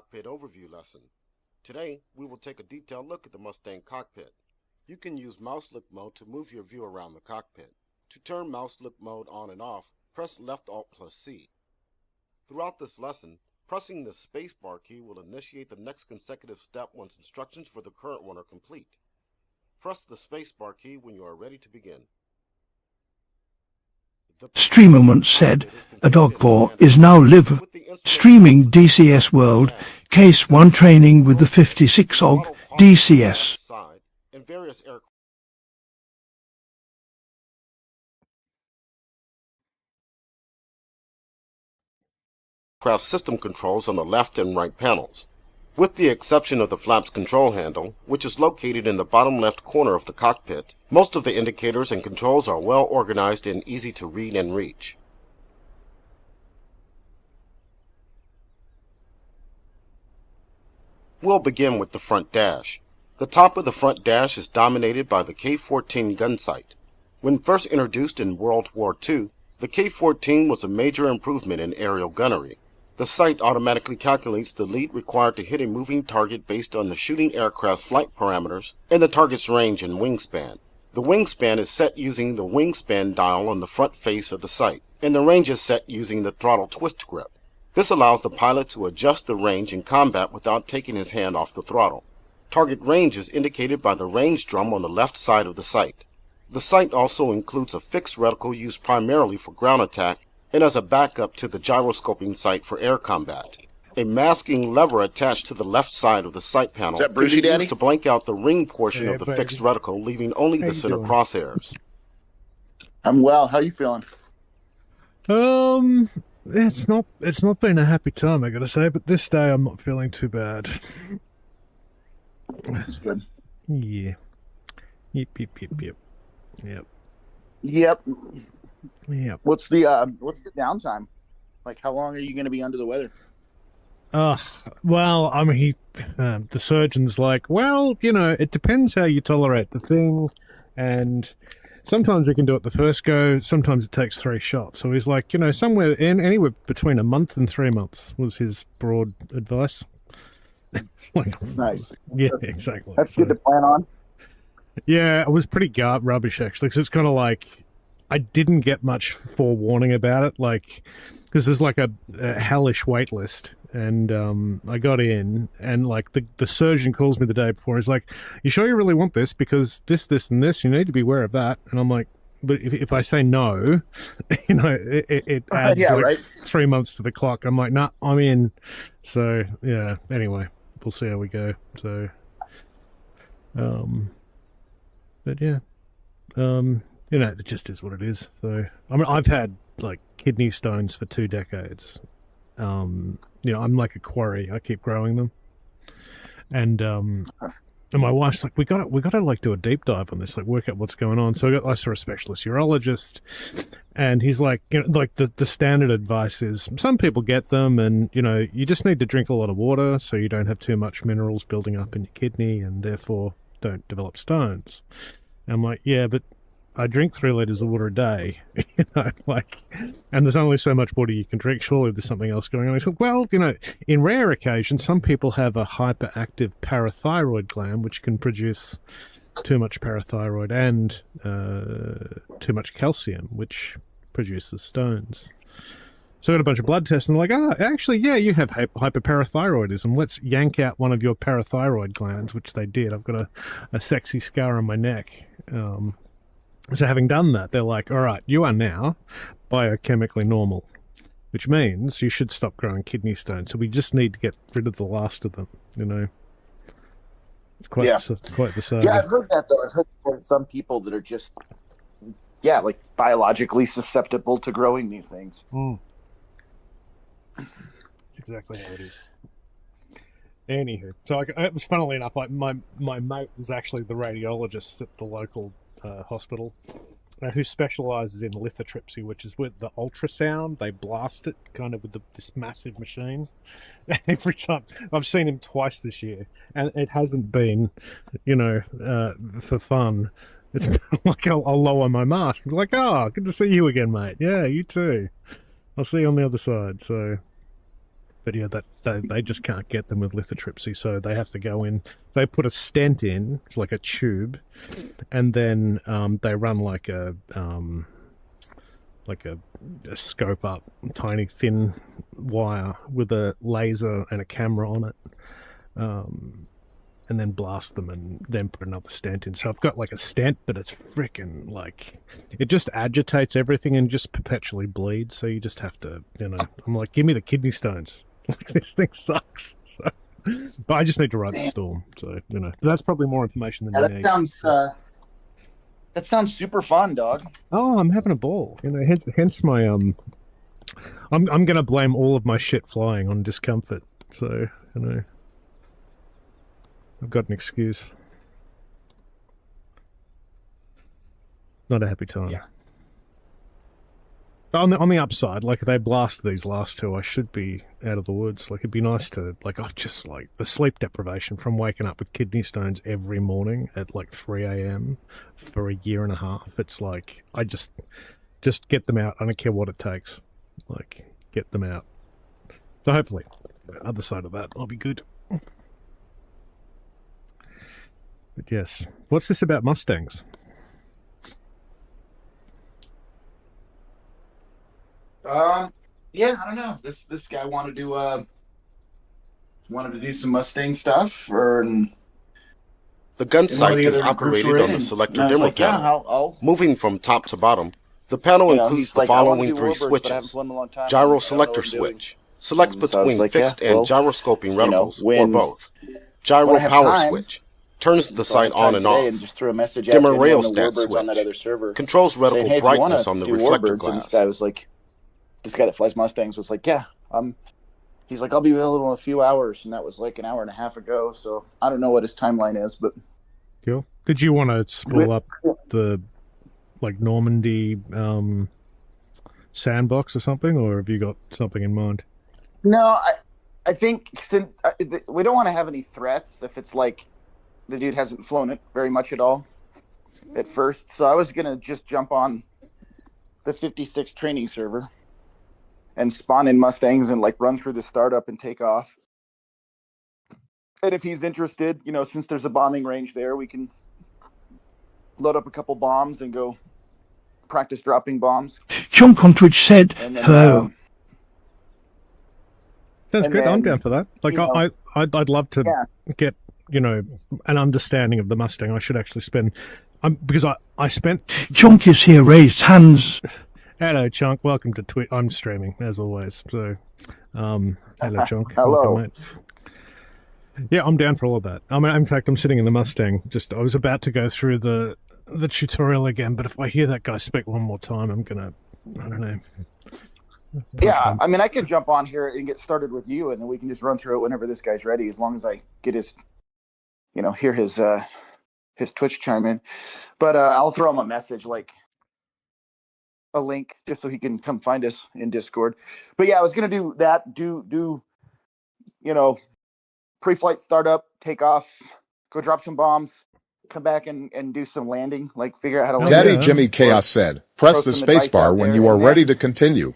Cockpit Overview lesson. Today, we will take a detailed look at the Mustang cockpit. You can use mouse look mode to move your view around the cockpit. To turn mouse look mode on and off, press left Alt plus C. Throughout this lesson, pressing the spacebar key will initiate the next consecutive step once instructions for the current one are complete. Press the spacebar key when you are ready to begin. Streamer once said, a dog paw is now live. Streaming DCS World, Case 1 training with the 56 OG DCS. And various aircraft system controls on the left and right panels. With the exception of the flaps control handle, which is located in the bottom left corner of the cockpit, most of the indicators and controls are well organized and easy to read and reach. We'll begin with the front dash. The top of the front dash is dominated by the K-14 gun sight. When first introduced in World War II, the K-14 was a major improvement in aerial gunnery. The sight automatically calculates the lead required to hit a moving target based on the shooting aircraft's flight parameters and the target's range and wingspan. The wingspan is set using the wingspan dial on the front face of the sight, and the range is set using the throttle twist grip. This allows the pilot to adjust the range in combat without taking his hand off the throttle. Target range is indicated by the range drum on the left side of the sight. The sight also includes a fixed reticle used primarily for ground attack and as a backup to the gyroscoping sight for air combat. A masking lever attached to the left side of the sight panel can be used to blank out the ring portion of the fixed reticle, leaving only the center crosshairs. I'm well. How you feeling? It's not been a happy time, I gotta say, but this day I'm not feeling too bad. That's good. Yeah. Yep. What's the downtime? Like, how long are you going to be under the weather? Well, I mean, the surgeon's like, well, it depends how you tolerate the thing, and sometimes we can do it the first go, sometimes it takes 3 shots. So he's like, anywhere between a month and 3 months was his broad advice. Nice. Yeah, exactly. That's good to plan on. Yeah, it was pretty rubbish, actually, because it's kind of like, I didn't get much forewarning about it, because there's like a hellish wait list, and I got in, and the surgeon calls me the day before. He's like, "You sure you really want this? Because this, and this, you need to be aware of that." And I'm like, "But if I say no, it adds 3 months to the clock." I'm like, "Nah, I'm in." So yeah. Anyway, we'll see how we go. So, but yeah, it just is what it is. So, I mean, I've had kidney stones for 2 decades. I'm like a quarry. I keep growing them, and my wife's like, we gotta do a deep dive on this, work out what's going on. So I saw a specialist urologist, and he's like, the standard advice is some people get them, and you just need to drink a lot of water so you don't have too much minerals building up in your kidney, and therefore don't develop stones. And I'm like, yeah, but I drink 3 liters of water a day, and there's only so much water you can drink. Surely there's something else going on. He said, well, in rare occasions, some people have a hyperactive parathyroid gland, which can produce too much parathyroid and too much calcium, which produces stones. So I got a bunch of blood tests, and they're like, actually, yeah, you have hyperparathyroidism. Let's yank out one of your parathyroid glands, which they did. I've got a sexy scar on my neck. So having done that, they're like, all right, you are now biochemically normal, which means you should stop growing kidney stones. So we just need to get rid of the last of them, It's quite the saga. Yeah, I've heard that, though. I've heard some people that are just, biologically susceptible to growing these things. Mm. That's exactly how it is. Anywho, so it was funnily enough, my mate was actually the radiologist at the local hospital, who specializes in lithotripsy, which is with the ultrasound. They blast it kind of with this massive machine. Every time, I've seen him twice this year, and it hasn't been, for fun. It's been like I'll lower my mask. I'm like, good to see you again, mate. Yeah, you too. I'll see you on the other side. So, But yeah, they just can't get them with lithotripsy, so they have to go in. They put a stent in, like a tube, and then they run like a scope up, tiny thin wire with a laser and a camera on it, and then blast them and then put another stent in. So I've got like a stent, but it's freaking like, it just agitates everything and just perpetually bleeds. So you just have to, I'm like, give me the kidney stones. Like, this thing sucks. So, but I just need to ride the storm. So, that's probably more information than you need. That sounds super fun, dog. Oh, I'm having a ball. Hence my I'm gonna blame all of my shit flying on discomfort. So, I've got an excuse. Not a happy time. Yeah. But on the upside, like, if they blast these last two, I should be out of the woods. Like, it'd be nice to, like, I've just, like, the sleep deprivation from waking up with kidney stones every morning at, like, 3 a.m. for a year and a half. It's like, I just get them out. I don't care what it takes. Like, get them out. So hopefully, the other side of that, I'll be good. But yes. What's this about Mustangs? Yeah, I don't know. This guy wanted to do some Mustang stuff, or The gun sight is other groups operated we're on in, the and selector I was demo like, yeah, panel. I'll Moving from top to bottom, the panel includes he's the like, I wanna following do three warbirds, but I haven't switches. flown in a long time. I Gyro don't know what selector I'm doing. switch selects And so I was between like, yeah, fixed well, and gyroscoping reticles, or when both. Gyro I have power time, switch turns the so I sight had on time and today off. and just threw a message out Dimmer to anyone in the railstat warbirds on that switch other server controls saying, reticle hey, if you want brightness to on the do reflector warbirds, and this glass. guy was like, this guy that flies Mustangs was like, yeah, he's like, I'll be available in a few hours, and that was like an hour and a half ago. So I don't know what his timeline is, but Cool. Did you want to spool up the, like, Normandy sandbox or something, or have you got something in mind? no, I think since we don't want to have any threats if it's like the dude hasn't flown it very much at all at first. So I was gonna just jump on the 56 training server and spawn in Mustangs and like run through the startup and take off. And if he's interested, since there's a bombing range there, we can load up a couple bombs and go practice dropping bombs. Chunk on Twitch said, And then, hello. That's and good. I'm then, down for that. Like, I'd love to get, an understanding of the Mustang. I should actually spend, because I spent. Chunk is here, raised hands. Hello, Chunk. Welcome to Twitch. I'm streaming as always. So, hello, Chunk. Hello. Welcome, mate. Yeah, I'm down for all of that. I mean, in fact, I'm sitting in the Mustang. I was about to go through the tutorial again, but if I hear that guy speak one more time, I'm gonna, I don't know. Yeah, I mean, I could jump on here and get started with you, and then we can just run through it whenever this guy's ready, as long as I get his, hear his Twitch chime in. But I'll throw him a message, like a link, just so he can come find us in Discord. But yeah, I was gonna do that. Do pre-flight startup, take off, go drop some bombs, come back and do some landing, like figure out how to land. Daddy Jimmy Chaos said, press the spacebar when you are ready to continue.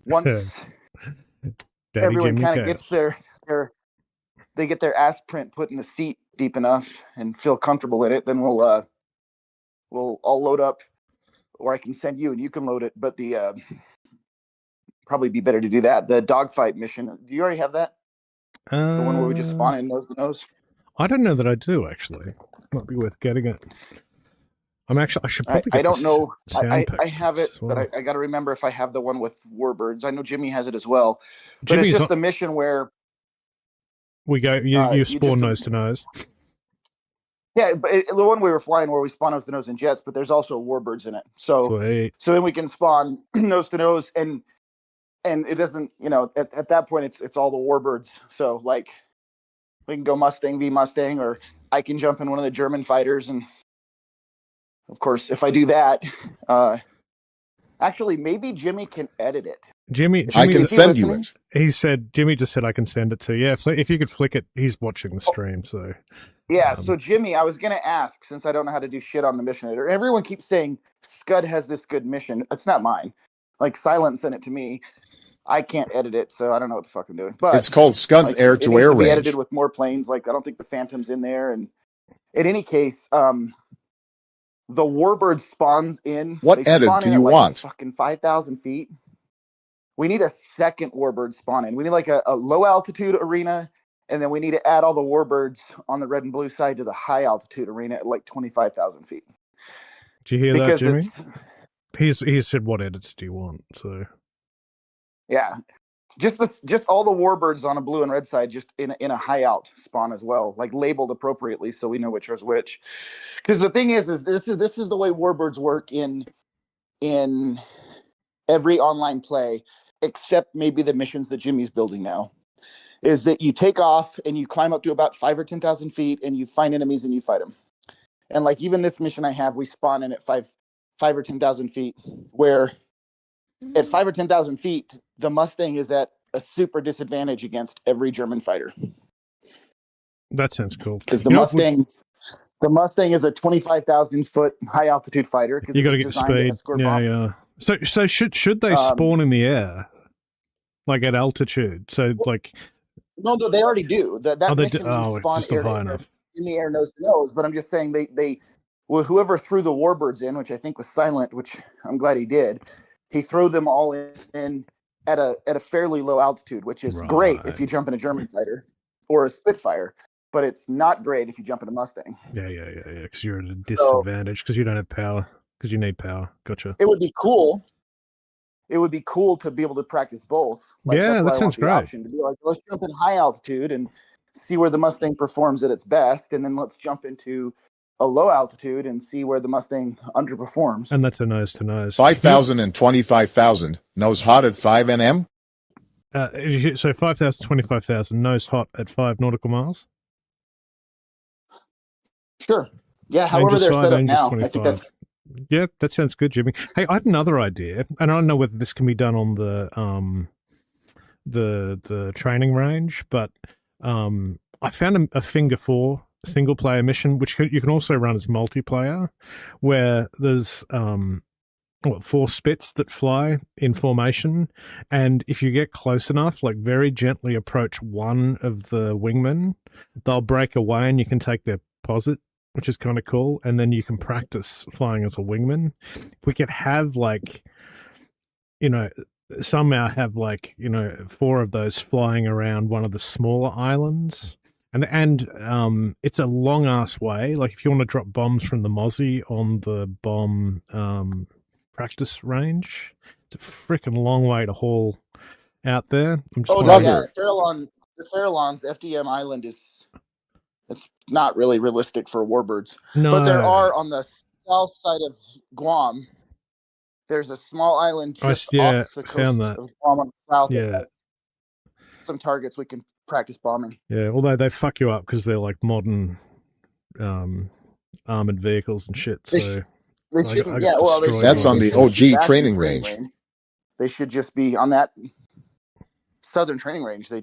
Once Daddy everyone Jimmy kind of Chaos. gets they get their ass print put in the seat deep enough and feel comfortable in it, then we'll all load up, or I can send you and you can load it. But the probably be better to do that. The dogfight mission. Do you already have that? The one where we just spawn in nose to nose? I don't know that I do, actually. Might be worth getting it. I should probably get I don't know. sound I have it, as well. but I got to remember if I have the one with warbirds. I know Jimmy has it as well. But Jimmy's it's just a mission where we go. You spawn nose to nose. Yeah, but the one we were flying where we spawn nose to nose in jets, but there's also warbirds in it. So then we can spawn nose to nose, and it doesn't, at that point it's all the warbirds. So like we can go Mustang v Mustang, or I can jump in one of the German fighters, and of course if I do that, actually maybe Jimmy can edit it. Jimmy I can send you it. He said, Jimmy just said I can send it to you. Yeah, if you could flick it, he's watching the stream, so. Yeah, so Jimmy, I was going to ask, since I don't know how to do shit on the mission editor, everyone keeps saying Scud has this good mission. It's not mine. Like, Silent sent it to me. I can't edit it, so I don't know what the fuck I'm doing. But It's called Scuds like, Air it to needs Air to be range. edited with more planes. Like I don't think the Phantom's in there. And in any case, the Warbird spawns in. What they edit spawn do in you at like want? fucking 5,000 feet. We need a second Warbird spawn in. We need like a low altitude arena, and then we need to add all the Warbirds on the red and blue side to the high altitude arena at like 25,000 feet. Do you hear Because that, Jimmy? He said, what edits do you want? So yeah, just all the Warbirds on a blue and red side, just in a high alt spawn as well, like labeled appropriately, so we know which is which. Because the thing is this is the way Warbirds work in every online play, except maybe the missions that Jimmy's building now. Is that you take off and you climb up to about 5 or 10,000 feet and you find enemies and you fight them. And like even this mission I have, we spawn in at 5 or 10,000 feet, where at 5 or 10,000 feet, the Mustang is at a super disadvantage against every German fighter. that sounds cool. Because the Mustang is a 25,000 foot high altitude fighter. You got to get the speed. Yeah. So should they spawn in the air, like at altitude? So like, no, they already do. That mission spawn just not high enough in the air, nose to nose. But I'm just saying well, whoever threw the Warbirds in, which I think was Silent, which I'm glad he did. He threw them all in at a fairly low altitude, which is great if you jump in a German fighter or a Spitfire, but it's not great if you jump in a Mustang. Yeah. Because you're at a disadvantage because you don't have power. Because you need power. Gotcha. It would be cool. It would be cool to be able to practice both. Like, yeah, that sounds great. Option to be like, let's jump in high altitude and see where the Mustang performs at its best, and then let's jump into a low altitude and see where the Mustang underperforms. And that's a nose to nose. 5,000 and 25,000. Nose hot at 5 nm? So 5,000, 25,000, nose hot at 5 nautical miles? Sure. Yeah, however they're set up now. I think that's... Yeah, that sounds good, Jimmy. Hey, I had another idea, and I don't know whether this can be done on the training range, but I found a Finger 4 single player mission, which you can also run as multiplayer, where there's 4 spits that fly in formation, and if you get close enough, like very gently approach one of the wingmen, they'll break away and you can take their posit, which is kind of cool, and then you can practice flying as a wingman. If we could have somehow have 4 of those flying around one of the smaller islands. And it's a long ass way. Like if you want to drop bombs from the Mozzie on the bomb practice range, it's a freaking long way to haul out there. The Farallon's FDM island it's not really realistic for Warbirds. No. But there are on the south side of Guam. There's a small island just off the coast of Guam on the south. Yeah. Some targets we can practice bombing. Yeah, although they fuck you up because they're like modern armored vehicles and shit. So that's on the OG training range. They should just be on that southern training range. I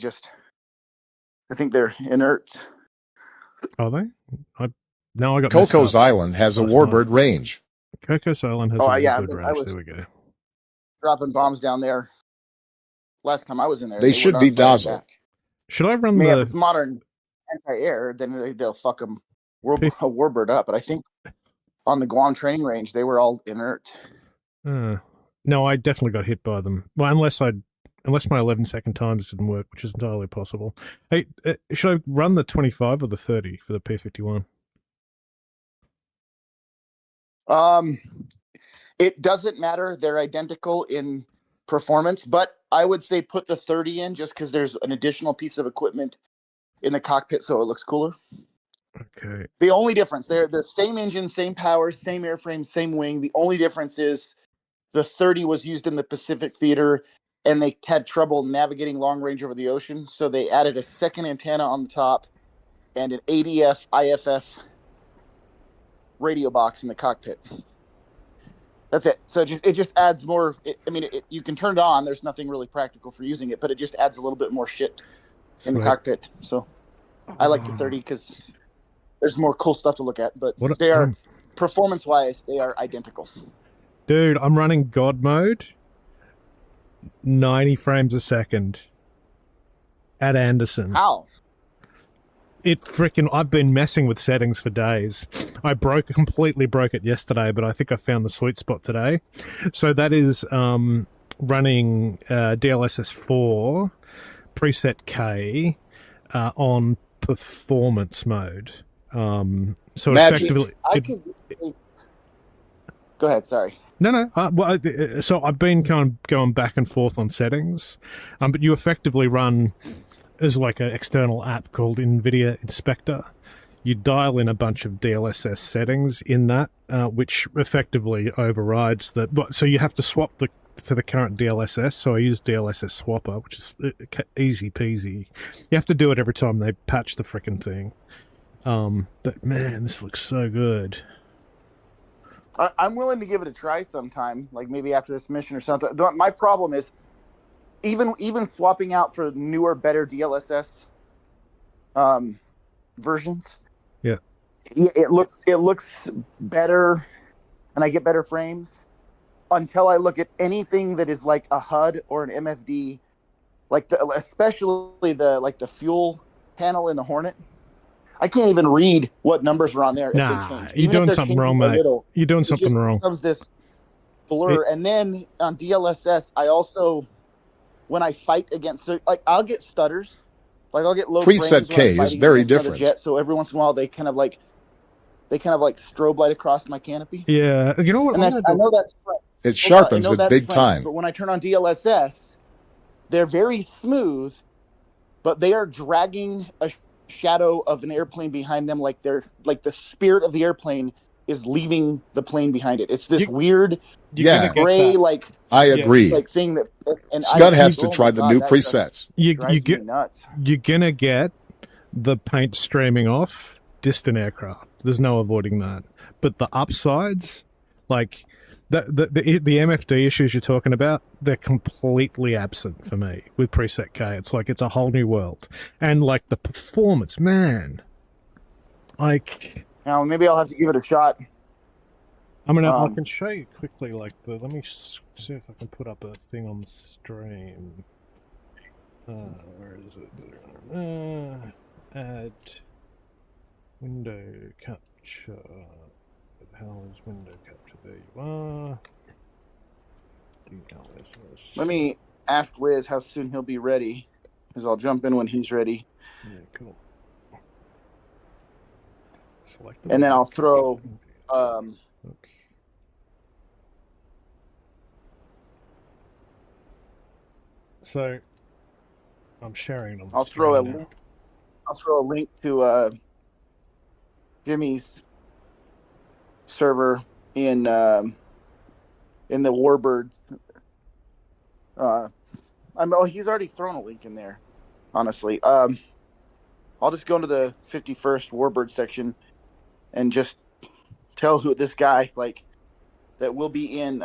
think they're inert. Are they? I got Coco's Island has a Warbird range. Coco's Island has a Warbird range. There we go. Dropping bombs down there. Last time I was in there, they should be docile. Should I run if it's modern anti-air, then they'll fuck them Warbird up. But I think on the Guam training range, they were all inert. No, I definitely got hit by them. Well, unless my 11-second times didn't work, which is entirely possible. Hey, should I run the 25 or the 30 for the P-51? It doesn't matter. They're identical in performance, but I would say put the 30 in just because there's an additional piece of equipment in the cockpit, so it looks cooler. Okay. The only difference, they're the same engine, same power, same airframe, same wing. The only difference is the 30 was used in the Pacific Theater, and they had trouble navigating long range over the ocean, so they added a second antenna on the top and an ADF IFF radio box in the cockpit. That's it. So it just adds more. You can turn it on. There's nothing really practical for using it, but it just adds a little bit more shit in the cockpit. So I like the 30 because there's more cool stuff to look at. But they are, performance-wise, they are identical. Dude, I'm running God mode, 90 frames a second at Anderson. How? I've been messing with settings for days. I completely broke it yesterday, but I think I found the sweet spot today. So that is running DLSS 4 preset K on performance mode. So Magic. effectively, Go ahead. Sorry. No. So I've been kind of going back and forth on settings, but you effectively run as like an external app called NVIDIA Inspector. You dial in a bunch of DLSS settings in that, which effectively overrides the. So you have to swap to the current DLSS. So I use DLSS Swapper, which is easy peasy. You have to do it every time they patch the frickin' thing. But man, this looks so good. I'm willing to give it a try sometime, like maybe after this mission or something. My problem is, even swapping out for newer, better DLSS versions. Yeah, it looks better, and I get better frames until I look at anything that is like a HUD or an MFD, especially the fuel panel in the Hornet. I can't even read what numbers are on there. Nah, you're doing something wrong, mate. You're doing something wrong. Becomes this blur, and then on DLSS, I also, when I fight against, I'll get stutters, I'll get low preset frames K is very different. Jet, so every once in a while they kind of like strobe light across my canopy. Yeah, you know what? And I know that's it sharpens it big time. But when I turn on DLSS, they're very smooth, but they are dragging a shadow of an airplane behind them, like the spirit of the airplane is leaving the plane behind it. It's this weird gray I agree thing that, and Scud has to try the new presets. You're gonna get the paint streaming off distant aircraft. There's no avoiding that. But the upsides, like the MFD issues you're talking about, they're completely absent for me with preset K. It's like it's a whole new world, and like the performance, man. Like now, maybe I'll have to give it a shot. I mean, I can show you quickly. Let me see if I can put up a thing on the stream. Where is it? Add window capture. The hell is window capture? There you are. Let me ask Wiz how soon he'll be ready, because I'll jump in when he's ready. Yeah, cool. And then I'll throw. So, I'm sharing on the I'll throw a link to Jimmy's server in the Warbird. He's already thrown a link in there. Honestly, I'll just go into the 51st Warbird section and just tell who this guy that will be in.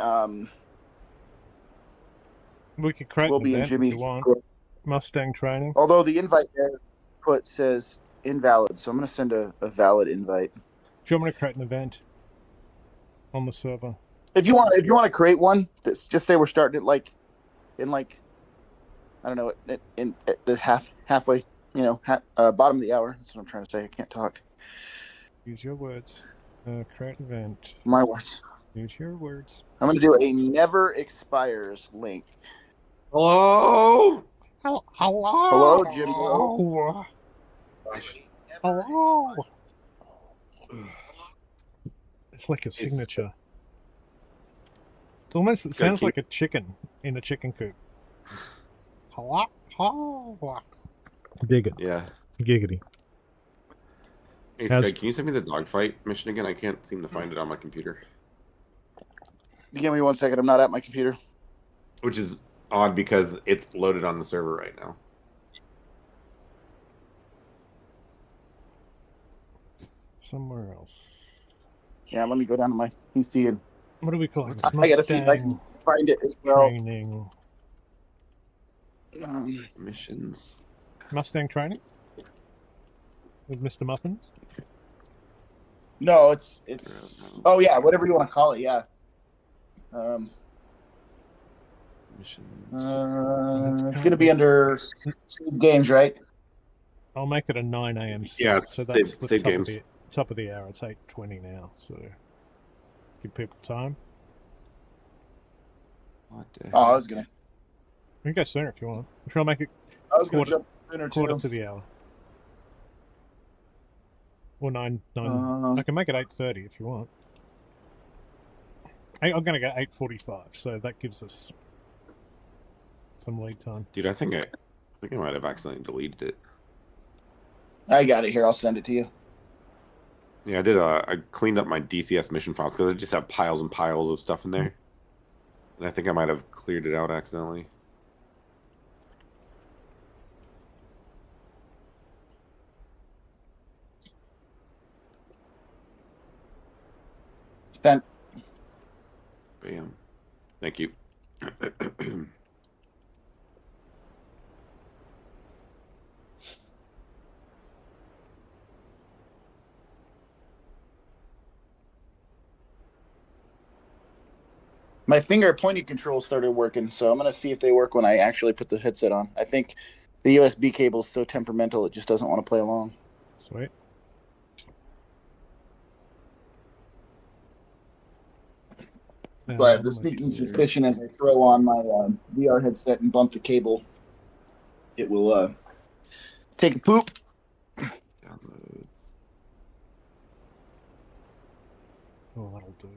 We could create will be in Jimmy's Mustang training. Although the invite there says invalid, so I'm going to send a valid invite. Do you want me to create an event on the server? If you want to create one, just say we're starting it in I don't know, in the halfway, bottom of the hour. That's what I'm trying to say. I can't talk. Use your words. Create an event. My words. Use your words. I'm going to do a never expires link. Hello? Hello? Hello, Jimmy. Hello? It's like a signature. It sounds like a chicken in a chicken coop. Hello? Dig it. Yeah. Giggity. Hey, Scott, can you send me the dogfight mission again? I can't seem to find it on my computer. Give me 1 second. I'm not at my computer. Which is odd because it's loaded on the server right now. Somewhere else. Yeah, let me go down to my PC and. What do we call it? I gotta see if I can find it as well. Training. Missions. Mustang training? With Mr. Muffins? No, it's. Oh yeah, whatever you want to call it. Yeah. It's going to be under games, right? I'll make it a 9 a.m. start. Yeah, so that's the save games. Top of the hour. It's 8:20 now, so give people time. I was gonna. We can go sooner if you want. I'm sure I'll make it. I was gonna jump sooner quarter too. to the hour. Or 9. I can make it 8:30 if you want. I'm going to go 8:45, so that gives us some lead time. Dude, I think I might have accidentally deleted it. I got it here. I'll send it to you. Yeah, I did. I cleaned up my DCS mission files because I just have piles and piles of stuff in there, and I think I might have cleared it out accidentally. Sent. Bam. Thank you. My finger pointing controls started working, so I'm gonna see if they work when I actually put the headset on. I think the USB cable is so temperamental it just doesn't want to play along. Sweet. So I have the sneaking suspicion as I throw on my VR headset and bump the cable, it will take a poop. Download. Oh, that'll do.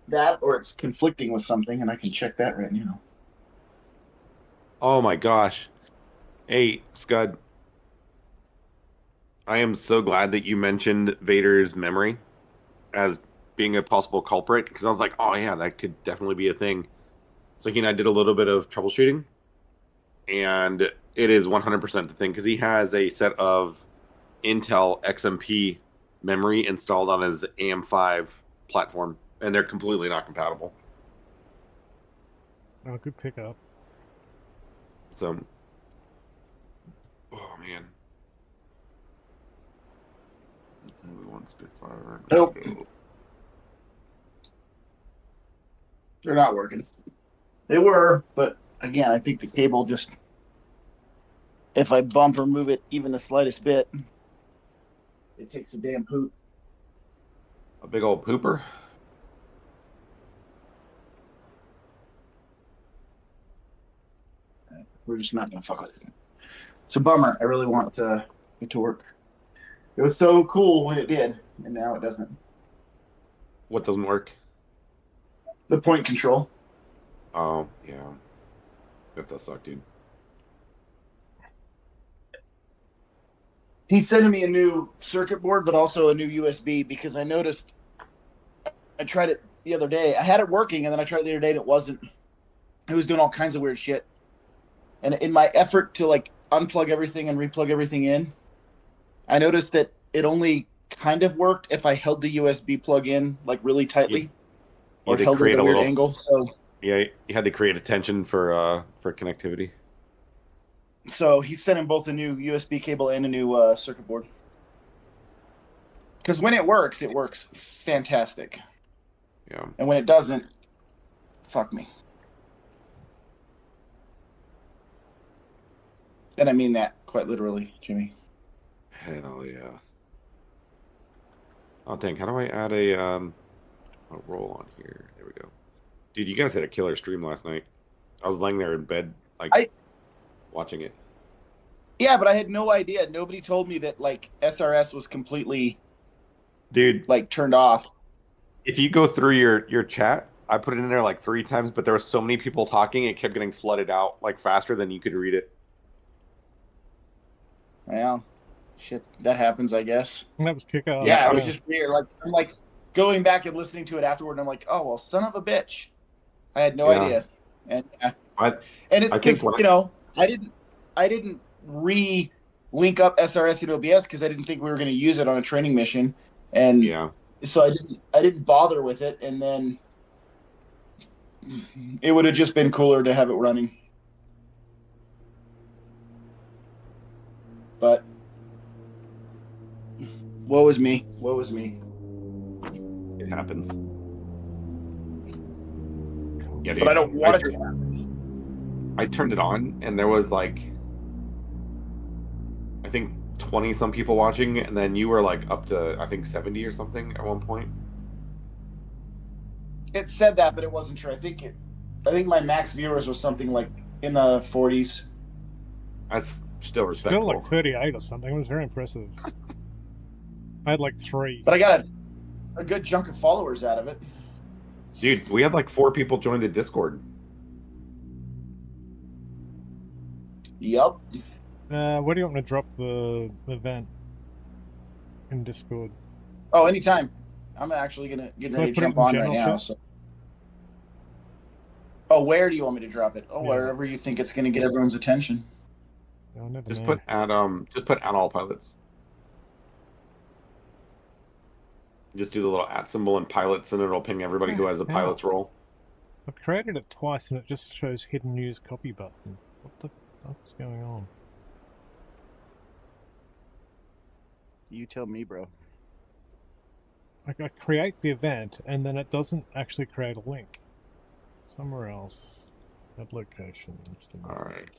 That, or it's conflicting with something, and I can check that right now. Oh my gosh. Hey, Scud. I am so glad that you mentioned Vader's memory as being a possible culprit, because I was like, oh yeah, that could definitely be a thing. So he and I did a little bit of troubleshooting, and it is 100% the thing, because he has a set of Intel XMP memory installed on his AM5 platform, and they're completely not compatible. Oh, good pickup. So, oh man. Only one Spitfire. Nope. They're not working. They were, but again, I think the cable just, if I bump or move it even the slightest bit, it takes a damn poop. A big old pooper. We're just not going to fuck with it. It's a bummer. I really want it to work. It was so cool when it did, and now it doesn't. What doesn't work? The point control. Oh, yeah. That does suck, dude. He's sending me a new circuit board, but also a new USB, because I noticed I tried it the other day. I had it working, and then I tried it the other day, and it wasn't. It was doing all kinds of weird shit. And in my effort to like unplug everything and replug everything in, I noticed that it only kind of worked if I held the USB plug in like really tightly, or held it at a weird angle. So yeah, you had to create a tension for connectivity. So he's sending both a new USB cable and a new circuit board. Because when it works fantastic. Yeah. And when it doesn't, fuck me. And I mean that quite literally, Jimmy. Hell yeah. Oh dang, how do I add a roll on here? There we go. Dude, you guys had a killer stream last night. I was laying there in bed, watching it. Yeah, but I had no idea. Nobody told me that like SRS was completely, dude, like turned off. If you go through your chat, I put it in there like 3 times, but there were so many people talking, it kept getting flooded out like faster than you could read it. Well, shit, that happens, I guess. That was kick ass. Yeah, it was just weird. Like I'm like going back and listening to it afterward, and I'm like, oh well, son of a bitch. I had no idea. And and it's because I didn't re-link up SRS into OBS because I didn't think we were going to use it on a training mission, and so I didn't bother with it. And then it would have just been cooler to have it running. But woe is me. Woe is me. It happens. Yeah, dude. But I don't want it to happen. I turned it on, and there was like, I think 20 some people watching, and then you were like up to I think 70 or something at one point. It said that, but it wasn't true. I think my max viewers was something like in the 40s. That's still respectable. Still like 38 or something. It was very impressive. I had like 3. But I got a good chunk of followers out of it. Dude, we had like 4 people join the Discord. Yup. Where do you want me to drop the event in Discord? Oh, anytime. I'm actually getting ready to jump on right now. So. Oh, where do you want me to drop it? Oh, wherever you think it's going to get everyone's attention. Just put at all pilots. Just do the little @ symbol and pilots, and it'll ping everybody who has the pilot's role. I've created it twice, and it just shows hidden news copy button. What the fuck's going on? You tell me, bro. Like, I create the event, and then it doesn't actually create a link. Somewhere else. That location. Alright.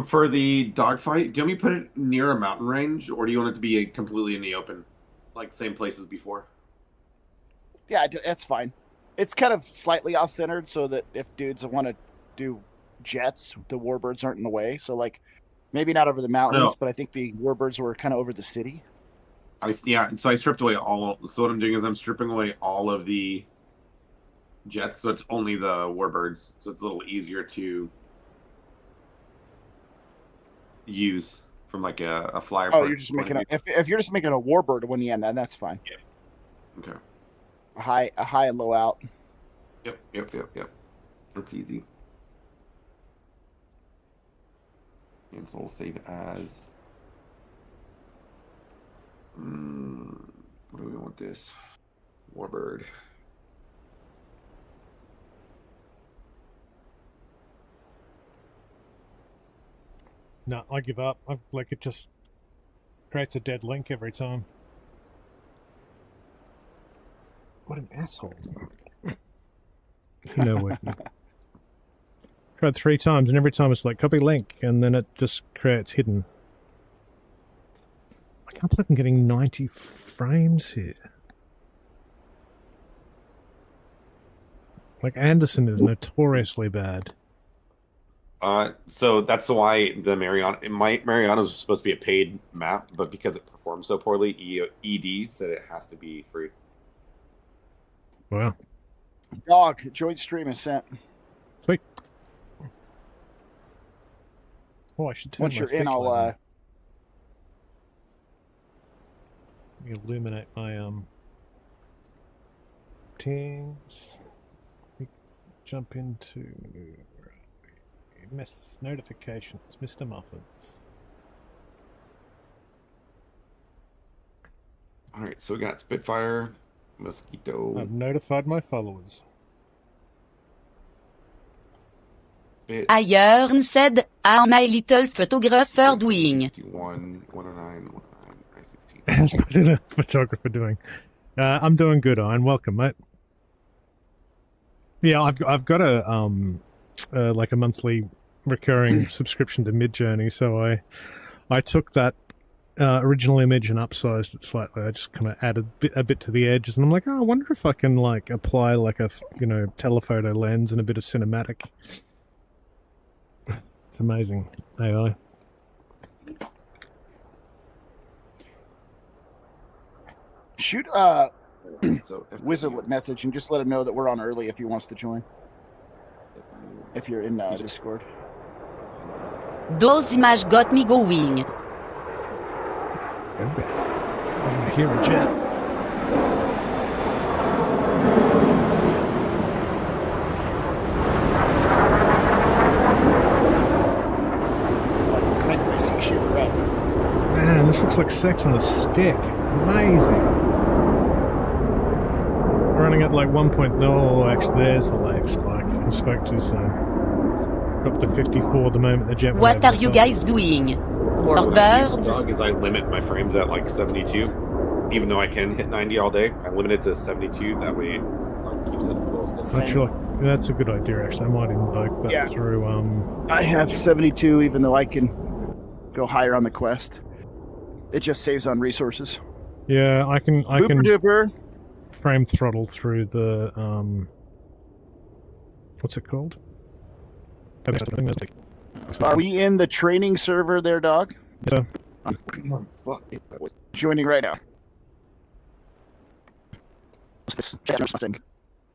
For the dogfight, do you want me to put it near a mountain range, or do you want it to be completely in the open? Like, same place as before? Yeah, that's fine. It's kind of slightly off-centered so that if dudes want to do jets, the warbirds aren't in the way. So, like, maybe not over the mountains, but I think the warbirds were kind of over the city. So I stripped away so what I'm doing is I'm stripping away all of the jets, so it's only the warbirds. So it's a little easier to use from like a flyer. Oh, you're just making if you're just making a warbird when you end, then that's fine. Yeah. Okay. A high and low out. Yep. That's easy. And so we'll save it as. What do we want this? Warbird. No, I give up. It just creates a dead link every time. What an asshole. You know what? Tried 3 times, and every time it's like, copy link, and then it just creates hidden. I can't believe I'm getting 90 frames here. Like, Anderson is notoriously bad. So that's why the Mariana is supposed to be a paid map, but because it performs so poorly, ED said it has to be free. Wow. Dog, joint stream is sent. Sweet. Oh, I should turn once you're in, I'll illuminate my things. We jump into notifications, Mr. Muffins. All right, so we got Spitfire, Mosquito. I've notified my followers. Ailleurs said, "Are my little photographer doing?" 51, 109, 109, How's my little photographer doing? I'm doing good, Iron. Welcome, mate. Yeah, I've got a like a monthly recurring subscription to Midjourney, so I took that original image and upsized it slightly. I just kind of added a bit to the edges, and I'm like, oh, I wonder if I can like apply like a telephoto lens and a bit of cinematic. It's amazing, AI. Shoot Wizard message and just let him know that we're on early if he wants to join. If you're in Discord. Those images got me going. Okay. I'm here a jet. Man, this looks like sex on a stick. Amazing. Running at like 1. No, actually, there's the lag spike. I spoke too soon. Up to 54 the moment the jet went What over are the you top. guys doing? Or What I do, bird? dog, is I limit my frames at like 72. Even though I can hit 90 all day, I limit it to 72. That way, it keeps it close. Actually, that's a good idea. Actually, I might invoke that Yeah. through. I have 72, even though I can go higher on the quest. It just saves on resources. Yeah, I can Super duper. frame throttle through the what's it called? Are we in the training server there, dog? Yeah. Joining right now.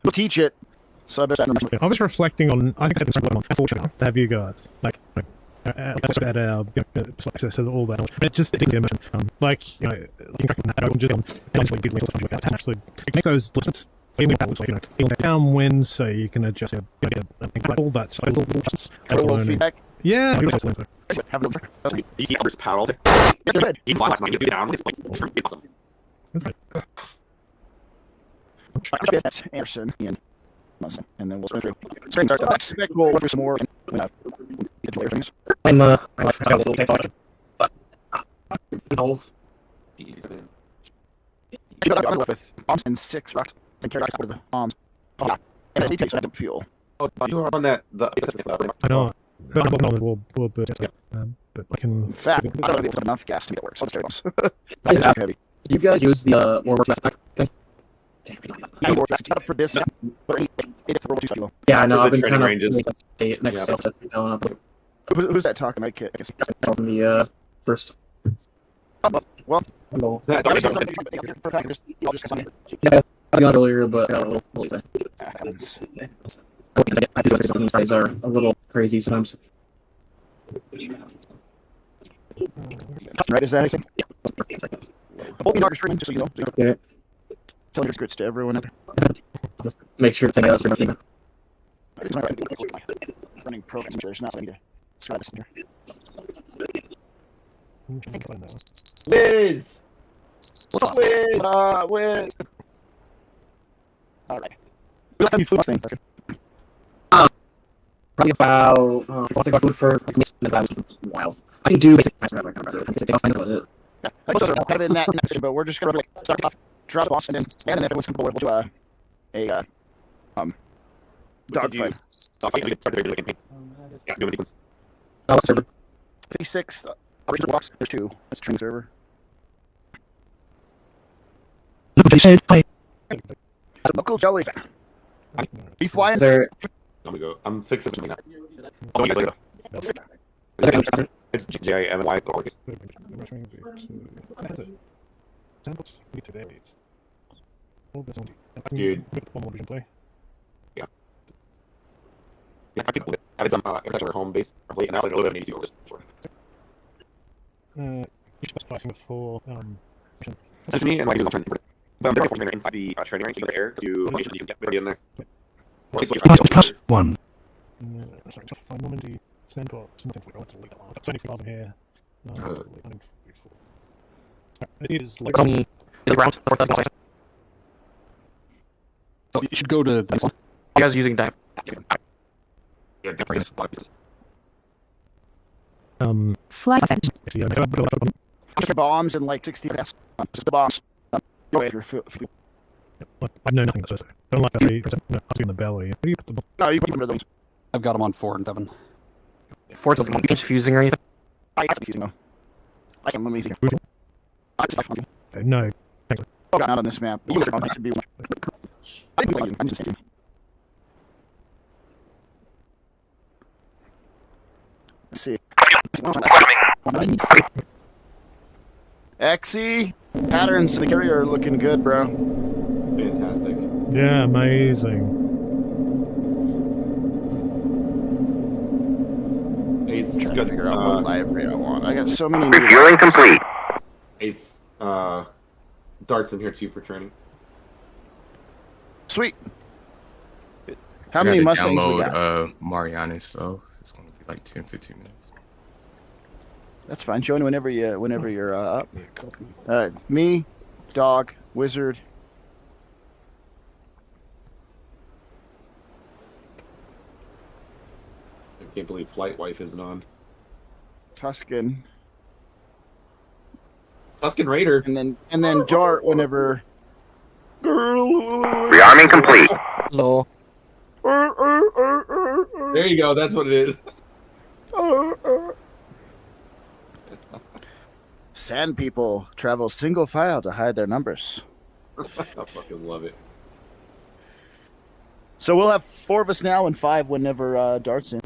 We'll teach it. So I better Yeah, I was reflecting on. I think it's unfortunate to have you guys at our access to all that. It just like actually make those limits. Downwind, so you can adjust all that stuff. feedback. Yeah. Have a look. You see Albert's paddle? Yeah, good. He flies like down. It's like awesome. That's Anderson and Muslim, and then we'll run through. Spring starts. I expect we'll run through some more. Things. I'm my wife has a little technology, but no. I with bombs and 6 rocks and carry rocks out of the bombs. Oh, yeah. And it takes random fuel. Oh, you were on that. I know. But I can. In fact, I don't have enough gas to make it work. So let's carry bombs. Yeah. Heavy. Do you guys use the more work backpack thing? Not for this, but Yeah, I know. For I've the been training kind of ranges. next Yeah. step to who's that talking? I guess. from the first. Well, Hello. Yeah, Yeah, I got earlier, but I got a little late. that happens. I do think some sides are a little crazy sometimes. Right? Is that anything? Yeah. Hold me darker stream, just so you know. Okay. Tell your secrets to everyone. Just make sure it's any other thing. Running programs. There's not. So I need to scrap this in here. Wiz! What's up, Wiz? Wiz. All right. Last time you flew thing. Probably about once I got food for like a while. I can do basic tasks right now. I can take off my nose. Yeah, I think those are kind of in that position, but we're just gonna like start off, drop the boss, and then if everyone's comfortable, we'll do a dogfight. Oh, server. 56 original blocks. There's 2. That's training server. They said, Local jellies. You flying? Is there? I'm gonna go. I'm fixing something now. Oh, you guys later. It's J-I-M-Y. Dude. Yeah. Yeah, I think I did some international home base early, and now it's like a little bit of an 82 over You should specify from before. That's me, and like, but I'm very fortunate inside the training range in the air to you can get ready in there. +1. Sorry, just find Normandy standby. Something for going to lead. It's only 4,000 here. It is like. Is it round? So you should go to this one. You guys are using that? Yeah, definitely just a lot of pieces. Flight. Just bombs and like 60 gas. Just the bombs. Go ahead. I know nothing that's so. Don't like that 3%. No, I'll be in the belly. Where do you put the. No, you put them in those. I've got them on 4 and 7. 4 something confusing or anything? I have to be using them. I can limit easier. No. Oh, God, not on this map. You would have to be one. I didn't play you. I'm just saying. Let's see. XE patterns in the carrier are looking good, bro. Fantastic. Yeah, amazing. Ace Trying to got figure out what library I want. I got so many. Refueling complete. Ace darts in here too for training. Sweet. How many Mustangs we got? Marianas, so it's going to be like 10-15 minutes. That's fine. Join whenever you're up. Me, dog, wizard. Gameplay Hopefully, Flight Wife isn't on. Tuscan. Tuscan Raider. And then Dart whenever. Rearming complete. Hello. There you go. That's what it is. Sand people travel single file to hide their numbers. I fucking love it. So we'll have 4 of us now and 5 whenever Dart's in.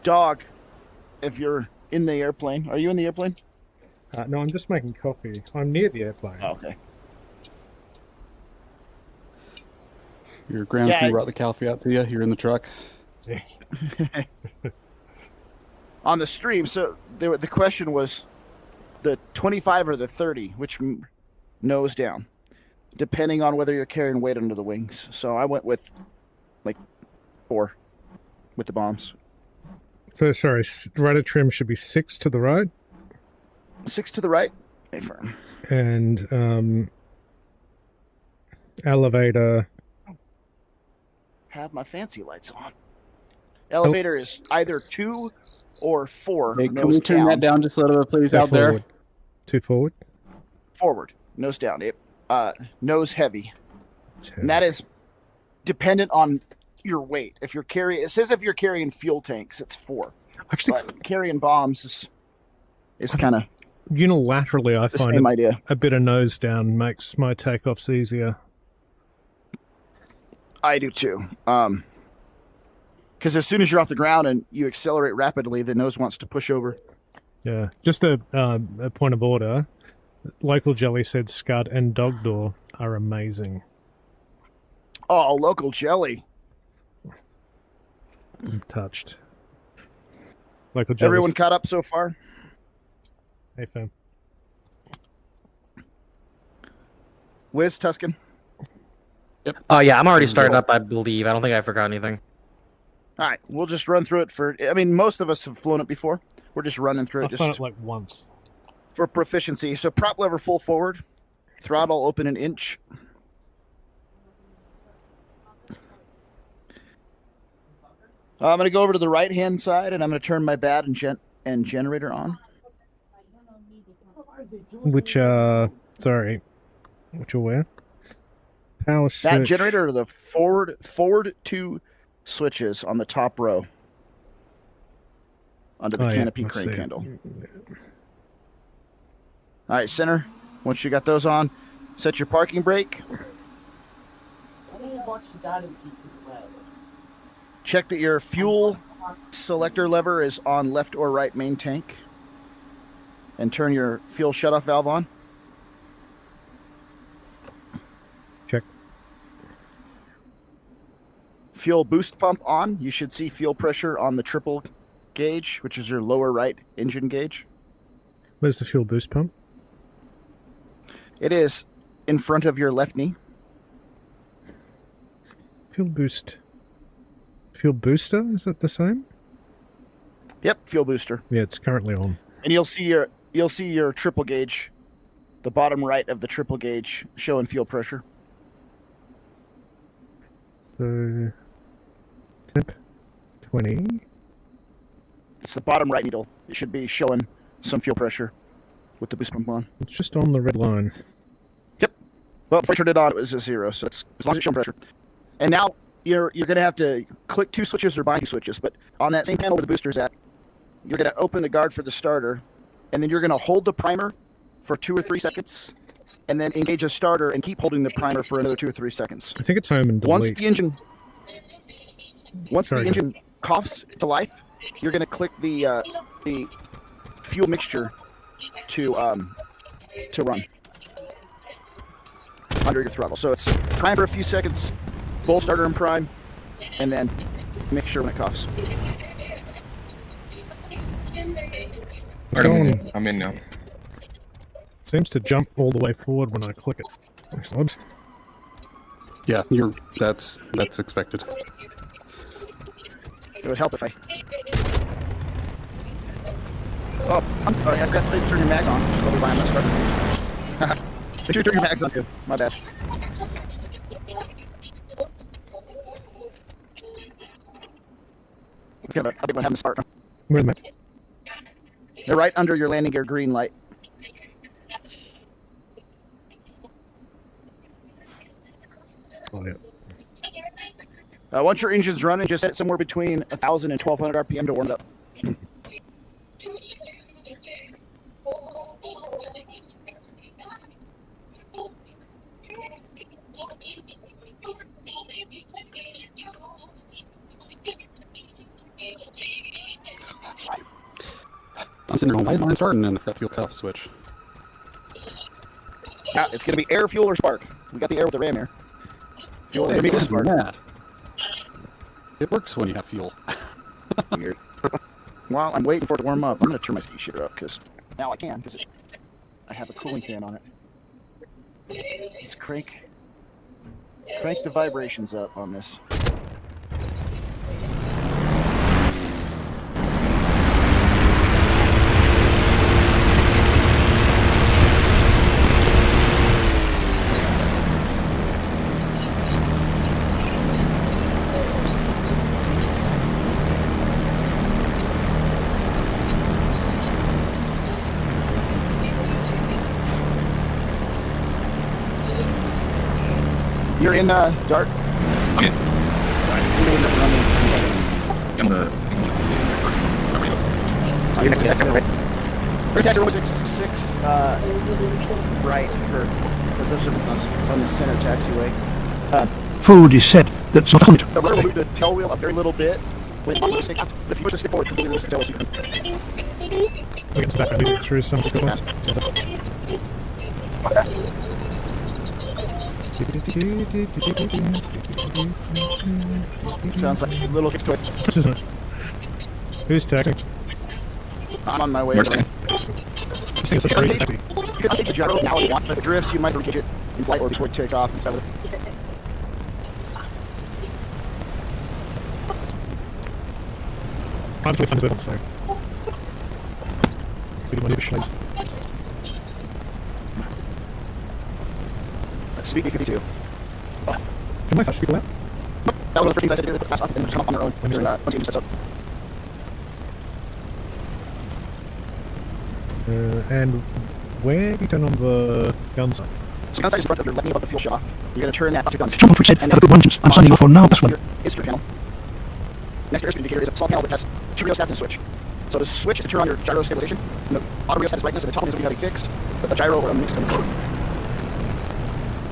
Dog, if you're in the airplane. Are you in the airplane? No, I'm just making coffee. I'm near the airplane. Oh, okay. Your ground crew brought the coffee out to you. You're in the truck. On the stream, so the question was the 25 or the 30, which nose down, depending on whether you're carrying weight under the wings. So I went with like 4 with the bombs. So sorry, rudder trim should be 6 to the right. 6 to the right. Okay, firm. And elevator. Have my fancy lights on. Elevator is either 2 or 4. Hey, can we turn that down just a little bit, please, out forward. there? 2 forward. Forward, nose down. Nose heavy. And that is dependent on your weight. If you're carrying, it says if you're carrying fuel tanks, it's 4. Actually, but carrying bombs is kind of unilaterally. I find same idea. A bit of nose down makes my takeoffs easier. I do too. Because as soon as you're off the ground and you accelerate rapidly, the nose wants to push over. Yeah. Just a point of order. Local Jelly said Scud and Dog Door are amazing. Oh, Local Jelly. I'm touched. Local Jelly. Everyone caught up so far? Hey, fam. Wiz, Tuscan? Yep. Oh, yeah, I'm already started up, I believe. I don't think I forgot anything. All right, we'll just run through it I mean, most of us have flown it before. We're just running through it. I've flown it like once. For proficiency. So prop lever full forward. Throttle open an inch. I'm going to go over to the right-hand side, and I'm going to turn my bat and generator on. Which, sorry. Which are where? Power switch. That generator are the forward 2 switches on the top row. Under the canopy crane candle. All right, center. Once you got those on, set your parking brake. Check that your fuel selector lever is on left or right main tank. And turn your fuel shutoff valve on. Check. Fuel boost pump on. You should see fuel pressure on the triple gauge, which is your lower right engine gauge. Where's the fuel boost pump? It is in front of your left knee. Fuel boost. Fuel booster? Is that the same? Yep, fuel booster. Yeah, it's currently on. And you'll see your triple gauge, the bottom right of the triple gauge showing fuel pressure. So temp 20. It's the bottom right needle. It should be showing some fuel pressure with the boost pump on. It's just on the red line. Yep. Well, before I turned it on, it was a 0, so it's as long as it's showing pressure. And now you're going to have to click 2 switches or bind 2 switches, but on that same panel where the booster's at, you're going to open the guard for the starter, and then you're going to hold the primer for 2 or 3 seconds, and then engage a starter and keep holding the primer for another 2 or 3 seconds. I think it's home and delete. Once the engine coughs to life, you're going to click the fuel mixture to run under your throttle. So it's prime for a few seconds, full starter and prime, and then mixture when it coughs. I'm in now. Seems to jump all the way forward when I click it. That's odd. Yeah, that's expected. It would help if I... Oh, I'm sorry, I forgot to turn your mags on. Just go behind my starter. Make sure you turn your mags on too. My bad. It's gonna be having to start. Where am I? They're right under your landing gear green light. Oh, yeah. Once your engine's running, just set it somewhere between 1,000 and 1,200 RPM to warm it up. sitting there going, why is mine starting? And I forgot the fuel cutoff switch. Yeah, it's going to be air, fuel, or spark. We got the air with the ram air. Fuel, Hey, give me the spark. It works when you have fuel. Weird. While I'm waiting for it to warm up, I'm going to turn my speed shifter up, because now I can, because I have a cooling fan on it. Let's crank the vibrations up on this. You're in, Dart? I'm in. I'm Oh, you're next to Texas, right? There's actually 166, right, for those of us on the center taxiway. Ford is said that's not on it. The rudder will move the tail wheel a very little bit. When it's on the stick, if you push the stick forward, completely release the tail wheel. We're getting some background music through some good ones. Sounds like a little kid's toy. Who's taxing? I'm on my way. This thing is such a crazy taxi. You can update the gyro now if you want, but if it drifts, you might re-cage it in flight or before you take off instead of it. I'm actually fun as well, so. We do my new scheiß. Speed B52. Oh. Can my flash speak out? That was one of the first things I said to do, fast up and just come up on their own during once you sets up. And where do you turn on the gun sight? So gun sight is in front of your left knee above the fuel shut off. You're going to turn that up to guns. Someone said, have a good one. I'm signing off for now. This one. Instrument panel. Next to airspeed indicator is a small panel that has two rheostats and a switch. So the switch is to turn on your gyro stabilization, and the auto rheostat is brightness, and the top one is going to be fixed, but the gyro or a mix of them.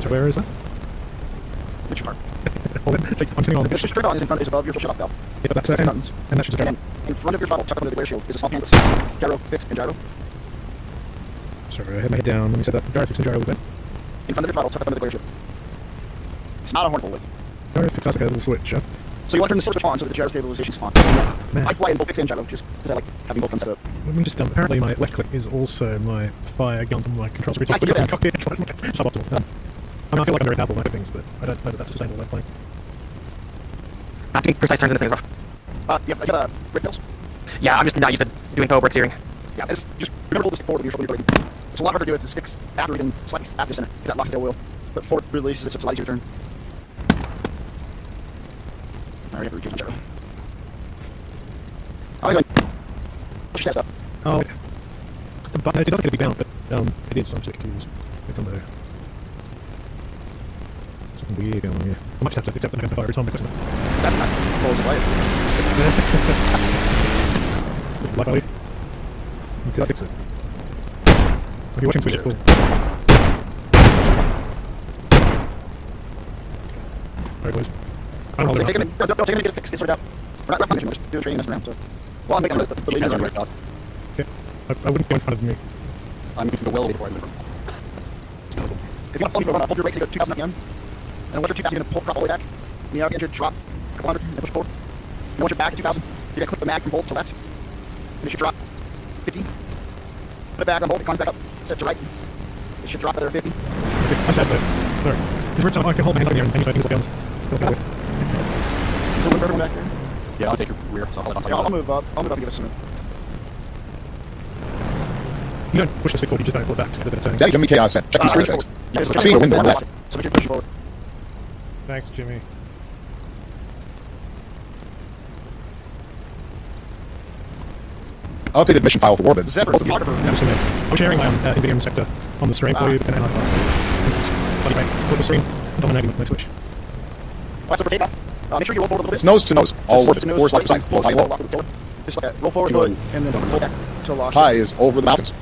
So where is that? Which part? I'm sitting on the switch turned on is above your fuel shut off valve. Yeah, but that's and that should just go. In front of your throttle, tucked under the glare shield, is a small panel that says gyro fixed and gyro. Sorry, I hit my head down. Let me set that. Gyro fixed and gyro with that. In front of your throttle, tucked under the glare shield. It's not a hornful way. Gyro fixed, like a little switch, huh? So you want to turn the switch on so that the gyro stabilization is on. I fly in both fixed and gyro, just because I like having both guns set up. Let me just apparently my left click is also my fire gun from my controls. I can do that. Suboptimal. I feel like I'm very bad with things, but I don't know that that's sustainable that playing. Not doing precise turns in this thing is rough. You have brick pills? Yeah, I'm just not used to doing toe brick steering. Yeah, just remember to hold the stick forward when you're braking. It's a lot harder to do if the stick's after and slightly after center, because that locks the tail wheel. But forward releases it, so it's a lot easier to turn. Alright, we have to reach gyro. I'm going. Push your steps up. Oh, it doesn't get to be bound, but it is some sort of tools. They come there. Something weird going on here. I might just have to accept the fire every time because that's not close flight. Life value. Did I fix it? Are you watching Twitch? Cool. Alright, boys. I don't know. Don't take it to get it fixed. Get sorted out. We're not finishing. We're just doing training messing around. So, well, I'm making the leaders on right. Okay. I wouldn't go in front of me. I'm going to go well before I move. If you want to fall, you run up, hold your brakes and go 2,000 RPM. And once you're 2,000, you're going to pull prop all the way back. And you have to drop a couple hundred and push forward. And once you're back at 2,000, you're going to clip the mag from both to left. And it should drop 50. Put it back on both, it comes back up, set to right. It should drop another 50. I said that. Sorry. Because we're I can hold my hand on here and things like guns. Is there one everyone back there? Yeah, I'll take your rear, so I'll hold it on. I'll move up. I'll move up and give us some. You don't push the stick forward, you just don't pull it back to the bit of turning. Daddy, Jimmy Chaos set. Check your screen settings. See the window on the left. So we can push forward. Thanks, Jimmy. Updated mission file for Warbins. I'm sharing my NVIDIA inspector on the stream for you, but then I just put the screen dominating my Twitch. Alright, so for takeoff, make sure you roll forward a little bit. It's nose to nose. All Warbins. Or side to side. Low, high, low. Just like that. Roll forward foot and then pull back to lock. High is over the mountains.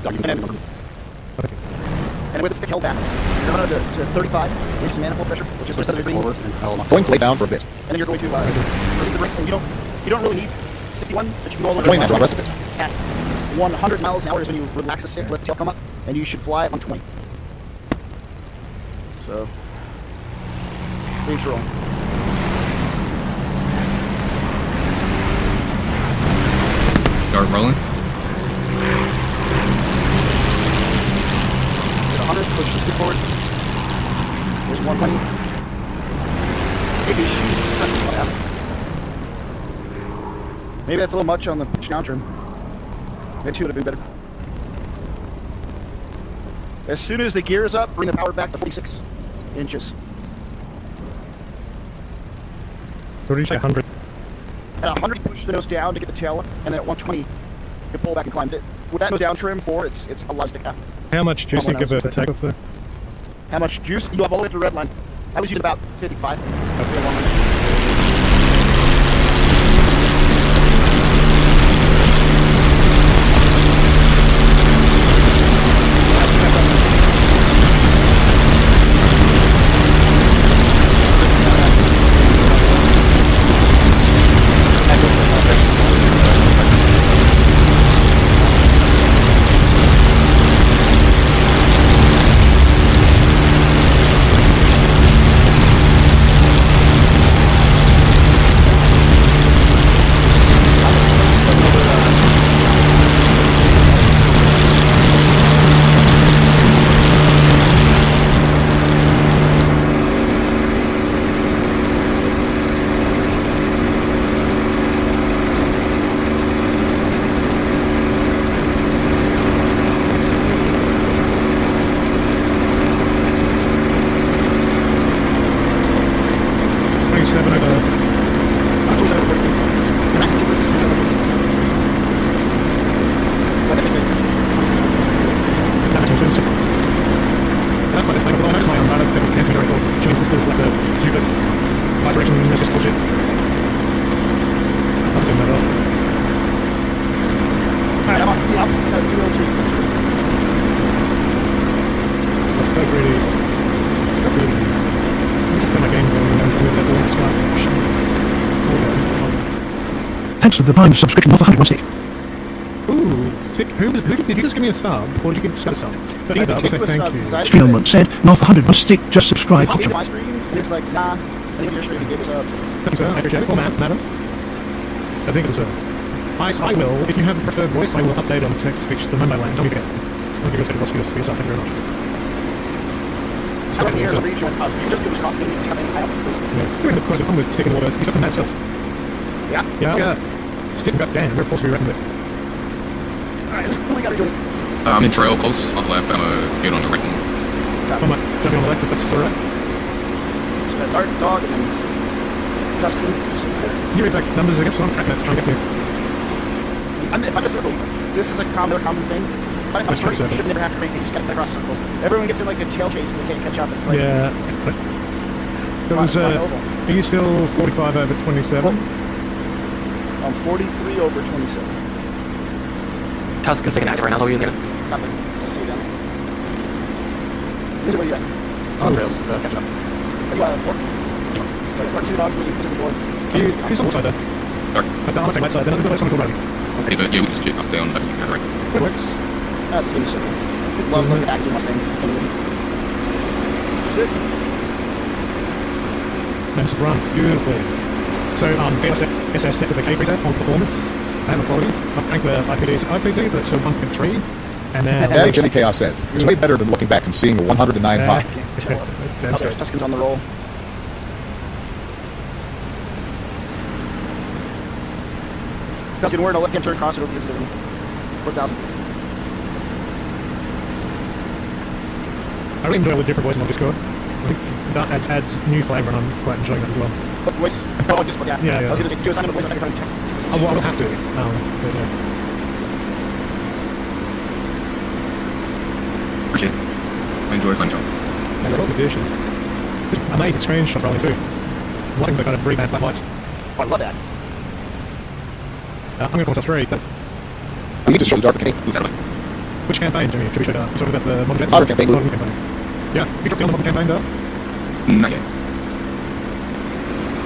And with the stick held back, you're going to 35 inches manifold pressure, which is the degree. Going to lay down for a bit. And then you're going to release the brakes, and you don't really need 61, but you can go a little Going bit that to rest of it. You 100 miles an hour is when you relax the stick, let the tail come up, and you should fly at 120. So, big roll. Start rolling. Get 100, push the stick forward. There's 120. Maybe shoes and suppressors like that. Maybe that's a little much on the pitch down trim. Maybe 2 would have been better. As soon as the gear is up, bring the power back to 46 inches. What did you say, 100? At 100, push the nose down to get the tail up, and then at 120, you pull back and climb it. With that nose down trim for it's a lot of stick half. How much juice do you give it for takeoff there? How much juice? You have all the way to the red line. I was using about 55. Thanks for the Prime subscription of 100 stick. Ooh, Tick, who did you just give me a sub, or did you give us a sub? But either, I'll say thank you. Streamer said, not 100 stick, just subscribe. He my screen, and it's like, nah, I think your screen gave us a... Thank you, sir, I appreciate it. Or madam. I think it's a... I will, if you have a preferred voice, I will update on text-to-speech the moment I land. Don't forget. I'll give you a second, let's give us a thank you very much. I don't hear a region. You just give us coffee, you have any high up. During the course of with taking orders, except for mad cells. Yeah? Yeah. Stick got Dan, we're supposed to be reckoned with. Alright, what we gotta do? I'm in trail close on the left. I'm gonna get on the right one. I'm jumping on the left if that's alright. It's a dart dog and then Tuscan. You read back numbers again, so I'm tracking that to try and get to you. If I just circle, this is a common thing. If I'm straight, you should never have to break it, you just gotta across the circle. Everyone gets in like a tail chase and they can't catch up. It's like, yeah. So was, are you still 45 over 27? I'm 43 over 27. Tuscan's taking action right now, though, you there? Nothing. I'll see you down. This is where you at? On rails, catch up. Are you at 4? Yeah. Part 2 dog, we took before. Who's on the side there? Dark. I'm going to take that side, then I'll go back something called Hey, but yeah, we just check. I'll stay on the left. Right. It works. This game is simple. Just love the accent Mustang. Sit. Nice run. Beautifully. So, DCS set to the K preset on performance and quality. I've cranked the IPD to 1.3, and then... As Jimmy Chaos said, it's way better than looking back and seeing a 109 hot. There's Tuscan's on the roll. Tuscan, we're in a left-hand turn cross, it'll be 4,000. I really enjoy all the different voices on Discord. That adds new flavour, and I'm quite enjoying that as well. What voice? Oh, Discord, yeah. Yeah. I was going to say, do assign a voice, I can text. I will have to. But yeah. Appreciate it. I enjoy fun show. And the edition. Just amazing screenshot rolling too. Loving the kind of revamp black lights. Oh, I love that. I'm going to call myself 3. We need to show the dark campaign. Who's that about? Which campaign, Jimmy? Should we show that? We're talking about the modern Modern campaign. Modern campaign. Yeah, you dropped the modern campaign though? Not yet.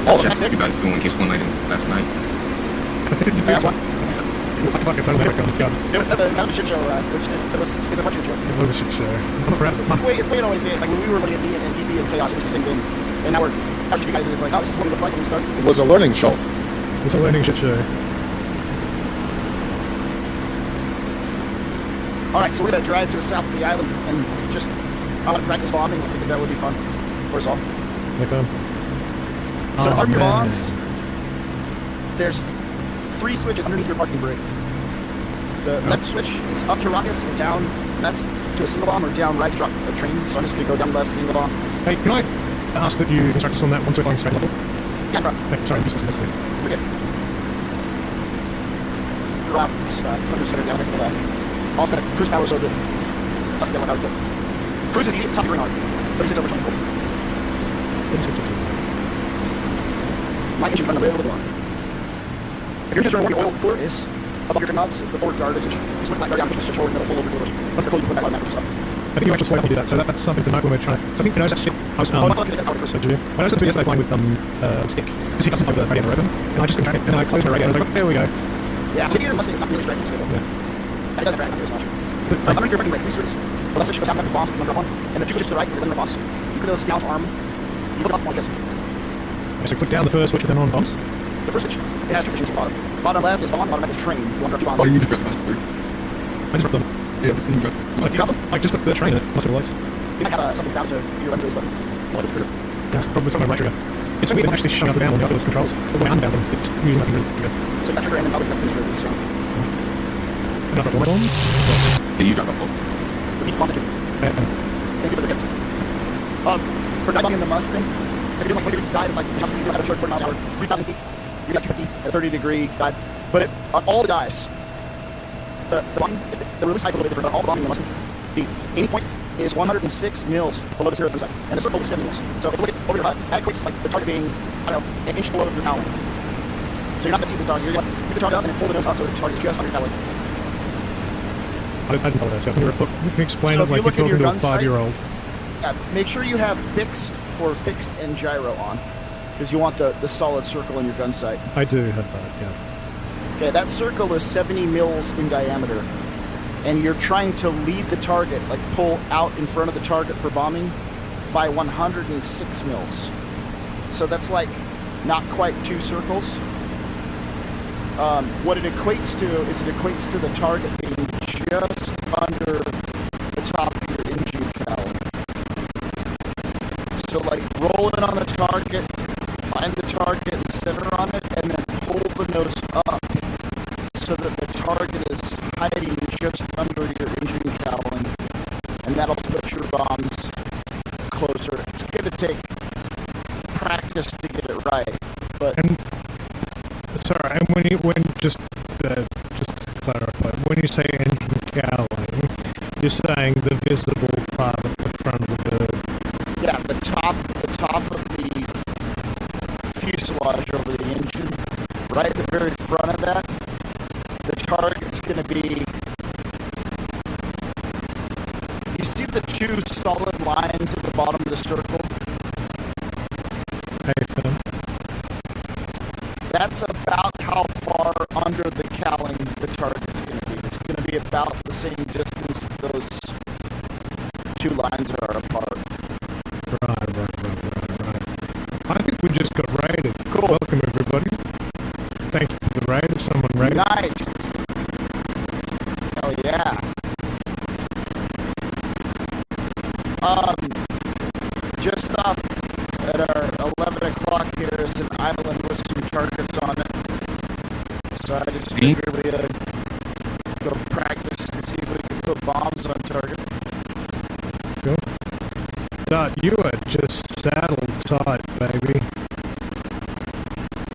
Oh, Check that's it. you guys doing case 1 night last night. Did you see that one? I fucking found that gun. Let's go. It was kind of a shit show, it's a fun shit show. It was a shit show. I'm proud of it. It's the way it always is. Like when we were running at and Fifi and Chaos, it was the same thing. And now we're after you guys, and it's like, oh, this is what we look like when we start. It was a learning show. It's a learning shit show. Alright, so we're gonna drive to the south of the island and just, I want to practice bombing. I think that would be fun for us all. Okay. So arm your bombs. There's 3 switches underneath your parking brake. The left switch, it's up to rockets, and down left to a single bomb, or down right to drop a train. So I'm just gonna go down left, single bomb. Hey, can I ask that you instruct us on that once we're flying straight level? Yeah, bro. Hey, sorry, I'm just this way. We're good. Rockets, down here. All set. Cruise power so good. That's the one I was good. Cruise is it's top green arc. 36 over 24. 36 over 24. My engine's running a little bit more. If you're just running where the oil cooler is, above your trim knobs, it's the forward guard. It's just like down, just switch forward and it'll pull over coolers. Once the pull, you put back on that, which is up. I think you actually slowly do that, so that's something to note when we're trying. I think you noticed that I was I noticed that yesterday flying with stick, because he doesn't have the radiator open, and I just couldn't track it, and I closed my radiator, and I was like, oh, there we go. Yeah, radiator Mustang is not really striking stable. Yeah. It doesn't drag as much. Underneath your parking brake, 3 switches. The left switch goes down left the bomb, you drop one, and the 2 switches to the right for your limit bombs. You put those down arm, you put up one Jesse. Okay, so click down the first switch, then on bombs. The first switch, it has 2 switches at the bottom. Bottom left is bomb, bottom right is train. If you want to drop 2 bombs. Oh, you need to press master 3. I just dropped them. Yeah, this thing got... I just got the train in it, must be released. You might have something down to your left button. Yeah, probably from my right trigger. It's only actually showing up the down on the other controls. The way I'm down them, it's using my finger trigger. So that trigger and then probably that trigger is strong. And I dropped all my bombs. Yeah, you got that one. Repeat bomb again. Thank you for the gift. For diving in the Mustang, if you're doing like when you dive, it's like 2,000 feet, you have a short 40 miles an hour, 3,000 feet, you got 250 at a 30-degree dive. But on all the dives, the release height's a little bit different, but all the bombing in the Mustang, the aiming point is 106 mils below the 0 gun sight, and the circle is 70 mils. So if you look at over your HUD, that equates like the target being, I don't know, an inch below your cowling. So you're not going to see the target. You're going to keep the target up and then pull the nose up so the target is just under your cowling. I didn't follow that. So you can explain so it like you're talking to a 5-year-old. Yeah, make sure you have fixed and gyro on, because you want the solid circle in your gun sight. I do have that, yeah. Okay, that circle is 70 mils in diameter, and you're trying to lead the target, like pull out in front of the target for bombing, by 106 mils. So that's like not quite 2 circles. What it equates to is the target being just under the top of your engine cowling. So like roll in on the target, find the target and center on it, and then pull the nose up so that the target is hiding just under your engine cowling, and that'll put your bombs closer. It's going to take practice to get it right, but... Sorry, and just to clarify, when you say engine cowling, you're saying the visible part of the front of the bird. Yeah, the top of the fuselage over the engine, right at the very front of that, the target's going to be... You see the 2 solid lines at the bottom of the circle? That's about how far under the cowling the target's going to be. It's going to be about the same distance those 2 lines are apart. Right. I think we just got raided. Cool. Welcome, everybody. Thank you for the raid. If someone raided. Nice. Hell yeah. Just off at our 11 o'clock here is an island with some targets on it. So I just figured we'd go practice and see if we can put bombs on target. Cool. Dot, you are just saddle tight, baby.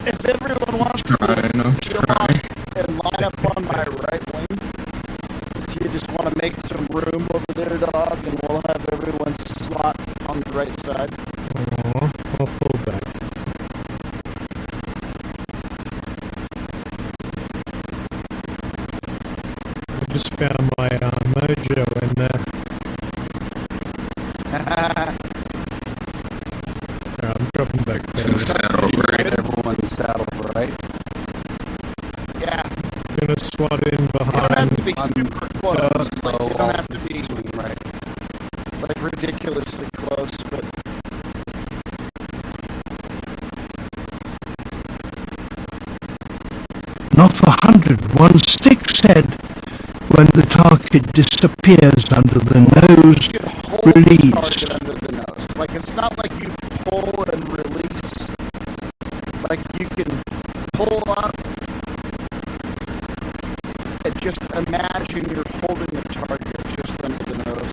If everyone wants to come up and line up on my right wing, so you just want to make some room over there, dog, and we'll have everyone's slot on the right side. Aww, I'll pull back. I just found my mojo in there. I'm dropping back there. Saddle right. Everyone's saddle right. Yeah. Gonna SWAT in You don't have behind. to be super close. low, Like, you don't have to be swing right. like ridiculously close, but Not for 100, one stick said. When the target disappears under the nose, you can hold the release. target under the nose. Like, it's not like you pull and release. Like, you can pull up and just imagine you're holding the target just under the nose,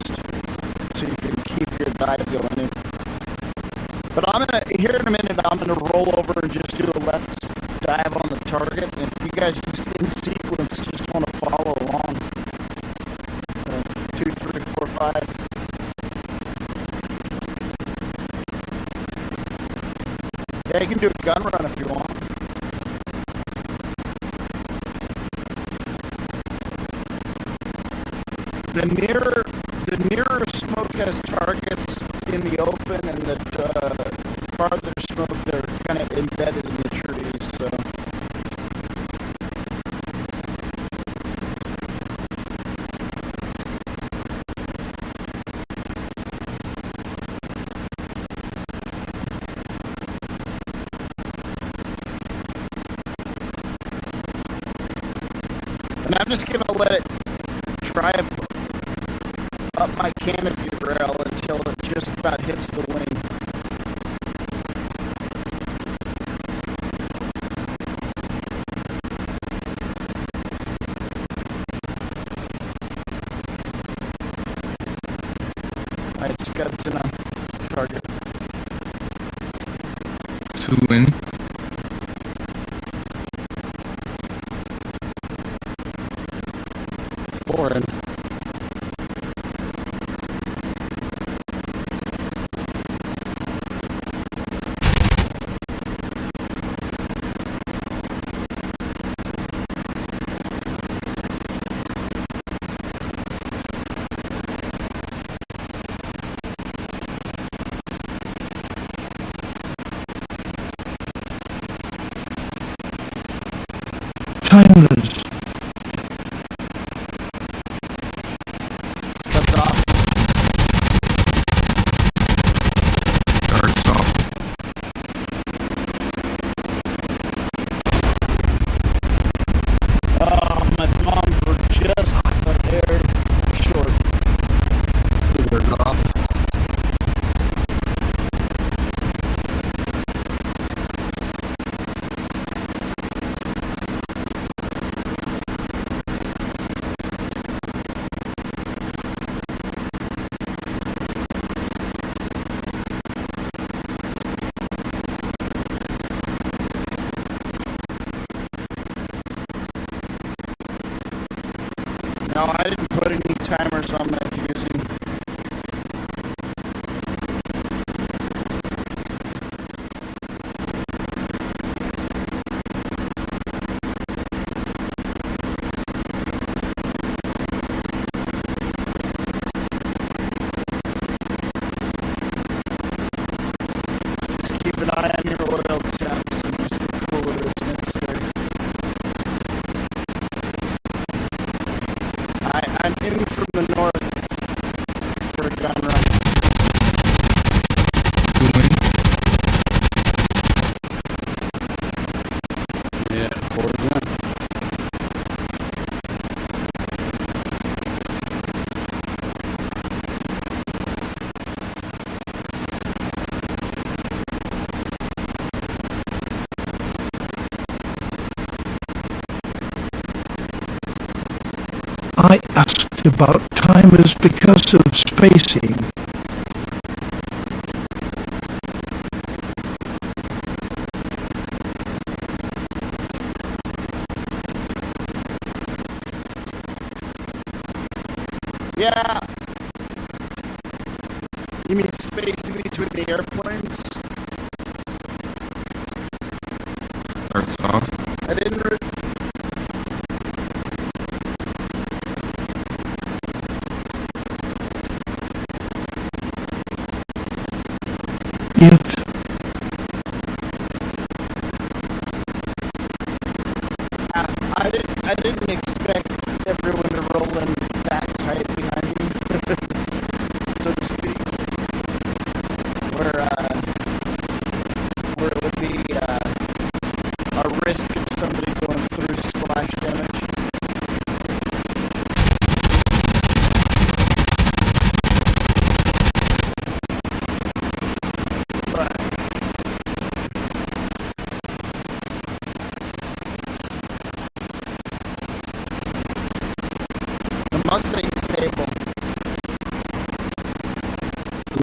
so you can keep your dive going in. But here in a minute, I'm gonna roll over and just do a left dive on the target. And if you guys just in sequence just want to follow along, 2, 3, 4, 5. Yeah, you can do a gun run if you want. The nearer smoke has targets in the open, and the farther smoke, they're kind of embedded in the trees. So. And I'm just gonna let it drive up my canopy rail until it just about hits the wing. Alright, scuds in on target. 2 in. In. Timers. Scuds off. Darts off. My bombs were just a hair short. They're off. No, I didn't put any timers on my fusing. Just keep an eye on your oil temps and just cool it as necessary. I'm in from the north for a gun run. 2 in. Yeah, 4 again. I asked about timers because of spacing. Yeah. You mean spacing between the airplanes? Darts off. I didn't. If I didn't expect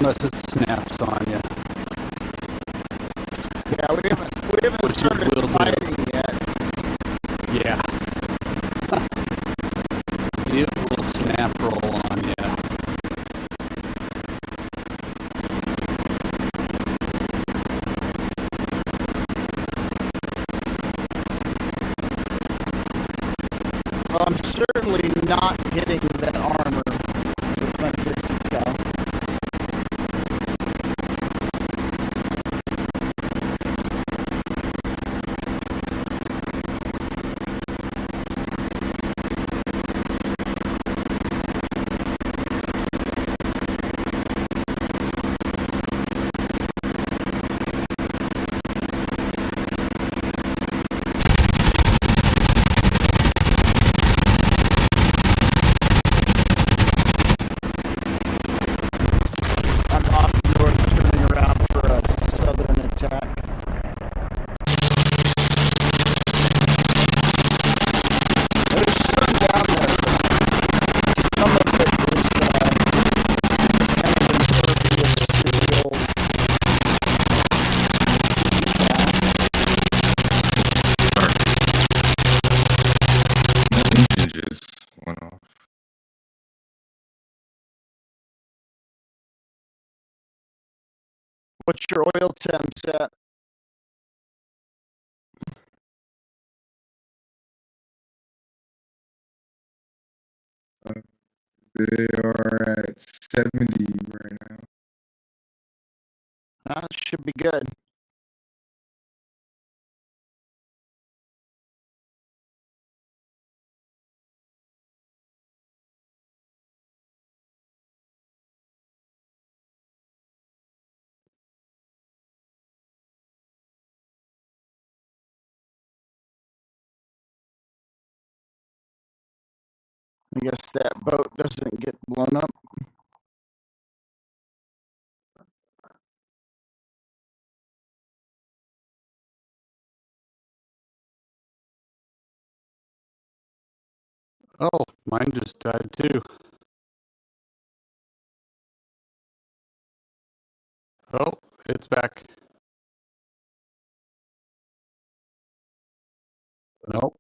unless it snaps on you. Yeah, we haven't started fighting yet. Yeah. It will snap roll on you. Well, I'm certainly not hitting that armor with my 50 cal. What's your oil temps at? They are at 70 right now. That should be good. I guess that boat doesn't get blown up. Oh, mine just died too. Oh, it's back. Nope.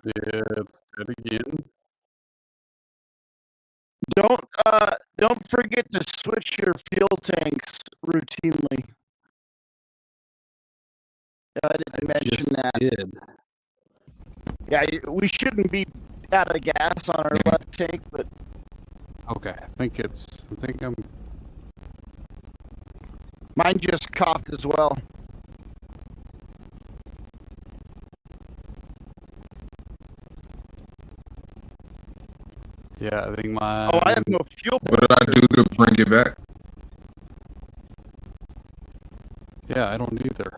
It's dead again. Don't forget to switch your fuel tanks routinely. I didn't mention that. Did. Yeah, we shouldn't be out of gas on our left tank, but Okay, I think I'm. mine just coughed as well. Yeah, I think my. Oh, I have no fuel. What did I do to bring it back? Yeah, I don't either.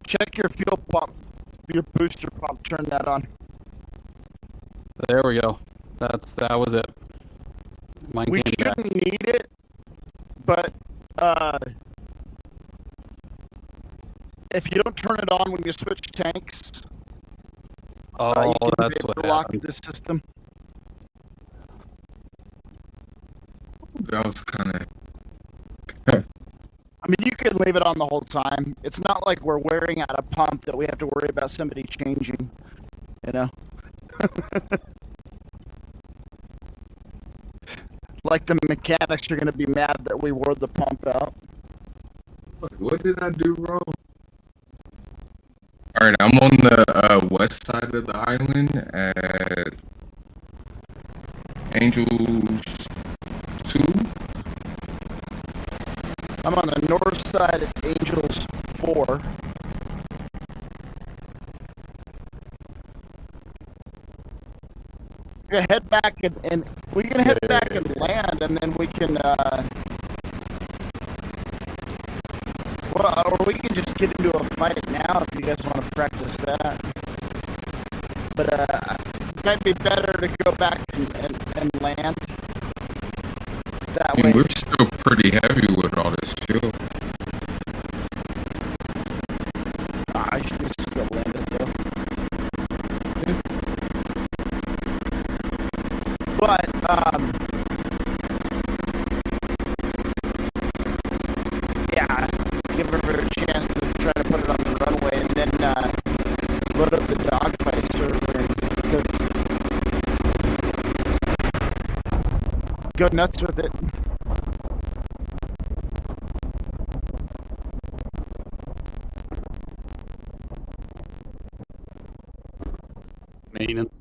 Check your fuel pump, your booster pump. Turn that on. There we go. That was it. Mine We came back. shouldn't need it, but if you don't turn it on when you switch tanks, Oh, you can that's what lock happened. the system. That was kind of. I mean, you can leave it on the whole time. It's not like we're wearing out a pump that we have to worry about somebody changing, you know? Like the mechanics are going to be mad that we wore the pump out. What did I do wrong? All right, I'm on the west side of the island at Angels 2. I'm on the north side at Angels 4. We're gonna head back and we can head back and land, and then we can well, or we can just get into a fight now if you guys want to practice that. But it might be better to go back and land that way. We're still pretty heavy with all this fuel. I should just go land it though. But go nuts with it. Maintenance.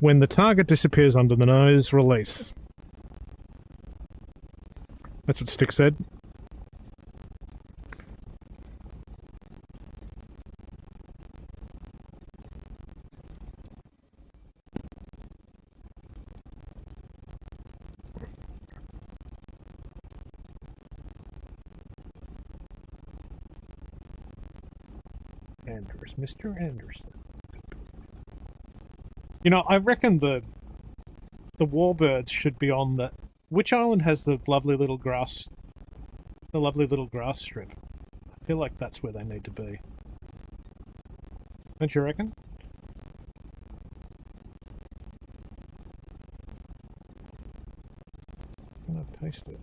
When the target disappears under the nose, release. That's what Stick said. Anders, Mr. Anderson. You know, I reckon the warbirds should be on the... Which island has the lovely little grass... The lovely little grass strip? I feel like that's where they need to be. Don't you reckon? Can I paste it?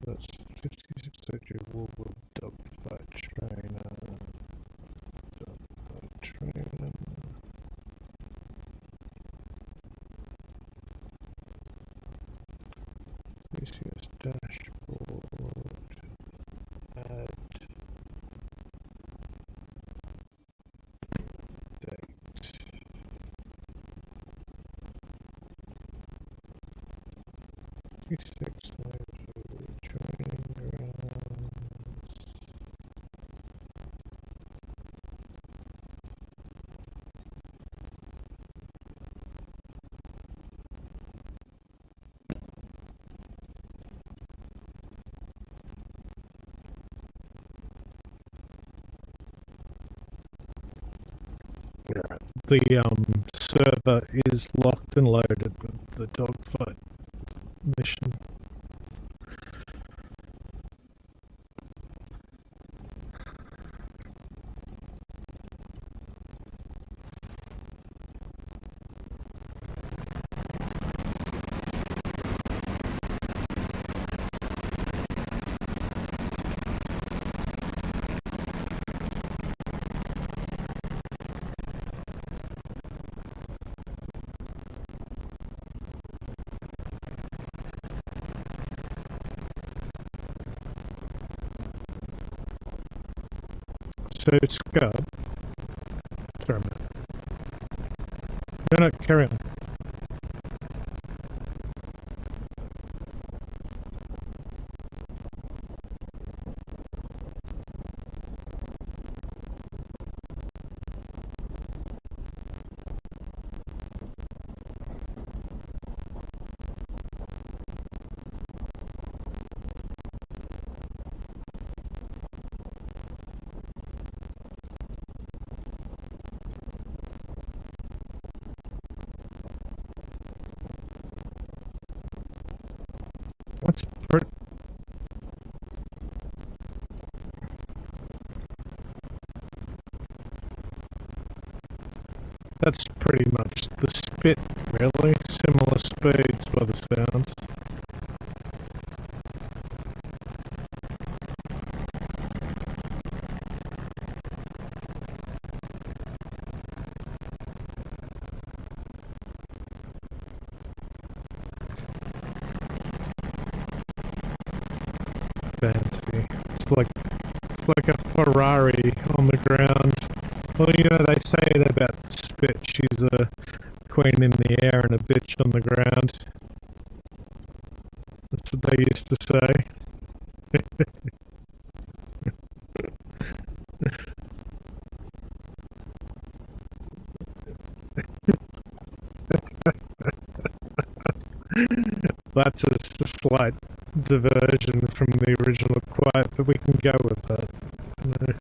That's 56 surgery Woolwood dogfight trainer. Dogfight trainer. DCS dashboard. Add. Date. 56 training grounds. the server is locked and loaded with the dogfight mission. So, Scud. Sorry, man. No, carry on. That's pretty much the spit, really. Similar speeds by the sounds. Fancy. It's like a Ferrari on the ground. Well, you know, they say it about spit. She's a queen in the air and a bitch on the ground. That's what they used to say. That's a slight diversion from the original quote, but we can go with that. You know.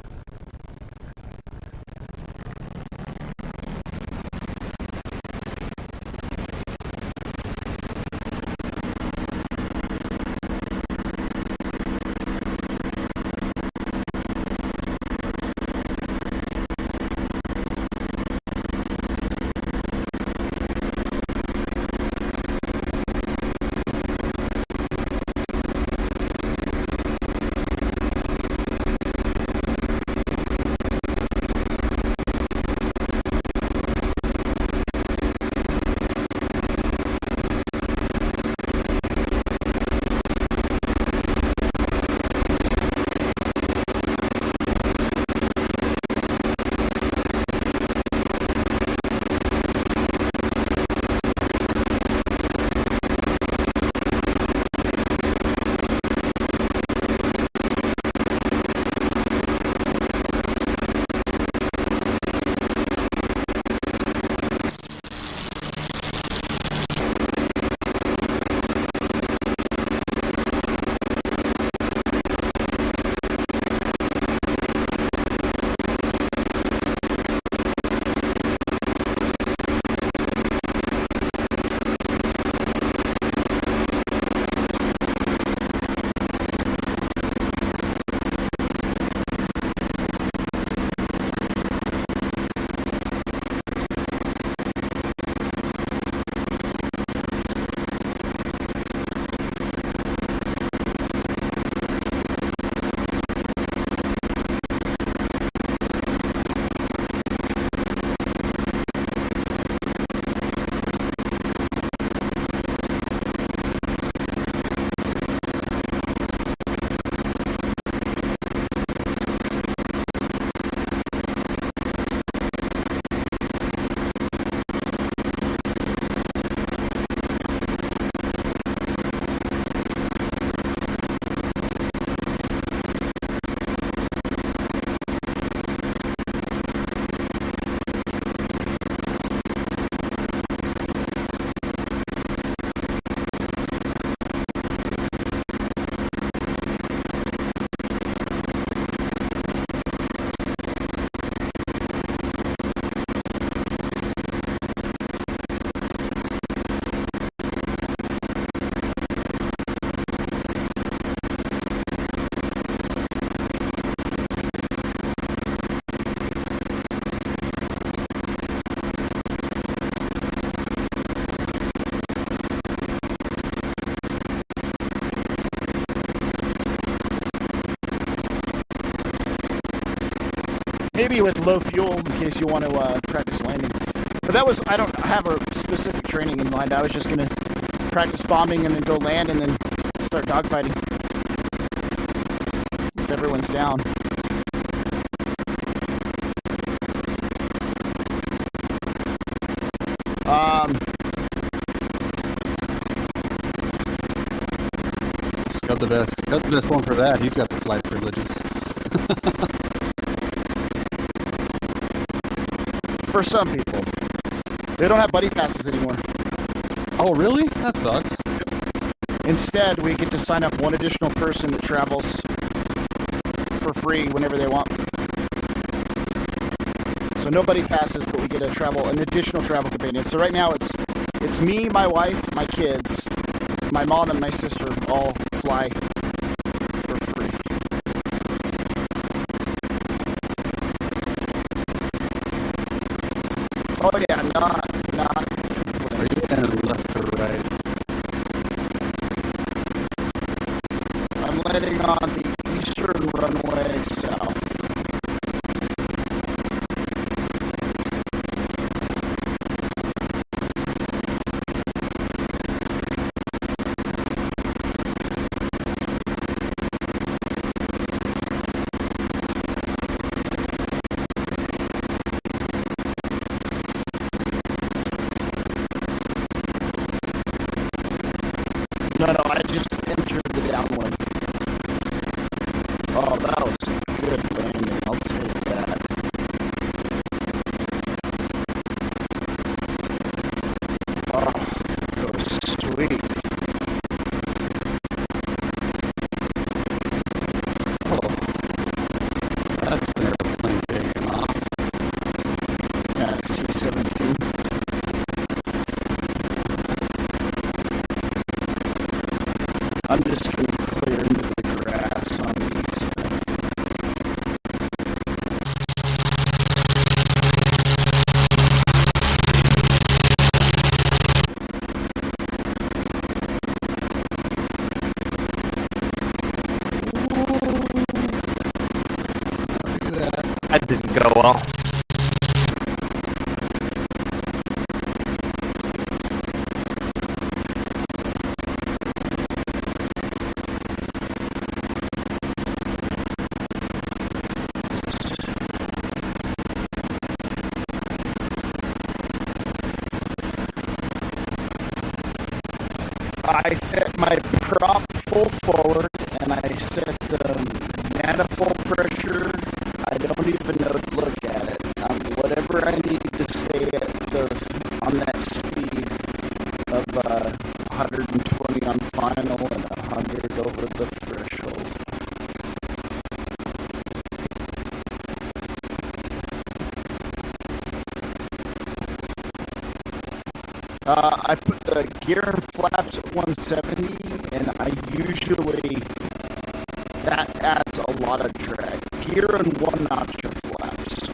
maybe with low fuel in case you want to practice landing. But I don't have a specific training in mind. I was just going to practice bombing and then go land and then start dogfighting. If everyone's down. Got the best. Got the best one for that. He's got the flight privileges. For some people. They don't have buddy passes anymore. Oh, really? That sucks. Instead, we get to sign up one additional person that travels for free whenever they want. So no buddy passes, but we get an additional travel companion. So right now it's me, my wife, my kids, my mom, and my sister all fly for free. Oh yeah, not. Are you kind left or right? I'm landing on the eastern runway south. No, I just entered the downwind. Oh, that was a good landing. I'll take that. Oh, that was sweet. Oh, that's an airplane taking off. Yeah, C-17. I'm just going to clear into the grass on the east side. That didn't go well. I set my prop full forward and I set the manifold pressure. I don't even know to look at it. Whatever I need to stay on that speed of 120 on final and 100 over the threshold. I put the gear and flaps at 170, and I usually, that adds a lot of drag. Gear and one notch of flaps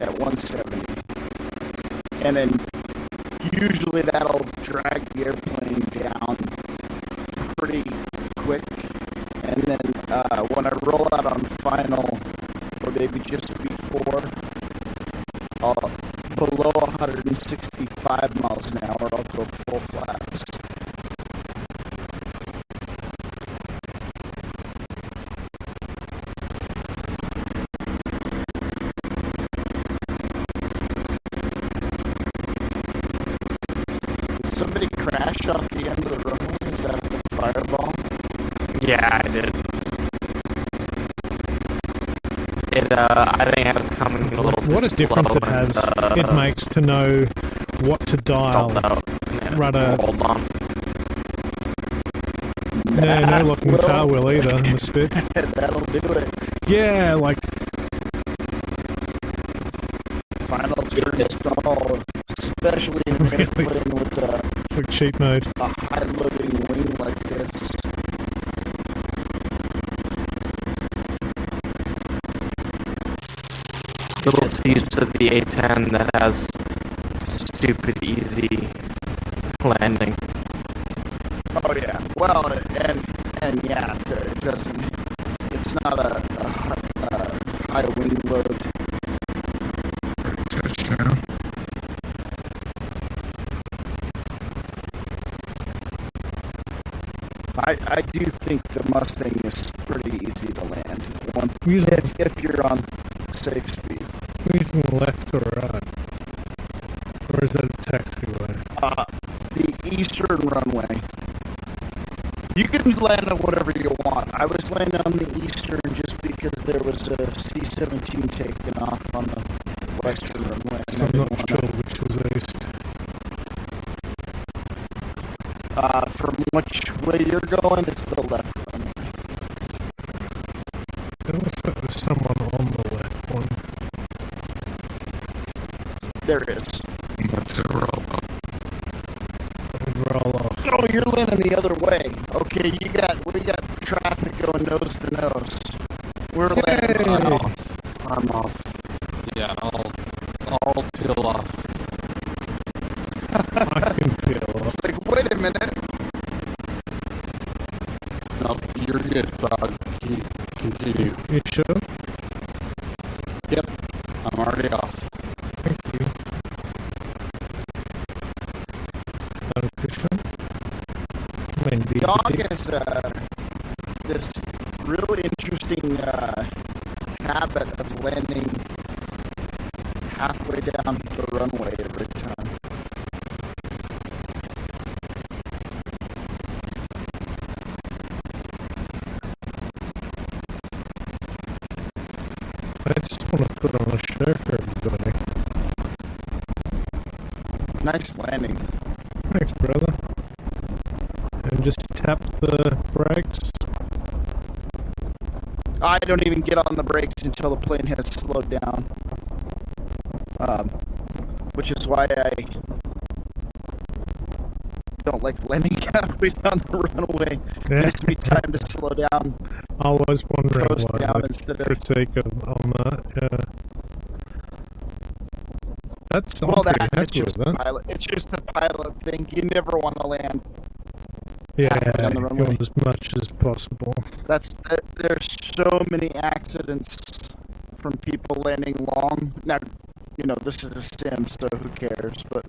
at 170. And then usually that'll drag the airplane down pretty quick. And then when I roll out on final, or maybe just before, below 165 miles an hour, I'll go full flaps. Did somebody crash off the end of the runway? Is that the fireball? Yeah, I did. I think I was coming a little too What a difference it has it makes to know what to dial. Rudder. Hold on. No locking the tail wheel either in the spit. That'll do it. Yeah, like Final turn stall, especially in an airplane with a cheat mode. A high loading wing like this. It's used to the A10 that has stupid easy landing. Oh yeah, well, and yeah, it doesn't. It's not a I do think the Mustang is pretty easy to land Using, if you're on safe speed. using left or right? Or is that a taxiway? The eastern runway. You can land on whatever you want. I was landing on the eastern just because there was a C-17 taking off on the western runway. So I'm not sure which was east. From which way you're going, it's the left runway. There looks like there's someone on the left one. There is. What's a roll up? Roll off. Oh, you're landing the other way. Okay, we got traffic going nose to nose. We're landing off. I'm off. Yeah, I'll peel off. I can peel off. It's like, wait a minute. No, you're good, Bob. Continue. You sure? Yep, I'm already off. Thank you. Efficient. Dog has this really interesting habit of landing halfway down the runway every time. I just want to put on a show for everybody. Nice landing. Thanks, brother. And just tap the brakes. I don't even get on the brakes until the plane has slowed down. Which is why I don't like landing halfway down the runway. It gives me time to slow down. I was wondering Coast why down the instead of... critique on that, yeah. That's Well, I'm pretty it's happy just with the that. pilot. It's just the pilot thing. You never want to land Yeah, halfway down the you runway. want as much as possible. There's so many accidents from people landing long. Now, you know, this is a sim, so who cares? But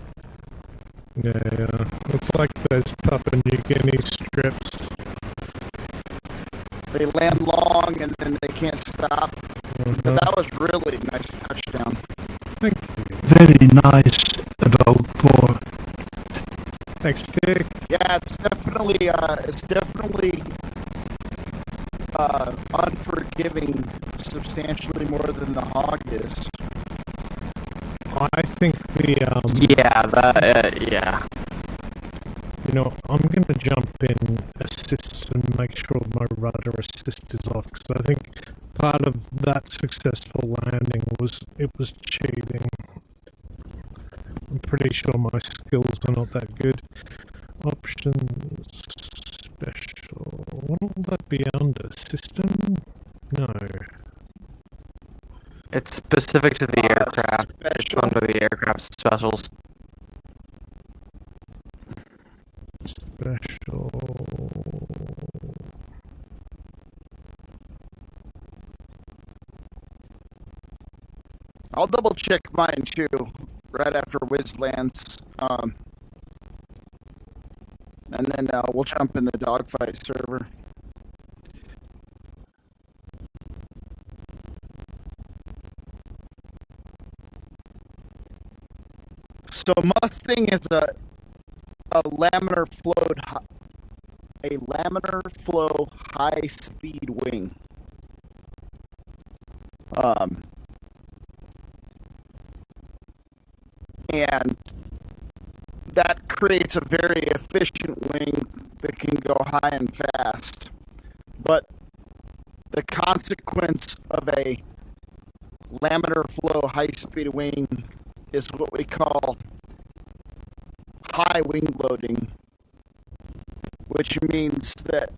Yeah, it's like those Papua New Guinea strips. they land long and then they can't stop. But that was really a nice touchdown. Thank you. Very nice, dog paw. Thanks, Dick. Yeah, it's definitely unforgiving substantially more than the hog is. I think the Yeah. you know, I'm gonna jump in assist and make sure my rudder assist is off because I think part of that successful landing was cheating. I'm pretty sure my skills are not that good. Options special. What will that be under? System? No. It's specific to the aircraft. It's Special. under the aircraft specials. Special. I'll double check mine too, right after Wiz lands. And then we'll jump in the dogfight server. So Mustang is a laminar flow high speed wing. And that creates a very efficient wing that can go high and fast. But the consequence of a laminar flow high-speed wing is what we call high wing loading, which means that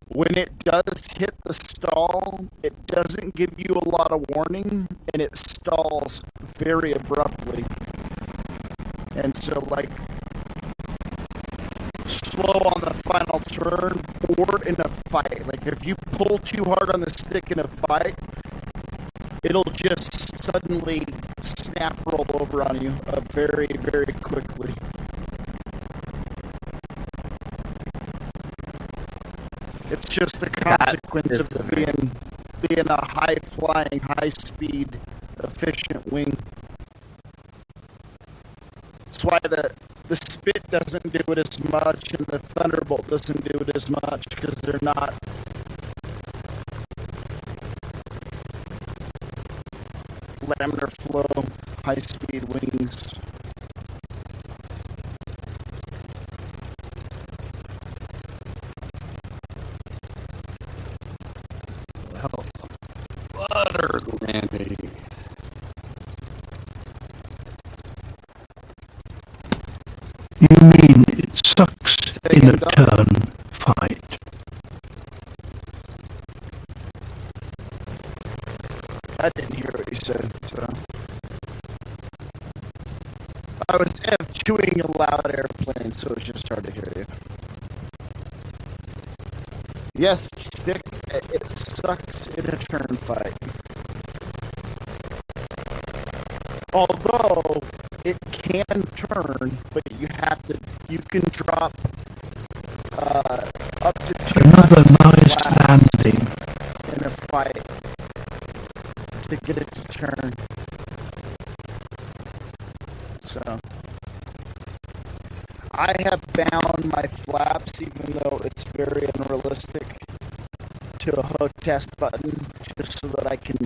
when it does hit the stall, it doesn't give you a lot of warning, and it stalls very abruptly. And so, like, slow on the final turn or in a fight. Like, if you pull too hard on the stick in a fight, it'll just suddenly snap roll over on you very, very quickly. It's just the consequence of being a high-flying, high-speed, efficient wing. That's why the Spit doesn't do it as much and the Thunderbolt doesn't do it as much, because they're not laminar flow, high-speed wings. Butter landing. You mean it sucks in a turn fight? I didn't hear what you said, so. I was chewing a loud airplane, so it's just hard to hear you. Yes, Stick, it sucks in a turn fight. Although it can turn, but you can drop up to 2 Another nice landing in a fight to get it to turn. So I have bound my flaps, even though it's very unrealistic, to a HOTAS button, just so that I can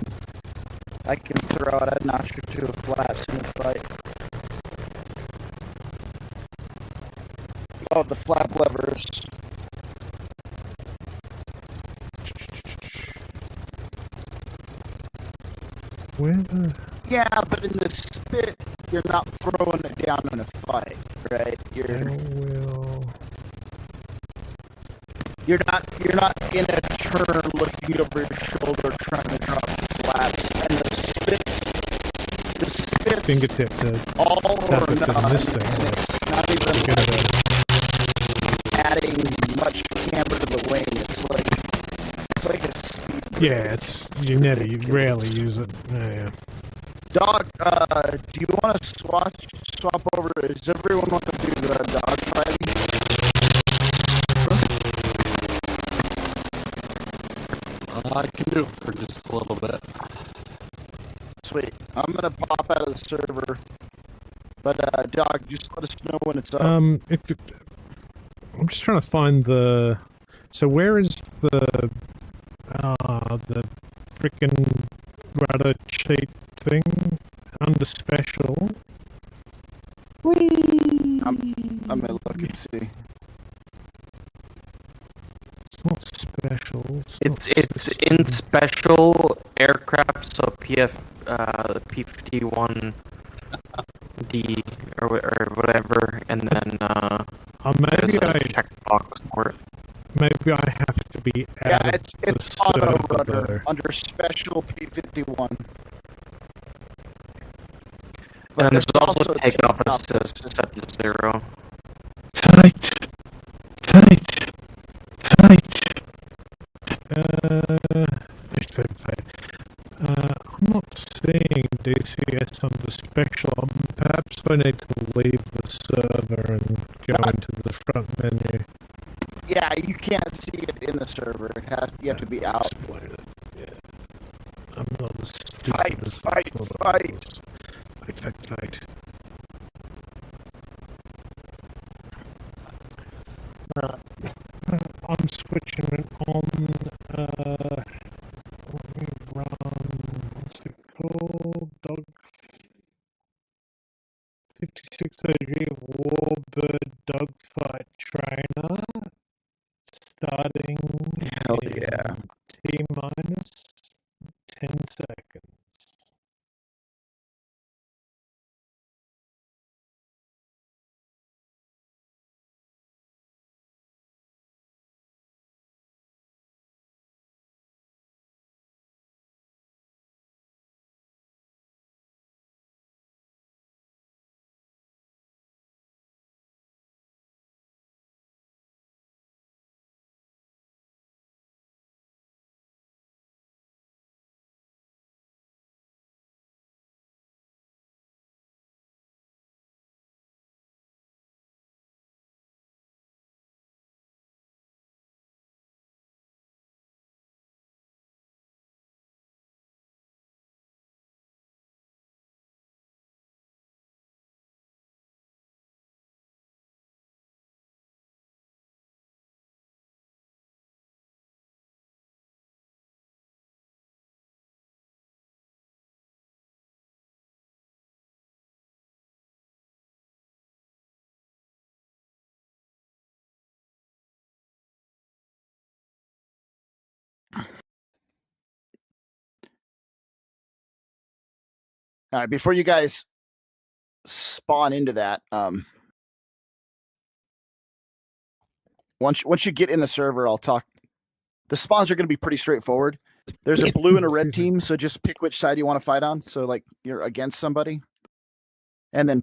throw out a notch or two of flaps in a fight. Oh, the flap levers. Where the... Yeah, but in the Spit, you're not throwing it down in a fight, right? You're not in a turn looking over your shoulder trying to drop flaps, and the Spit's fingertip to all or none. This thing, It's not even adding much camber to the wing. It's like a speed. Yeah, you rarely use it. Yeah. Dog, do you want to swap over? Does everyone want to do the dog fighting? I can do it for just a little bit. Sweet. I'm gonna pop out of the server. But Dog, just let us know when it's up. I'm just trying to find the. So where is the frickin' rudder cheat thing under special? Whee! I'm gonna look and see. It's not special. It's in special aircraft, so P-51 D or whatever, and then maybe there's a checkbox for it. Maybe I have to be out of it's auto rudder under special P-51. And there's also take up assist set to 0. Fight! I'm not seeing DCS under special. Perhaps I need to leave the server and go into the front menu. Yeah, you can't see it in the server. You have to be out. Explain it. Yeah. I'm not as stupid Fight. I'm switching it on. Let me run. What's it called? Dog 56OG Warbird Dogfight Trainer. Starting. Hell yeah. T-minus 10 seconds. All right, before you guys spawn into that, once you get in the server, I'll talk. The spawns are going to be pretty straightforward. There's a blue and a red team, so just pick which side you want to fight on. So like you're against somebody, and then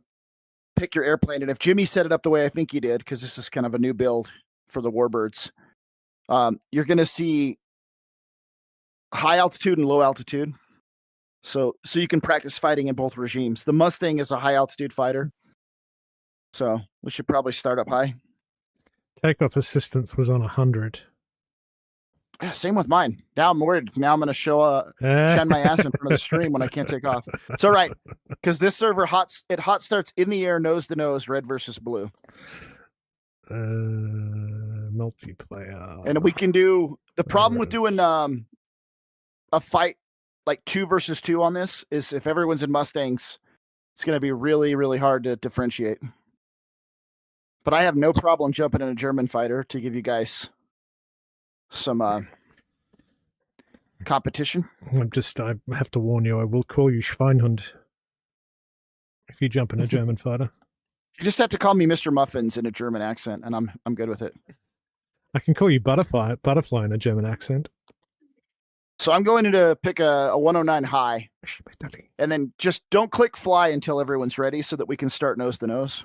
pick your airplane. And if Jimmy set it up the way I think he did, because this is kind of a new build for the Warbirds, you're going to see high altitude and low altitude. So you can practice fighting in both regimes. The Mustang is a high altitude fighter, so we should probably start up high. Takeoff assistance was on 100. Yeah, same with mine. Now I'm worried. Now I'm going to shine my ass in front of the stream when I can't take off. It's all right, because this server hot starts in the air, nose to nose, red versus blue. Multiplayer. And we can do the problem with doing a fight like 2 versus 2 on this is if everyone's in Mustangs, it's going to be really, really hard to differentiate. But I have no problem jumping in a German fighter to give you guys some competition. I have to warn you, I will call you Schweinhund if you jump in a German fighter. You just have to call me Mr. Muffins in a German accent, and I'm good with it. I can call you Butterfly in a German accent. So I'm going to pick a 109 high, and then just don't click fly until everyone's ready so that we can start nose to nose.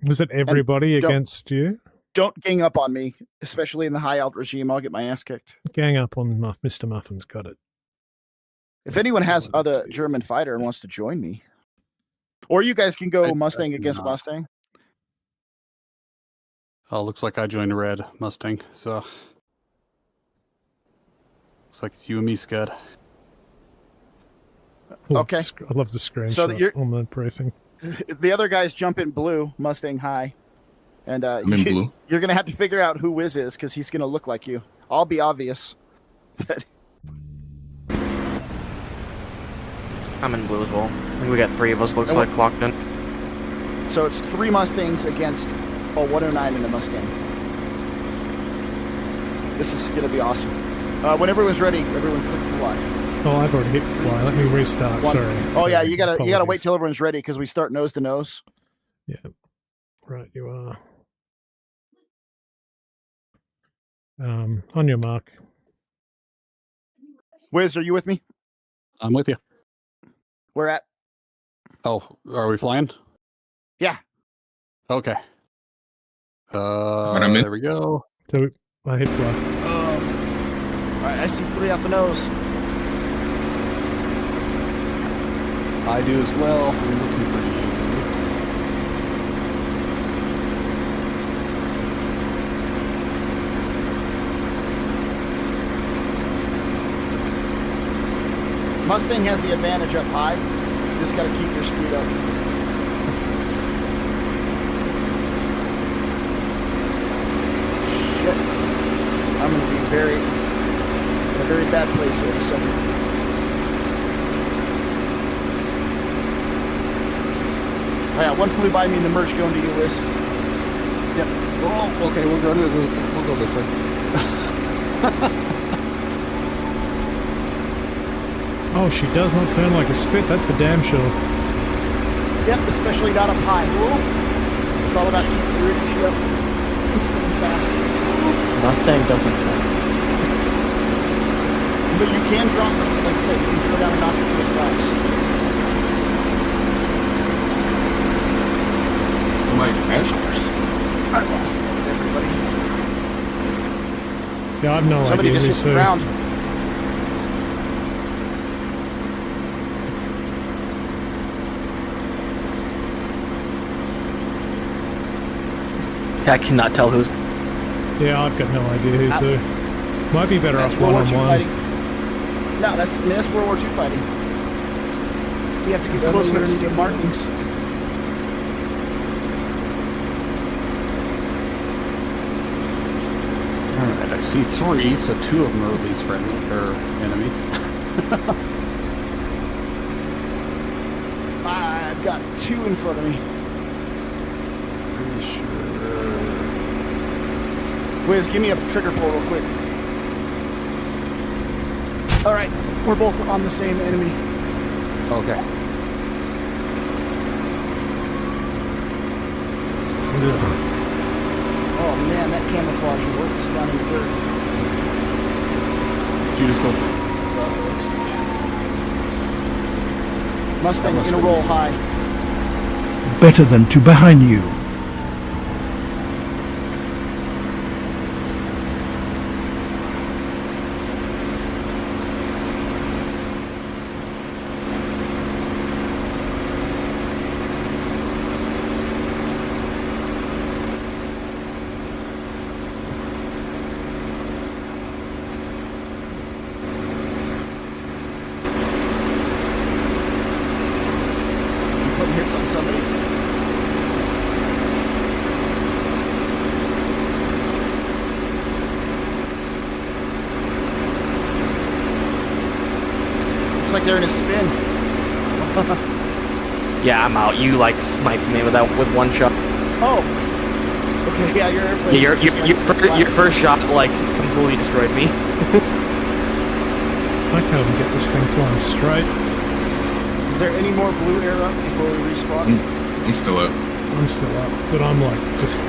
Was it everybody against you? Don't gang up on me, especially in the high alt regime. I'll get my ass kicked. Gang up on Mr. Muffins. Got it. If anyone has other German fighter and wants to join me, or you guys can go Mustang against Mustang. Oh, looks like I joined a red Mustang, so looks like it's you and me, Scud. Okay. I love the screenshot on the briefing. The other guys jump in blue, Mustang high. And I'm in blue. You're going to have to figure out who Wiz is, because he's going to look like you. I'll be obvious. I'm in blue as well. I think we got 3 of us, looks like, clocked in. So it's 3 Mustangs against a 109 and a Mustang. This is going to be awesome. When everyone's ready, everyone click fly. Oh, I've already hit fly. Let me restart. Sorry. Oh yeah, you gotta wait till everyone's ready because we start nose to nose. Yeah. Right, you are. On your mark. Wiz, are you with me? I'm with you. Where at? Oh, are we flying? Yeah. Okay. I'm in. There we go. So I hit fly. All right, I see 3 off the nose. I do as well. I'm looking for you. Mustang has the advantage up high. You just got to keep your speed up. Shit. I'm going to be in a very bad place here in a second. Oh yeah, one flew by me in the merge going to you, Liz. Yep. Oh, okay, we'll go this way. Oh, she does not turn like a spit, that's for damn sure. Yep, especially not up high. It's all about keeping your energy up instantly fast. Mustang doesn't turn. But you can drop, like I said, you can throw down a notch or 2 of flaps. I lost everybody. Yeah, I have no Somebody idea. Somebody just hit the ground. I cannot tell who's. Yeah, I've got no idea who's who. Might be better off one-on-one. No, that's World War II fighting. You have to get close enough to see markings. Alright, I see 3, so 2 of them are at least friendly, or enemy. I've got 2 in front of me. Pretty sure. Wiz, give me a trigger pull real quick. Alright, we're both on the same enemy. Okay. Oh man, that camouflage works down in the dirt. Did you just go? Mustang gonna roll high. Better than two behind you. Putting hits on somebody. Looks like they're in a spin. Yeah, I'm out. You like sniped me with one shot. Oh. Okay, yeah, your airplane. Yeah, your first shot like completely destroyed me. I can't even get this thing flying straight. Is there any more blue air up before we respawn? I'm still up. I'm still up, but I'm like just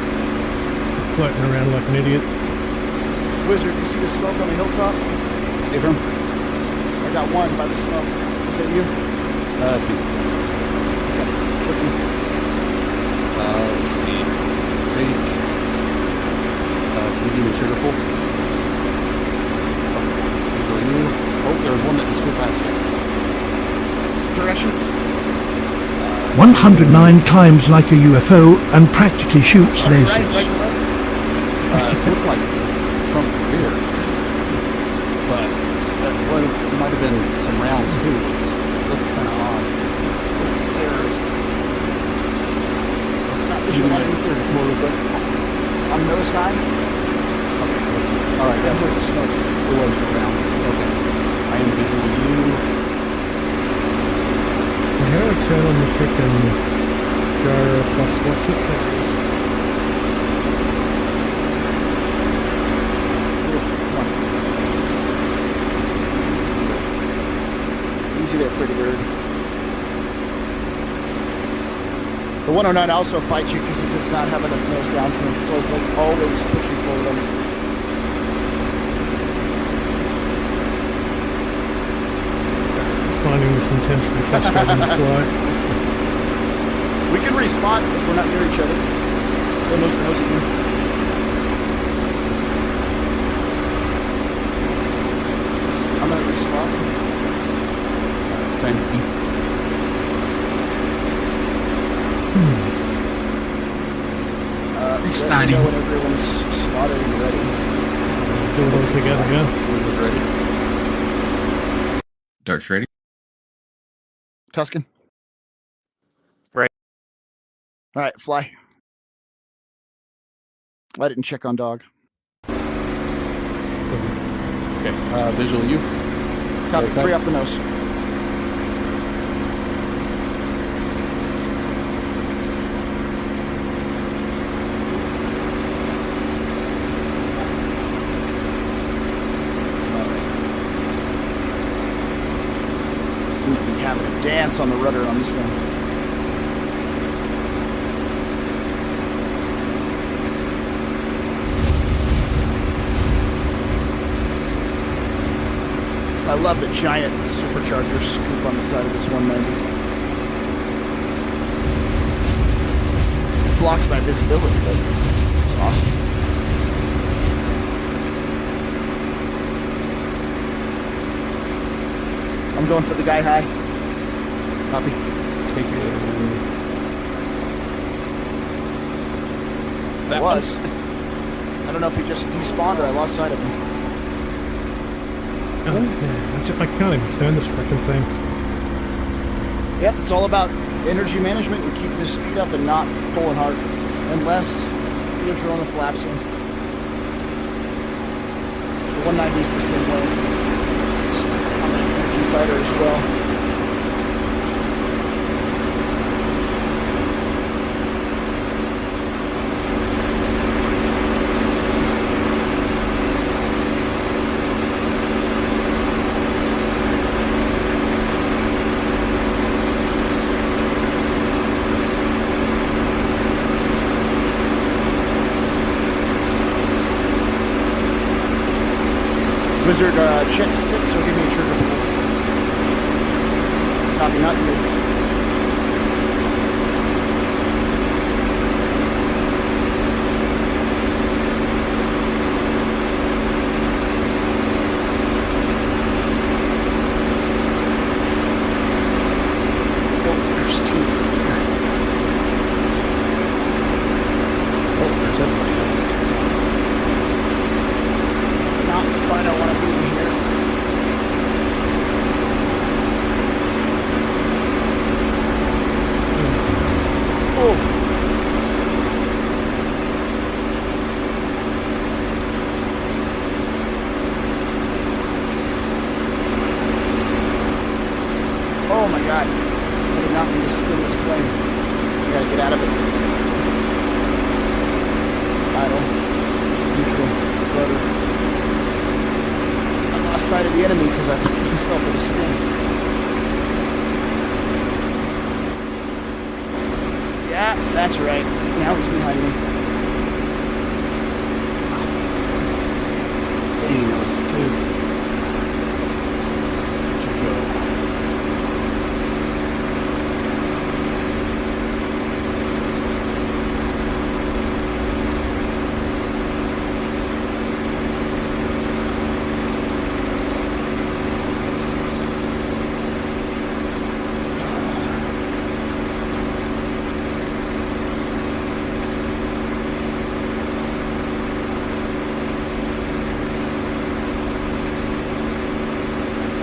floating around like an idiot. Wizard, you see the smoke on the hilltop? Abram? I got one by the smoke. Is that you? That's me. Okay, looking. Let's see. I think. Can you give me a trigger pull? Okay. For you. Oh, there was one that just flew past you. Direction? 109 climbs like a UFO and practically shoots Right, lasers. right, left. It looked like from here. But that might have been some rounds too. It looked kind of odd. There's. Not visualizing More real quick. on nose high. Okay. Alright, Then towards the smoke. it was around. Okay. I am visual you. How do I turn on the frickin' gyro plus what's it please? Easy there, pretty bird. The 109 also fights you because it does not have enough nose down trim, so it's like always pushing forward on this. Finding this intensely frustrating to fly. We can respawn if we're not near each other. Go nose to nose again. I'm gonna respawn. Same. Let me know when everyone's slotted and ready. Do it all together, yeah. Ready? Dart's ready? Tuscan. Right. All right, fly. I didn't check on dog. Okay. Visual you. Copy, 3 off the nose. I'm gonna be having a dance on the rudder on this thing. I love the giant supercharger scoop on the side of this 190. It blocks my visibility, but it's awesome. I'm going for the guy high. Copy. Take it. That was. I don't know if he just despawned or I lost sight of him. Oh, man. I can't even turn this frickin' thing. Yep, it's all about energy management and keeping the speed up and not pulling hard. Unless you're throwing the flaps in. The 190 is the same way. So I'm an energy fighter as well. Wizard, check 6 or give me a trigger pull. Copy, not you. Oh my god. I did not mean to spin this plane. We gotta get out of it. Idle. Neutral. Rudder. I lost sight of the enemy because I put myself in a spin. Yeah, that's right. Now he's behind me. Dang, that was good.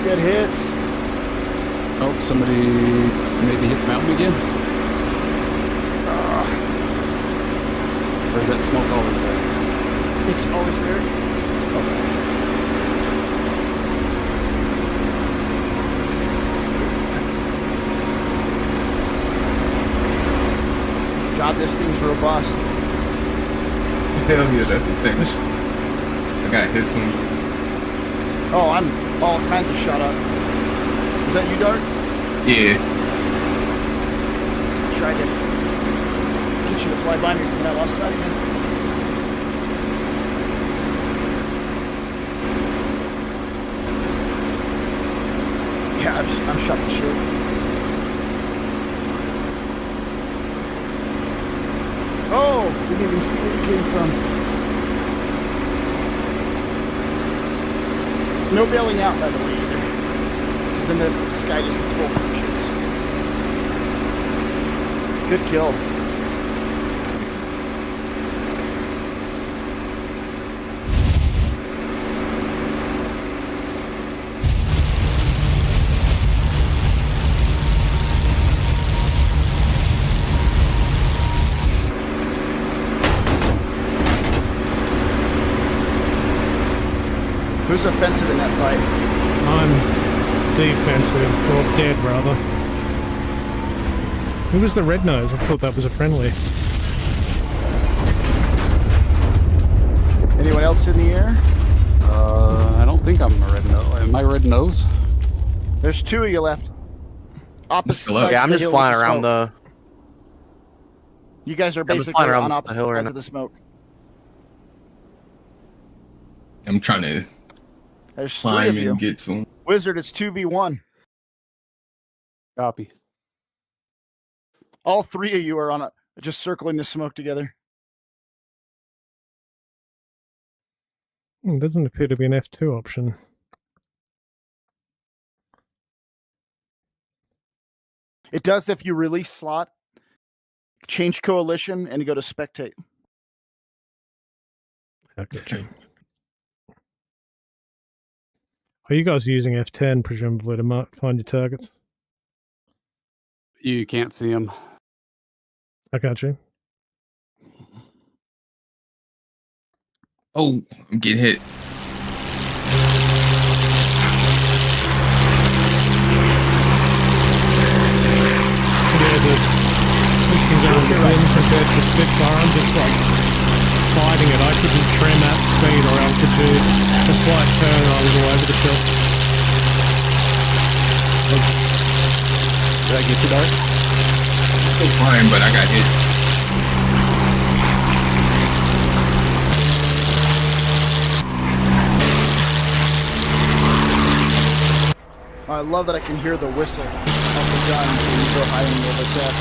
Good hits. Oh, somebody maybe hit the mountain again? Or is that smoke always there? It's always there. Okay. God, this thing's robust. Hell yeah, that's the thing. I got hit some. Oh, I'm all kinds of shot up. Was that you, Dart? Yeah. I tried to get you to fly by me when I lost sight of you. Yeah, I'm shot to shit. Oh, didn't even see where you came from. No bailing out, by the way, either. Because then the sky just gets full of parachutes. Good kill. Who's offensive in that fight? I'm defensive, or dead rather. Who was the red nose? I thought that was a friendly. Anyone else in the air? I don't think I'm a red nose. Am I red nose? There's 2 of you left. Opposite sides. Yeah, I'm of the just hill flying with the around smoke. the. You guys are I'm just basically flying around on the opposite hill right sides now. of the smoke. I'm trying to There's 3 climb of you. and get to him. Wizard, it's 2v1. Copy. All 3 of you are on just circling the smoke together. Doesn't appear to be an F2 option. It does if you release slot, change coalition, and go to spectate. Okay. Are you guys using F10 presumably to find your targets? You can't see them. I got you. Oh, I'm getting hit. This thing's on the wind compared to the Spitfire. I'm just like fighting it. I couldn't trim at speed or altitude. A slight turn and I was all over the shop. Did I get you, Dart? Still fine, but I got hit. I love that I can hear the whistle of the guns when you go hiding over the jet.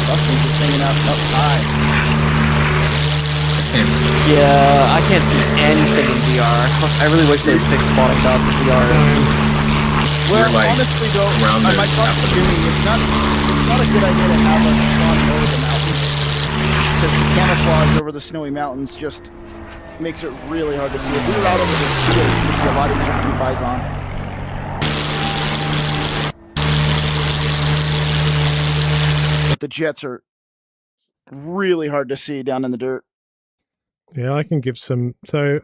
Dustin's just hanging out up high. Yeah, I can't see anything in VR. I really wish they'd fix spotting dots in VR. Well, honestly though, I might talk to Jimmy. It's not a good idea to have us spawning over the mountains, because the camouflage over the snowy mountains just makes it really hard to see. If we were out over the fields, it'd be a lot easier to keep eyes on. But the jets are really hard to see down in the dirt. Yeah, I can give some. So,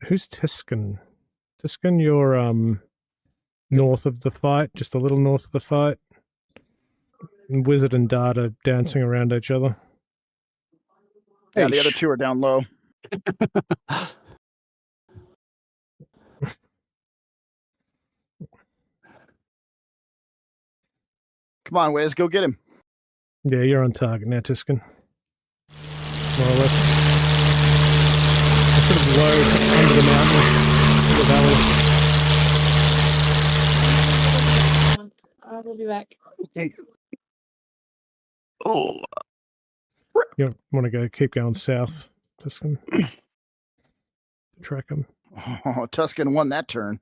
who's Tiskin? Tiskin, you're north of the fight, just a little north of the fight. And Wizard and Dart are dancing around each other. Yeah, the other two are down low. Come on, Wiz, go get him. Yeah, you're on target now, Tiskin. More or less. Sort of low under the mountain, the valley. I will be back. Okay. Oh. You want to go? Keep going south, Tuscan. Track him. Oh, Tuscan won that turn.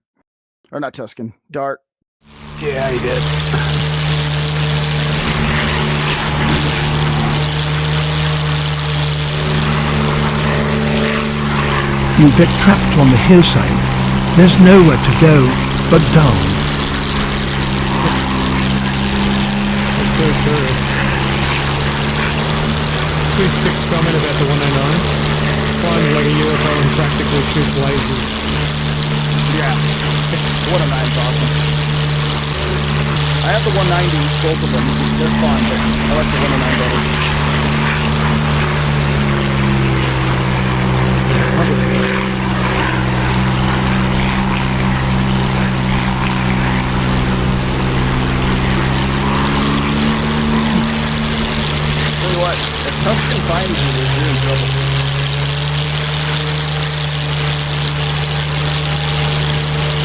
Or not Tuscan, Dart. Yeah, he did. You get trapped on the hillside. There's nowhere to go but down. That's so true. Two sticks comment about the 109. Flies like a UFO and practically shoots lasers. Yeah. 109's awesome. I have the 190s, both of them. They're fun, but I like the 109 better. Tell you what, if Tuscan finds you, you're in trouble.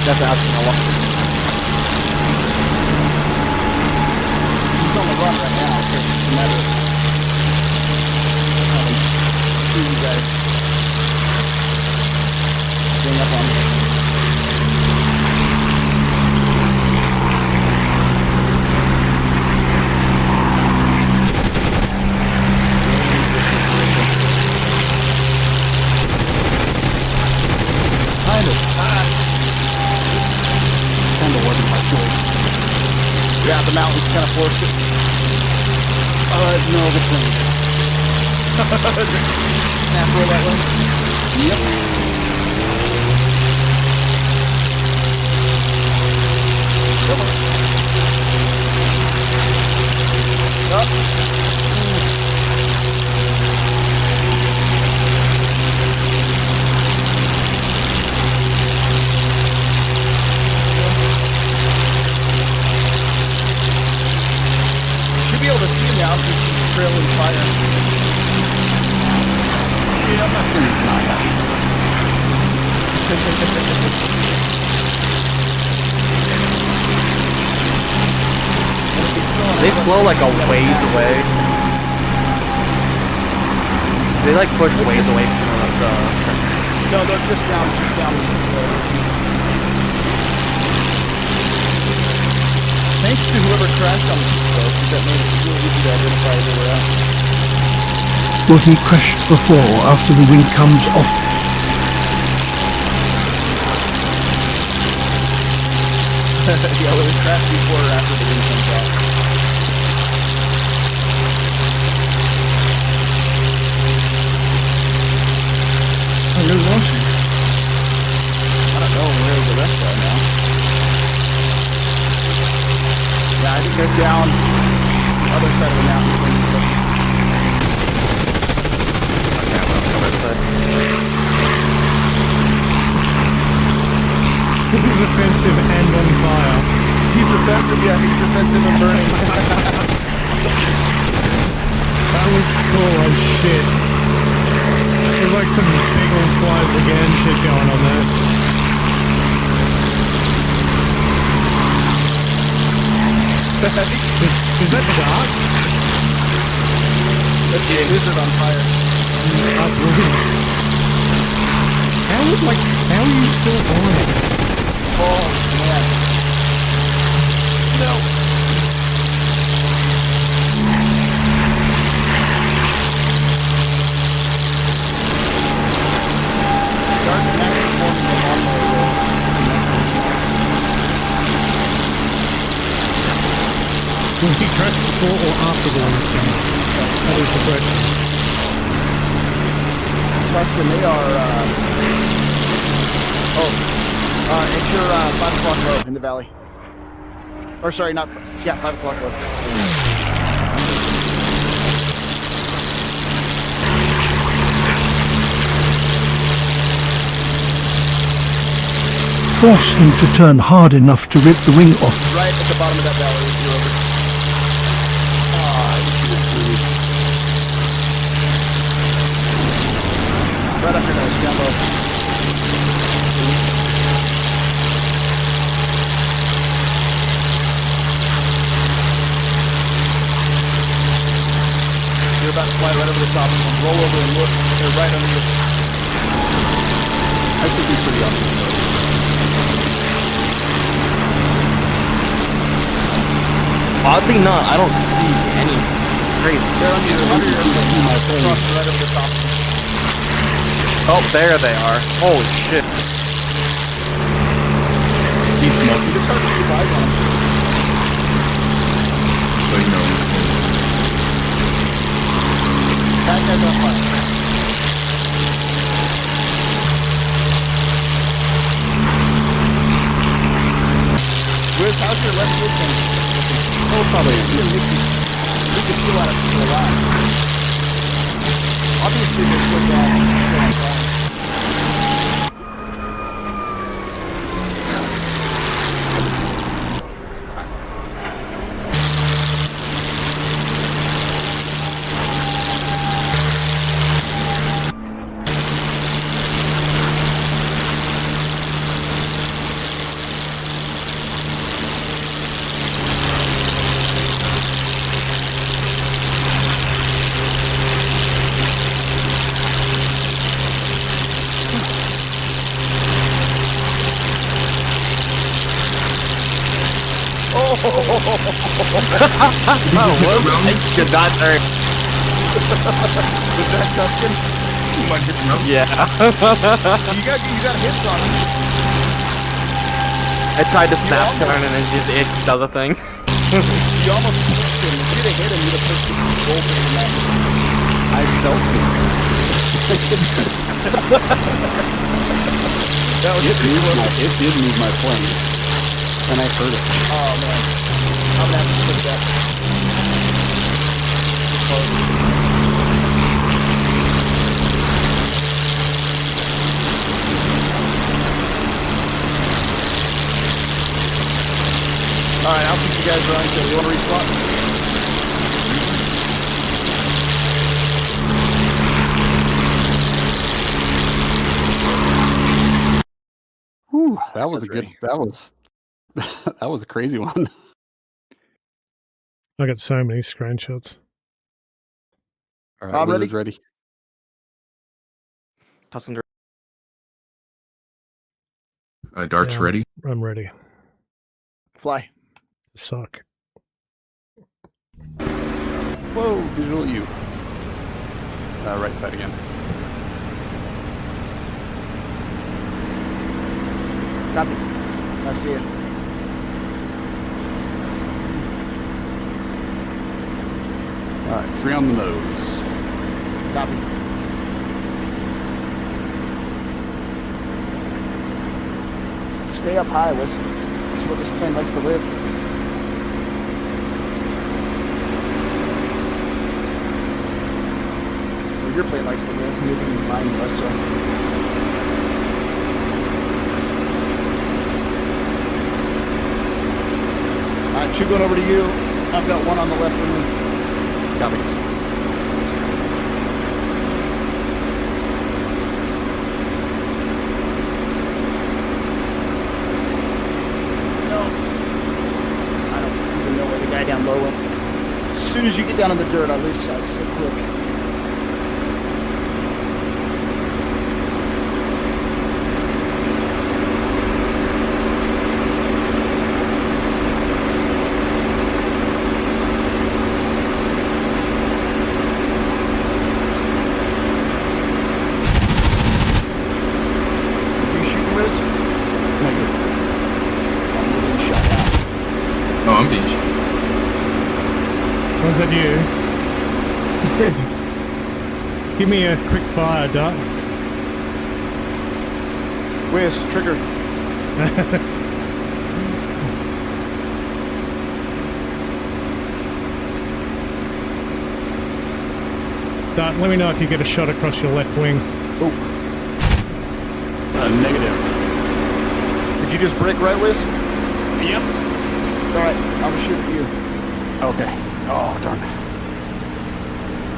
That's asking a lot. He's on the run right now, so it's just a matter of you guys getting up on me. Kind of wasn't my choice. Yeah, the mountains kind of forced it. No, the plane. Snap roll that way? Yep. Up. Should be able to see him now since he's trailing fire. Yeah, I'm not sure he's not that. They flow like a ways away. They like push ways away from the center. No, they're just down the road. Thanks to whoever crashed on the boat, because that made it really easy to identify where we're at. Will he crash before or after the wind comes off? Yeah, will he crash before or after the wind comes off? Oh, you're watching. I don't know where the rest are now. down the other side of the mountain from you, Justin. Okay, I'm on the other side. Defensive and on fire. He's offensive, yeah, he's offensive and burning. That looks cool as shit. There's like some Biggles flies again shit going on there. Is that dark? That's the wizard on fire. That's Wiz. How are you still flying? Oh, man. No. Dart's next performing the lawnmower roll. Will he crash before or after the one scan? That is the question. Tuscan, they are, it's your 5 o'clock low in the valley. Or sorry, not, 5 o'clock low. Force him to turn hard enough to rip the wing off. Right at the bottom of that valley is your over. Right off your nose, down low. You're about to fly right over the top and roll over and look. They're right under you. I should be pretty obvious though. Oddly not, I don't see any. Crazy. They're under your crossing right over the top. Oh, there they are. Holy shit. He's smoking. It's hard to keep eyes on him. So you know. That guy's on fire. Wiz, how's your left wrist thing? Oh, probably. We can feel out of people alive. Obviously, they're still gas. They're still on fire. Did not turn. Was that Tuscan? Yeah. you got hits on him. I tried to snap turn and it just does a thing. You almost pushed him. If you'd have hit him, you'd have pushed him over the net. I felt it. That was It did move my plane. And I heard it. Oh man. I'm gonna have to put that. Alright, I'll keep you guys running till you want to reslot. Whew, that was a good, that was a crazy one. I got so many screenshots. All right, Wizard's ready. Tuscan's Dart's ready. I'm ready. Fly. Suck. Whoa, visual U. Right side again. Copy. I see it. Alright, 3 on the nose. Copy. Stay up high, Wiz. That's where this plane likes to live. your plane likes to live, maybe mine less so. Alright, 2 going over to you. I've got 1 on the left from me. Copy. No. I don't even know where the guy down low went. As soon as you get down in the dirt, I lose sight so quick. Oh, I'm beach. Was that you? Give me a quick fire, Dot. Where's trigger? Dot, let me know if you get a shot across your left wing. Oh. Negative. Did you just break right, Wiz? Yep. Alright, I'm gonna shoot at you. Okay. Oh, darn.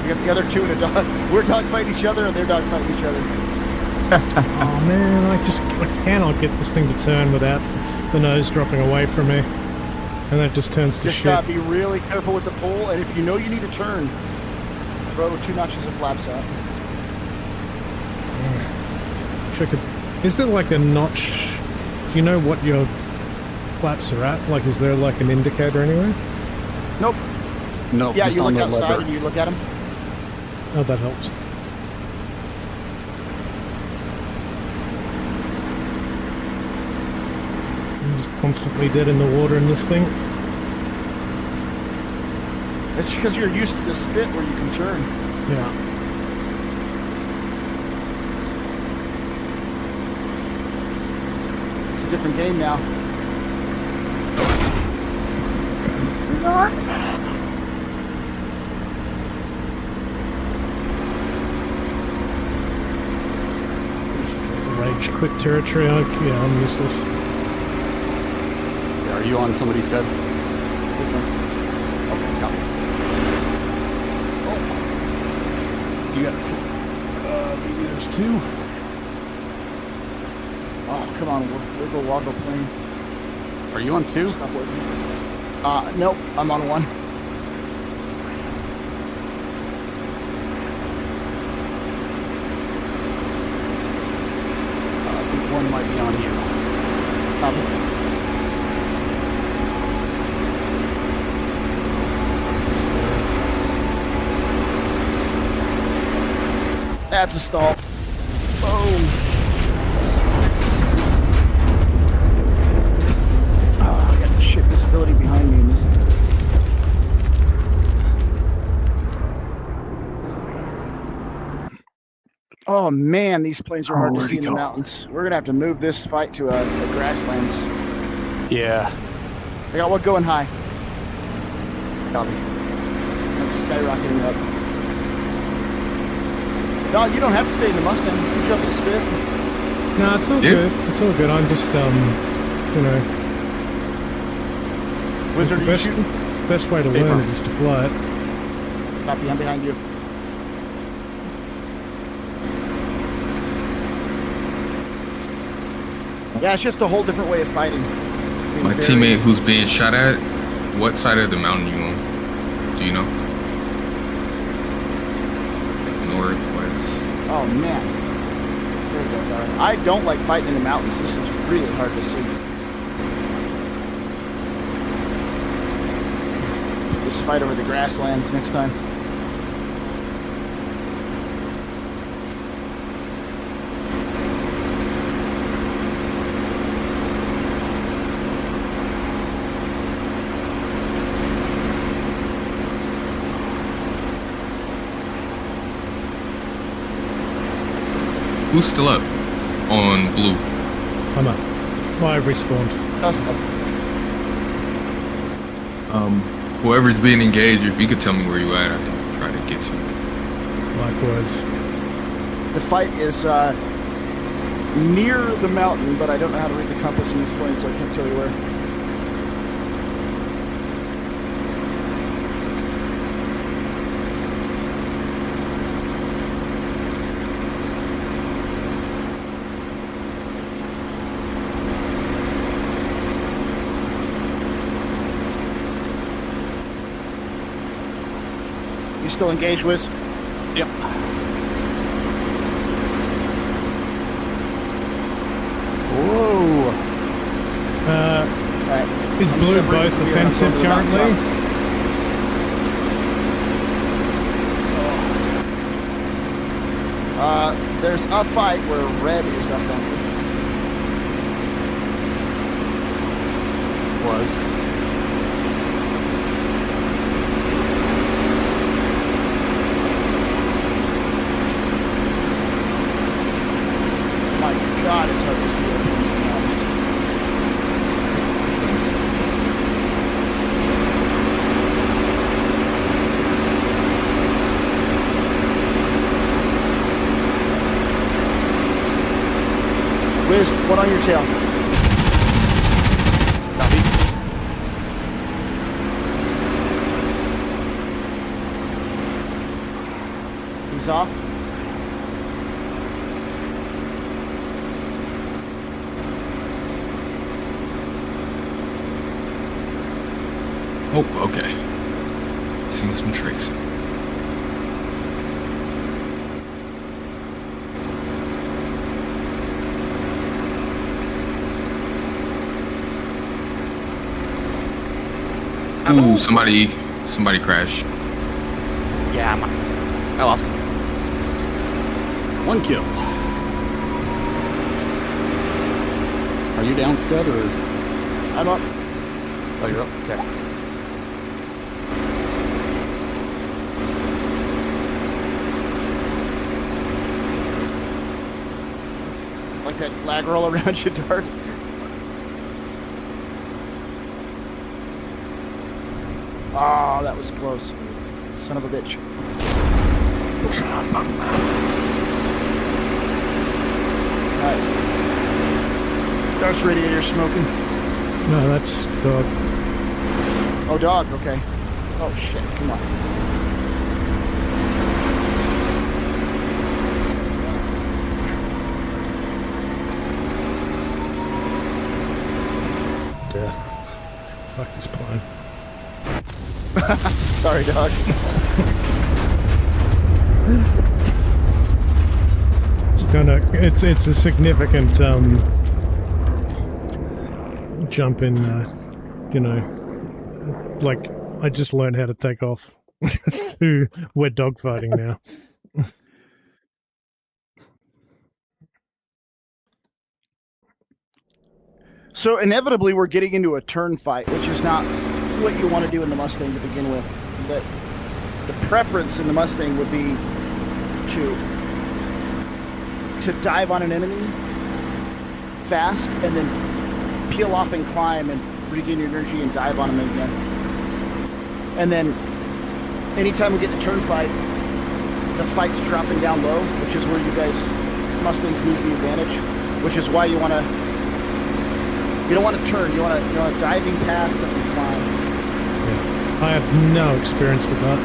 We got the other 2 in a dog. We're dogfighting each other and they're dogfighting each other. Oh man, I cannot get this thing to turn without the nose dropping away from me. And that just turns to Just shit. gotta be really careful with the pull, and if you know you need to turn, throw 2 notches of flaps out. Sure, 'cause is there like a notch? Do you know what your flaps are at? Like, is there like an indicator anywhere? Nope. Nope. Yeah, just you on look the outside lever. and you look at them. Oh, that helps. I'm just constantly dead in the water in this thing. It's because you're used to the spit where you can turn. Yeah. It's a different game now. Rage quit territory. Yeah, I'm useless. Are you on somebody's dead? Different. Okay, copy. Oh. You got maybe there's 2. Oh, come on, wiggle woggle plane. Are you on 2? It's not working. Nope, I'm on 1. I think 1 might be on you. Copy. That's a stall. Boom. I got shit visibility behind me in this. Oh man, these planes are hard to see in the mountains. We're gonna have to move this fight to a grasslands. Yeah. I got one going high. Copy. Like skyrocketing up. No, you don't have to stay in the Mustang. You can jump the spit. No, it's all good. It's all good. I'm just, you know. Wizard, the best way to learn it is to fly it. Copy, I'm behind you. Yeah, it's just a whole different way of fighting. My teammate who's being shot at, what side of the mountain you on? Do you know? North, west. Oh man. There he goes, alright. I don't like fighting in the mountains. This is really hard to see. Put this fight over the grasslands next time. Who's still up? On blue. I'm up. Well, I respawned. Us. Whoever's being engaged, if you could tell me where you at, I can try to get to you. Likewise. The fight is near the mountain, but I don't know how to read the compass in this point, so I can't tell you where. You still engaged, Wiz? Yep. Whoa. Is blue both offensive currently? There's a fight where red is offensive. Was. My God, it's hard to see what things are honest. Wiz, one on your tail. Copy. He's off. Oh, okay. Seeing some tricks. Ooh, somebody crashed. Yeah, I lost control. 1 kill. Are you down, Scud, or? I'm up. Oh, you're up? Okay. Like that lag roll around you, Dart. Oh, that was close. Son of a bitch. Alright. Dart's radiator smoking. No, that's dog. Oh, dog, okay. Oh, shit, come on. Yeah. Fuck this plane. Sorry, dog. It's a significant jump in like I just learned how to take off. We're dogfighting now. So inevitably we're getting into a turn fight, which is not what you want to do in the Mustang to begin with. That the preference in the Mustang would be to dive on an enemy fast and then peel off and climb and regain your energy and dive on them again. And then anytime we get to turn fight, the fight's dropping down low, which is where you guys Mustangs lose the advantage, which is why you don't want to turn, you want to diving pass and climb. Yeah. I have no experience with that.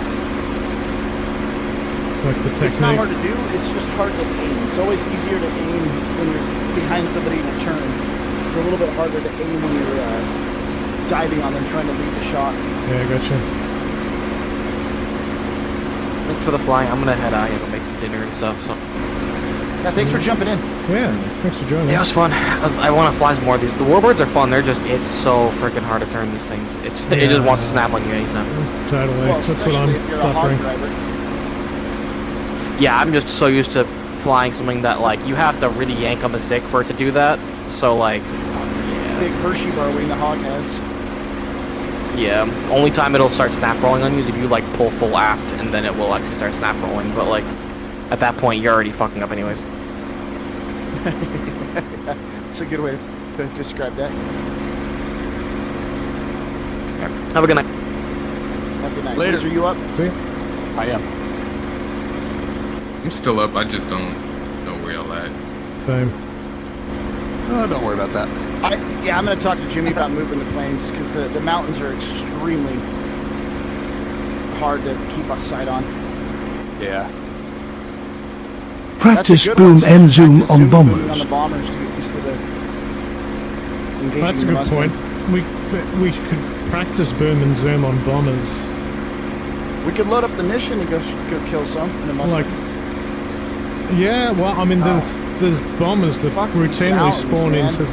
Like the technique. It's not hard to do, it's just hard to aim. It's always easier to aim when you're behind somebody in a turn. It's a little bit harder to aim when you're diving on them, trying to lead the shot. Yeah, I gotcha. Thanks for the flying. I'm gonna head out and make some dinner and stuff. So. Yeah, thanks for jumping in. Yeah, thanks for joining. Yeah, it was fun. I want to fly some more of these. The warbirds are fun. It's so freaking hard to turn these things. It just wants to snap on you anytime. Totally. Well, that's what I'm suffering. Yeah, I'm just so used to flying something that like you have to really yank on the stick for it to do that. So like, yeah. Big Hershey bar wing the hog has. Yeah, only time it'll start snap rolling on you is if you like pull full aft, and then it will actually start snap rolling. But like, at that point, you're already fucking up anyways. That's a good way to describe that. Yeah. Have a good night. Have a good night. Later. Liz, are you up? Clear. I am. I'm still up. I just don't know where y'all at. Same. Oh, don't worry about that. I'm going to talk to Jimmy about moving the planes because the mountains are extremely hard to keep a sight on. Yeah. Practice boom and zoom on bombers. On the bombers to get used to the engaging. That's a good point. We could practice boom and zoom on bombers. We could load up the mission and go kill some in a Mustang. Yeah, well, I mean, there's bombers that routinely spawn into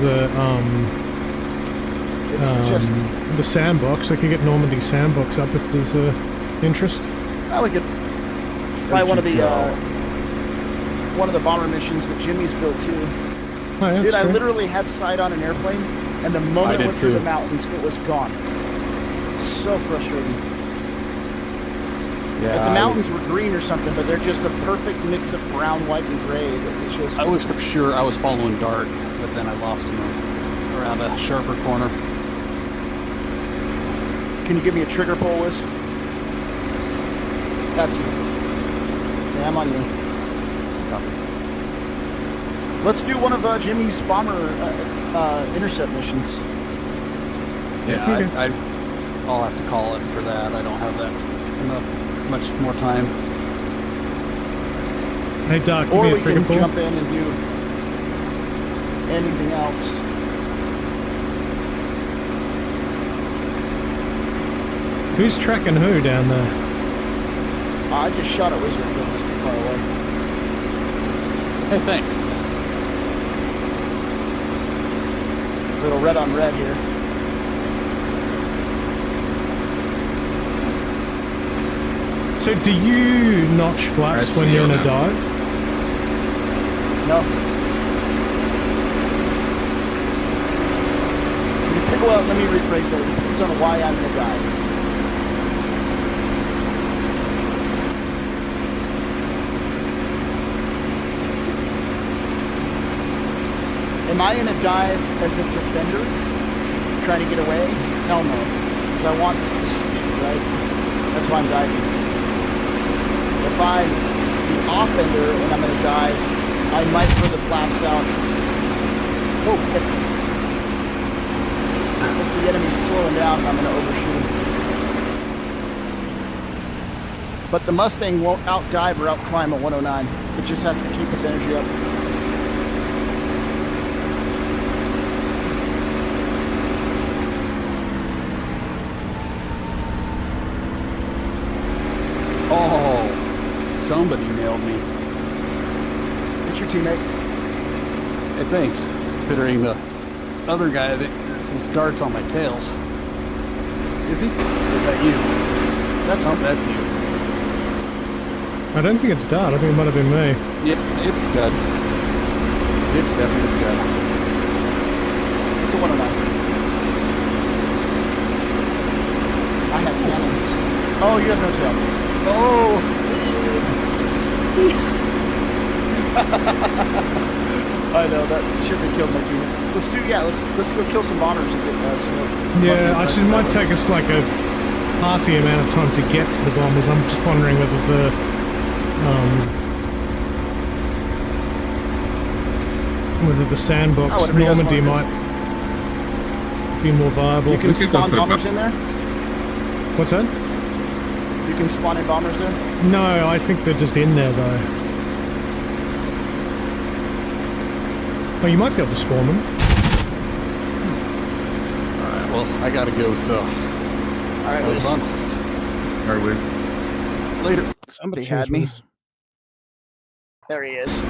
the sandbox. I can get Normandy sandbox up if there's interest. We could fly one of the bomber missions that Jimmy's built too. Oh, yeah, dude, I literally had sight on an airplane, and the moment I went through the mountains, it was gone. So frustrating. Yeah, like the mountains were green or something, but they're just a perfect mix of brown, white, and gray. It's just... I was for sure I was following Dart, but then I lost him around a sharper corner. Can you give me a trigger pull, Wiz? That's you. Yeah, I'm on you. Copy. Let's do one of Jimmy's bomber intercept missions. Yeah, I'll have to call it for that. I don't have that much more time. Hey Doc, or give me we a trigger can pull. jump in and do anything else. Who's tracking who down there? I just shot a wizard, but he's too far away. Hey, thanks. Little red on red here. So do you notch flaps when you're in a dive? No. Well, let me rephrase that. It depends on why I'm in a dive. Am I in a dive as a defender, trying to get away? Hell no. Because I want the speed, right? That's why I'm diving. If I'm the offender and I'm in a dive, I might throw the flaps out. Oh, if the enemy's slowing down, I'm going to overshoot. But the Mustang won't out-dive or out-climb at 109. It just has to keep its energy up. Oh, somebody nailed me. It's your teammate. Hey, thanks. Considering the other guy that sends darts on my tail. Is he? Or is that you? That's you. I don't think it's Dart. I think it might have been me. Yeah, it's Scud. It's definitely Scud. It's a 109. I have cannons. Oh, you have no tail. Oh! I know, that should have killed my teammate. Let's go kill some bombers and get some more. Yeah, actually, it might take us like a half the amount of time to get to the bombers. I'm just wondering whether the sandbox Normandy might be more viable. You can spawn bombers in there? What's that? You can spawn in bombers there? No, I think they're just in there though. Oh, you might be able to spawn them. Alright, well, I gotta go, so. Alright, Wiz. Alright, Wiz. Later. Somebody had me. There he is.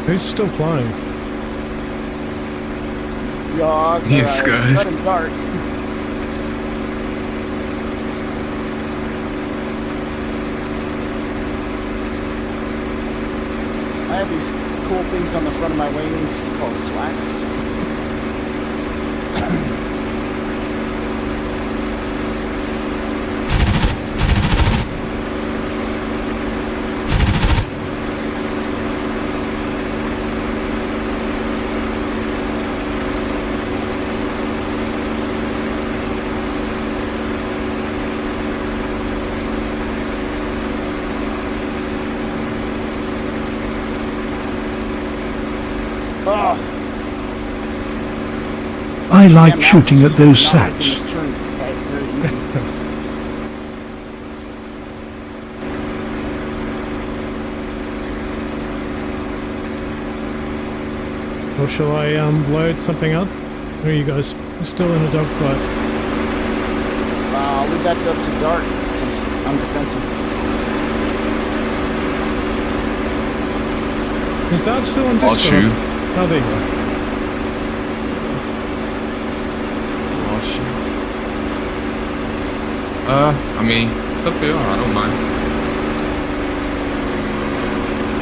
Who's still flying? Dog. Yes, guys. Let him dart. I have these cool things on the front of my wings called slats. I like shooting at those sats. This turn, right? Very easy. Or shall I load something up? Or are you guys still in a dogfight? I'll leave that up to Dart since I'm defensive. Is Dart still on I'll Discord? shoot. Oh, there you go. Oh shit. I mean, it's up to you. I don't mind.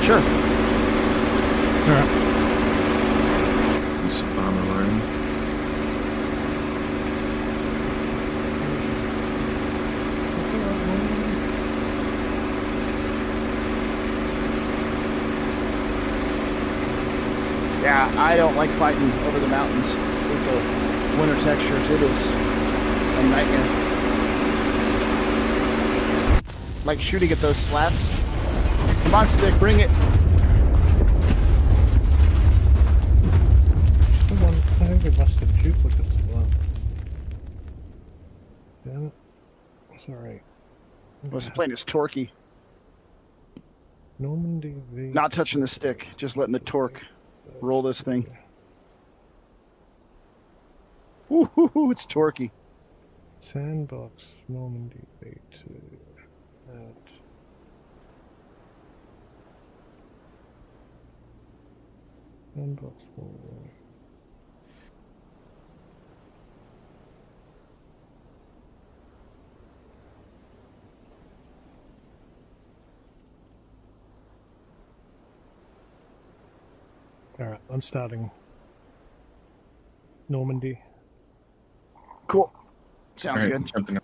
Sure. Alright. You should bomb around. Yeah, I don't like fighting over the mountains with the winter textures. It is a nightmare. Like shooting at those slats. Come on, Stick, bring it. Someone, I think we must have duplicates as well. Damn it. Sorry. Was playing as Torquey. Normandy V. Not touching the stick, just letting the torque roll this thing. Ooh, it's Torquey. Sandbox Normandy V2. Out. Sandbox 4. Alright, I'm starting Normandy. Cool. Sounds Alright, good. jumping up.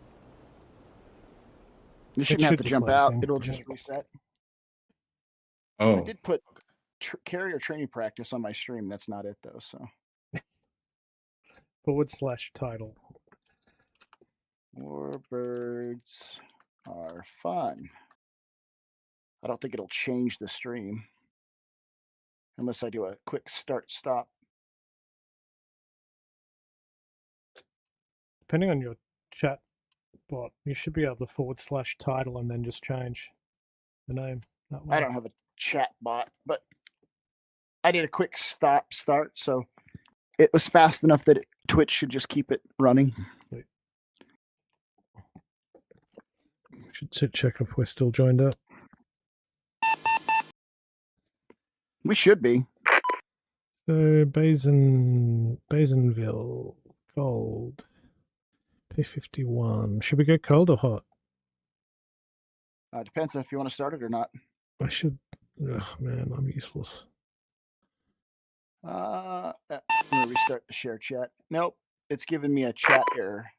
You shouldn't have to jump out. It'll just reset. Oh. I did put carrier training practice on my stream. That's not it, though, so. /title. Warbirds are fun. I don't think it'll change the stream. Unless I do a quick start-stop. Depending on your chat bot, you should be able to /title and then just change the name. That way. I don't have a chat bot, but I did a quick start, so it was fast enough that Twitch should just keep it running. Should check if we're still joined up. We should be. So Basinville, cold. P51. Should we go cold or hot? Depends if you want to start it or not. I should. Ugh, man, I'm useless. I'm gonna restart the share chat. Nope, it's giving me a chat error.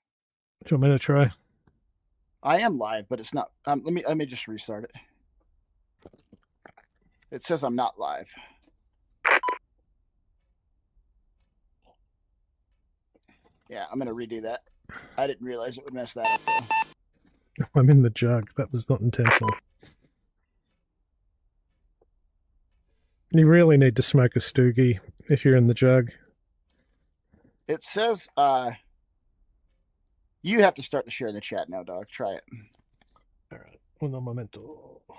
Do you want me to try? I am live, but it's not. Let me just restart it. It says I'm not live. Yeah, I'm gonna redo that. I didn't realize it would mess that up though. I'm in the jug. That was not intentional. You really need to smoke a stoogie if you're in the jug. It says you have to start the share in the chat now, dog. Try it. All right. Un momento. Oh.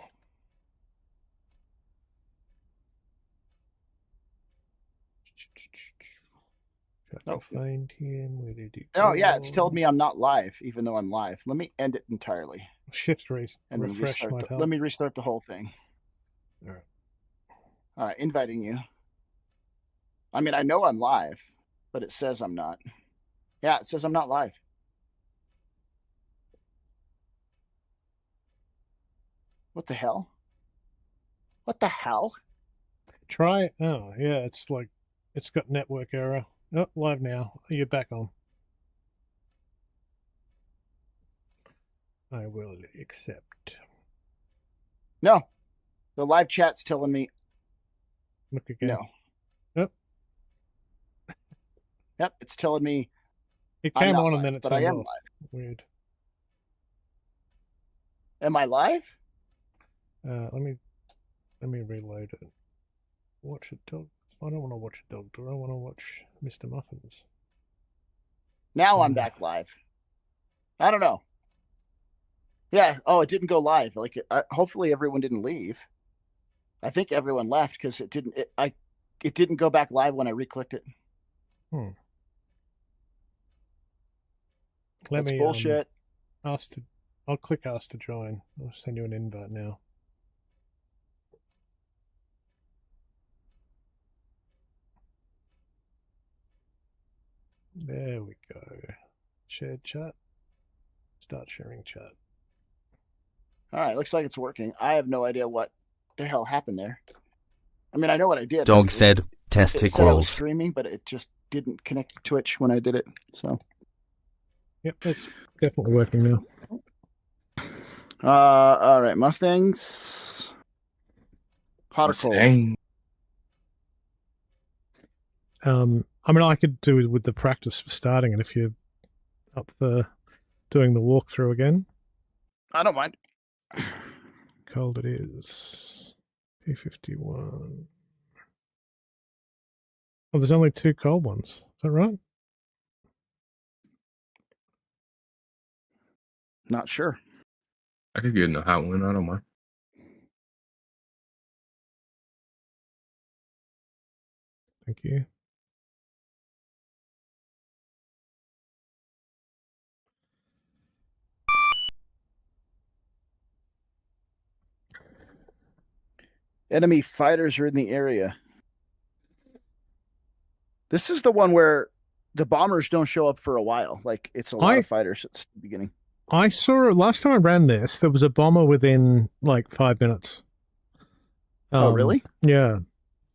Find him. Where did he Oh go? yeah, it's telling me I'm not live, even though I'm live. Let me end it entirely. Shift race And then refresh restart might help. let me restart the whole thing. All right. All right, inviting you. I mean, I know I'm live, but it says I'm not. Yeah, it says I'm not live. What the hell? What the hell? Try. Oh, yeah, it's like it's got network error. Oh, live now. You're back on. I will accept. No. The live chat's telling me Look again. no. Yep. Yep, it's telling me It I'm came not on live, and then it but I turned am off. live. Weird. Am I live? Let me reload it. Watch a dog. I don't want to watch a dog. Do I want to watch Mr. Muffins? Now I'm back live. I don't know. Yeah. Oh, it didn't go live. Like, hopefully everyone didn't leave. I think everyone left because it didn't. It didn't go back live when I re-clicked it. That's bullshit. I'll click ask to join. I'll send you an invite now. There we go. Shared chat. Start sharing chat. All right, looks like it's working. I have no idea what the hell happened there. I mean, I know what I did. Dog said testicles. It said I was streaming, but it just didn't connect to Twitch when I did it. So. Yep, it's definitely working now. All right, Mustangs. Hot or cold? I mean, I could do it with the practice for starting it if you're up for doing the walkthrough again. I don't mind. Cold it is. P51. Oh, there's only 2 cold ones. Is that right? Not sure. I could get in the hot one. I don't mind. Thank you. Enemy fighters are in the area. This is the one where the bombers don't show up for a while. Like, it's a lot of fighters at the beginning. I saw last time I ran this, there was a bomber within like 5 minutes. Oh, really? Yeah.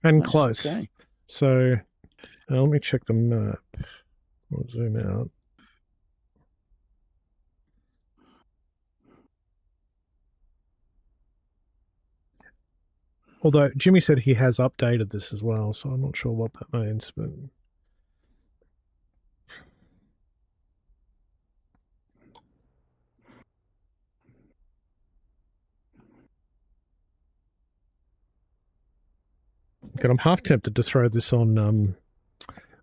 And Nice, close. okay. So let me check the map. I'll zoom out. Although Jimmy said he has updated this as well, so I'm not sure what that means, but God, I'm half tempted to throw this on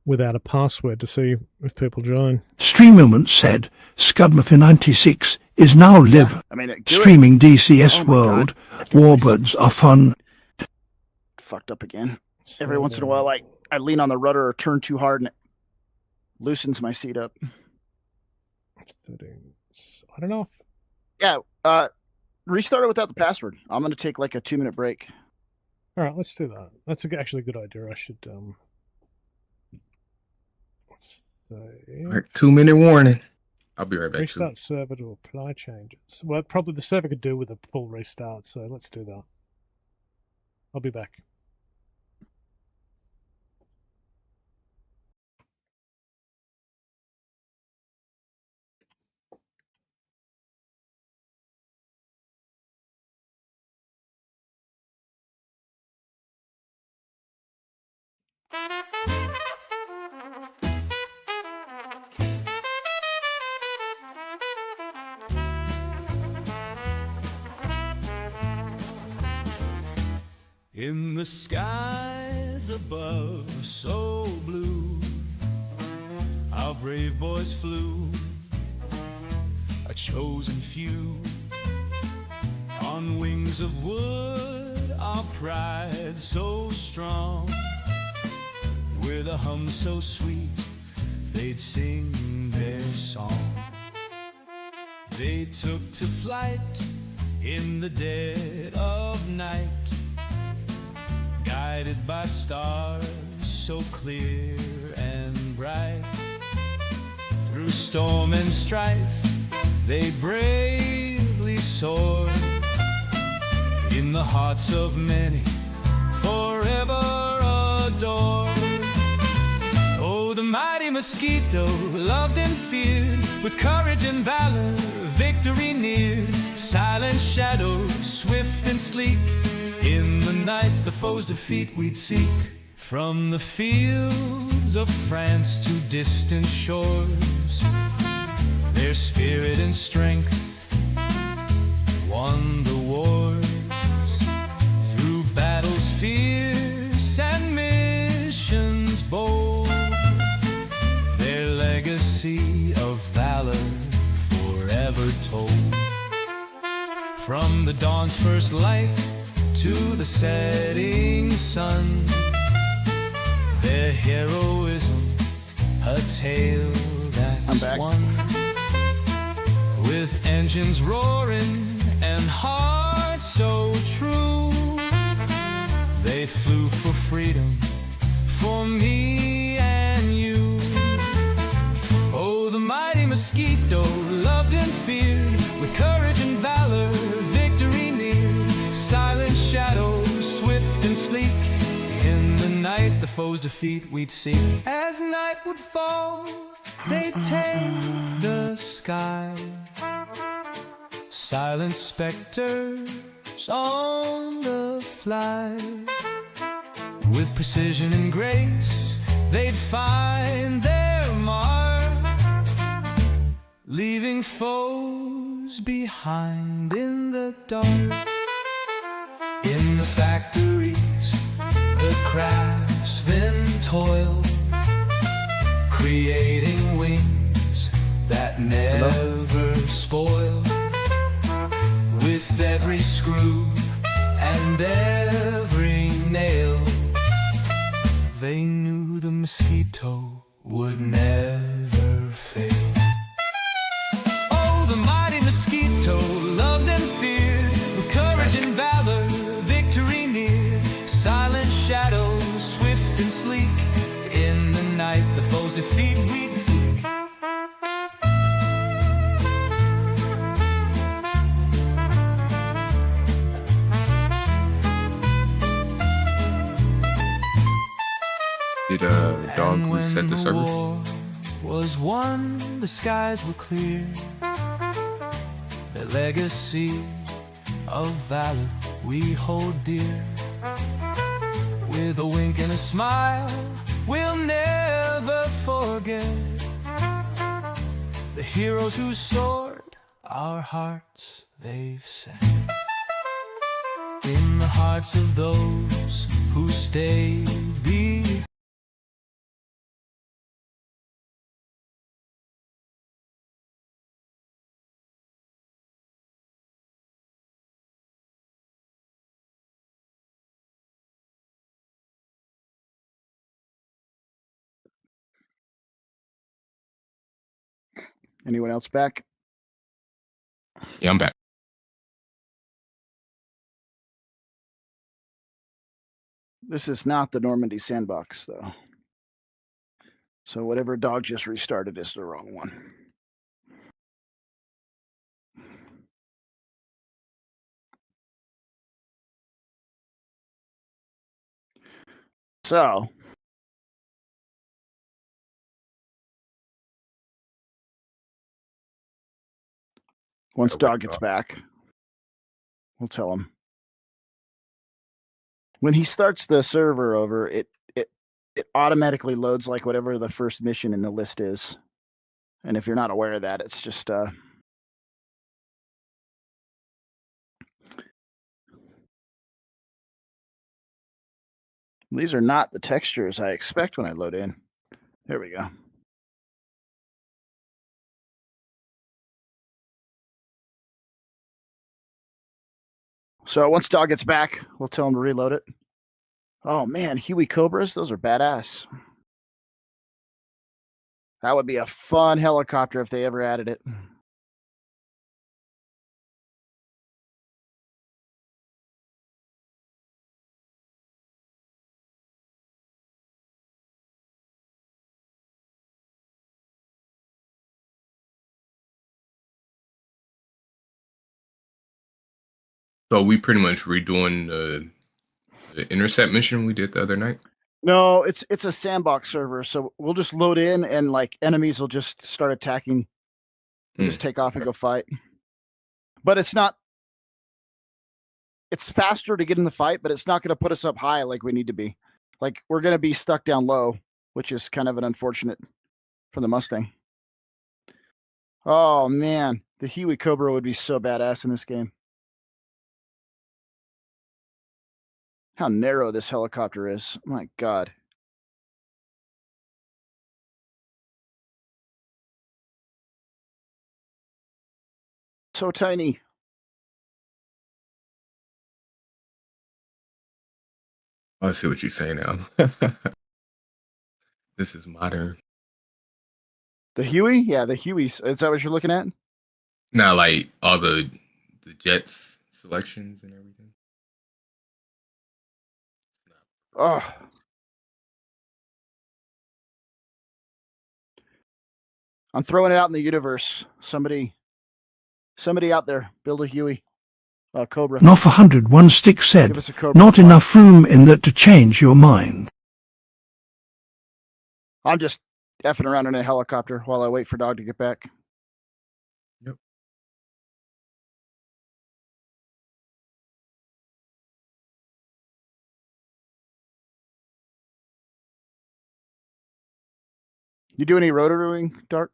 without a password to see if people join. Stream Moment said Scudmuffin96 is now live streaming DCS World. Warbirds are fun. Fucked up again. Every once in a while, I lean on the rudder or turn too hard and it loosens my seat up. Settings. I don't know if... Yeah, restart it without the password. I'm going to take like a 2-minute break. All right, let's do that. That's actually a good idea. I should... All right, 2-minute warning. I'll be right back. Restart server to apply changes. Well, probably the server could do with a full restart, so let's do that. I'll be back. In the skies above, so blue, our brave boys flew, a chosen few. On wings of wood, our pride so strong, with a hum so sweet, they'd sing their song. They took to flight in the dead of night, guided by stars so clear and bright. Through storm and strife, they bravely soared, in the hearts of many, forever adored. Oh, the mighty mosquito, loved and feared, with courage and valor, victory neared. Silent shadow, swift and sleek, in the night the foe's defeat we'd seek. From the fields of France to distant shores, their spirit and strength won the wars. Through battles fierce and missions bold, their legacy From the dawn's first light to the setting sun, their heroism, a tale that's won. With engines roaring and hearts so true, they flew for freedom, for me and you. Oh, the mighty mosquito, loved and feared, with courage and valor, victory near. Silent shadows, swift and sleek, in the night the foe's defeat we'd see. As night would fall, they'd take the sky. Silent specters on the fly. With precision and grace, they'd find their mark, leaving foes behind in the dark. In the factories, the craftsmen toil, creating wings that never spoil. With every screw and every nail, they knew the mosquito would never fail. Oh, the mighty mosquito, loved and feared, with courage and valor, victory near. Silent shadows, swift and sleek, in the night the foe's defeat we'd seek. Did Dog reset the server? War was won, the skies were clear. The legacy of valor we hold dear. With a wink and a smile, we'll never forget the heroes who soared our hearts they've set. In the hearts of those who stay behind. Anyone else back? Yeah, I'm back. This is not the Normandy sandbox, though. So whatever Dog just restarted is the wrong one. So once Dog gets back, we'll tell him. When he starts the server over, it automatically loads like whatever the first mission in the list is. And if you're not aware of that, it's just these are not the textures I expect when I load in. There we go. So once Dog gets back, we'll tell him to reload it. Oh man, Huey Cobras, those are badass. That would be a fun helicopter if they ever added it. So we pretty much redoing the intercept mission we did the other night? No, it's a sandbox server, so we'll just load in and like enemies will just start attacking. We'll just take off and go fight. But it's not. It's faster to get in the fight, but it's not going to put us up high like we need to be. Like we're going to be stuck down low, which is kind of an unfortunate for the Mustang. Oh man, the Huey Cobra would be so badass in this game. How narrow this helicopter is. My God. So tiny. I see what you're saying now. This is modern. The Huey? Yeah, the Hueys. Is that what you're looking at? Not like all the Jets selections and everything. Oh. I'm throwing it out in the universe. Somebody out there, build a Huey. Cobra. Noff 101 Stick said, Give us a Cobra not fly. enough room in that to change your mind. I'm just effing around in a helicopter while I wait for Dog to get back. Yep. You do any rotoring, Dart?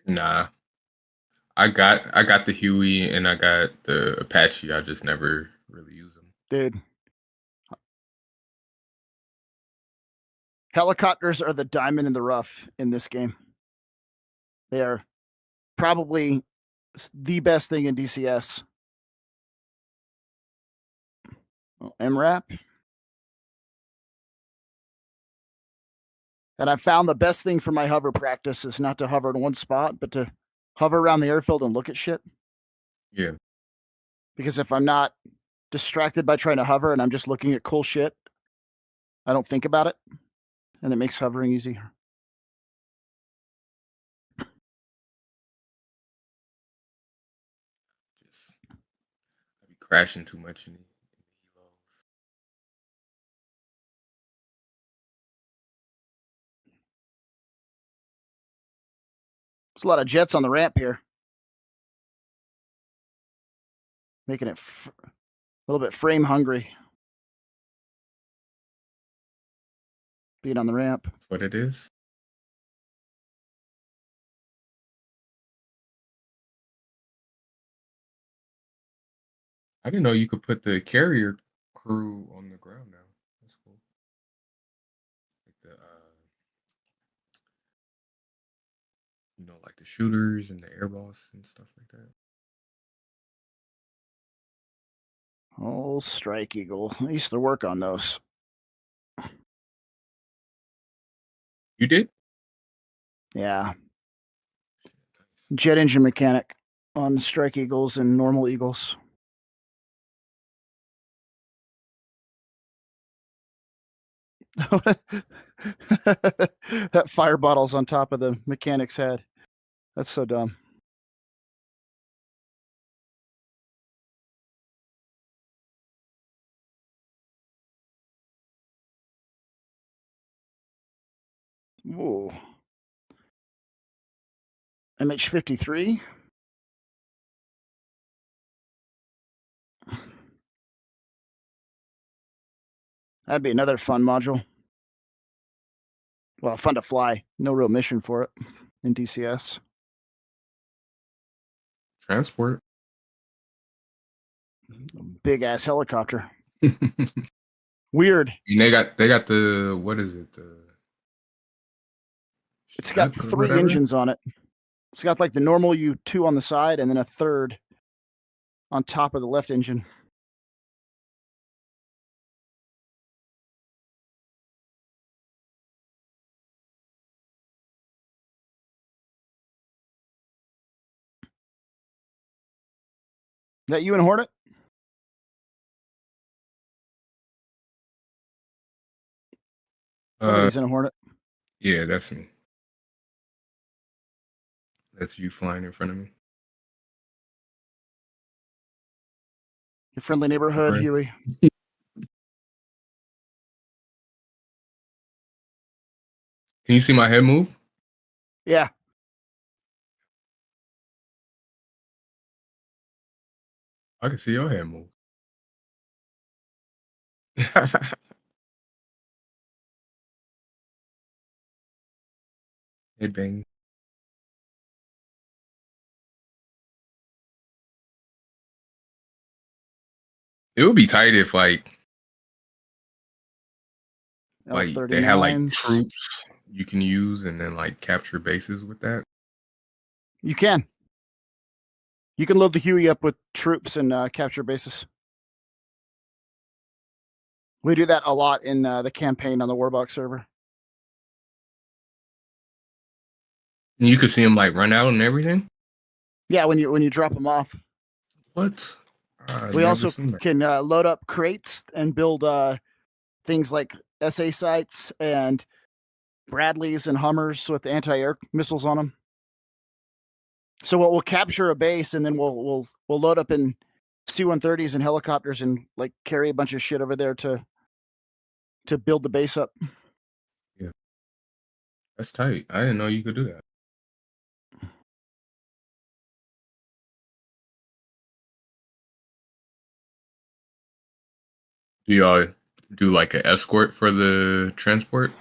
Nah. I got the Huey and I got the Apache. I just never really use them. Dude. Helicopters are the diamond in the rough in this game. They are probably the best thing in DCS. MRAP. And I found the best thing for my hover practice is not to hover in one spot, but to hover around the airfield and look at shit. Yeah. Because if I'm not distracted by trying to hover and I'm just looking at cool shit, I don't think about it. And it makes hovering easier. I'd be crashing too much in There's a lot of jets on the ramp here. Making it a little bit frame hungry. Being on the ramp. That's what it is. I didn't know you could put the carrier crew on the ground now. That's cool. Like the like the shooters and the air boss and stuff like that. Oh, Strike Eagle. I used to work on those. You did? Yeah. Jet engine mechanic on Strike Eagles and normal Eagles. That fire bottle's on top of the mechanic's head. That's so dumb. Whoa. MH53. That'd be another fun module. Well, fun to fly. No real mission for it in DCS. Transport. Big ass helicopter. Weird. And they got the what is it? It's got 3 engines on it. It's got like the normal U2 on the side and then a third on top of the left engine. Is that you and Hornet? Somebody's in a Hornet. Yeah, that's me. That's you flying in front of me. Your friendly neighborhood, Right. Huey. Can you see my head move? Yeah. I can see your head move. Head bang. It would be tight if like they had like troops you can use and then like capture bases with that. You can. You can load the Huey up with troops and capture bases. We do that a lot in the campaign on the Warbox server. You could see them like run out and everything. Yeah, when you drop them off. What? We also can load up crates and build things like SA sites and Bradleys and Hummers with anti-air missiles on them. So we'll capture a base and then we'll load up in C-130s and helicopters and like carry a bunch of shit over there to build the base up. Yeah, that's tight. I didn't know you could do that. Do y'all do like an escort for the transport?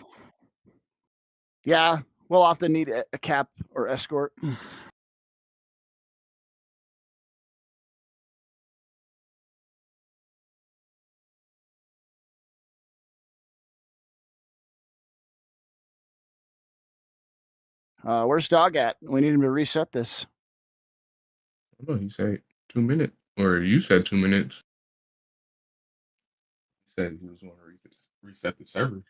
Yeah, we'll often need a cap or escort. Where's Dog at? We need him to reset this. I don't know. He said 2 minutes, or you said 2 minutes. He said he was going to reset the server.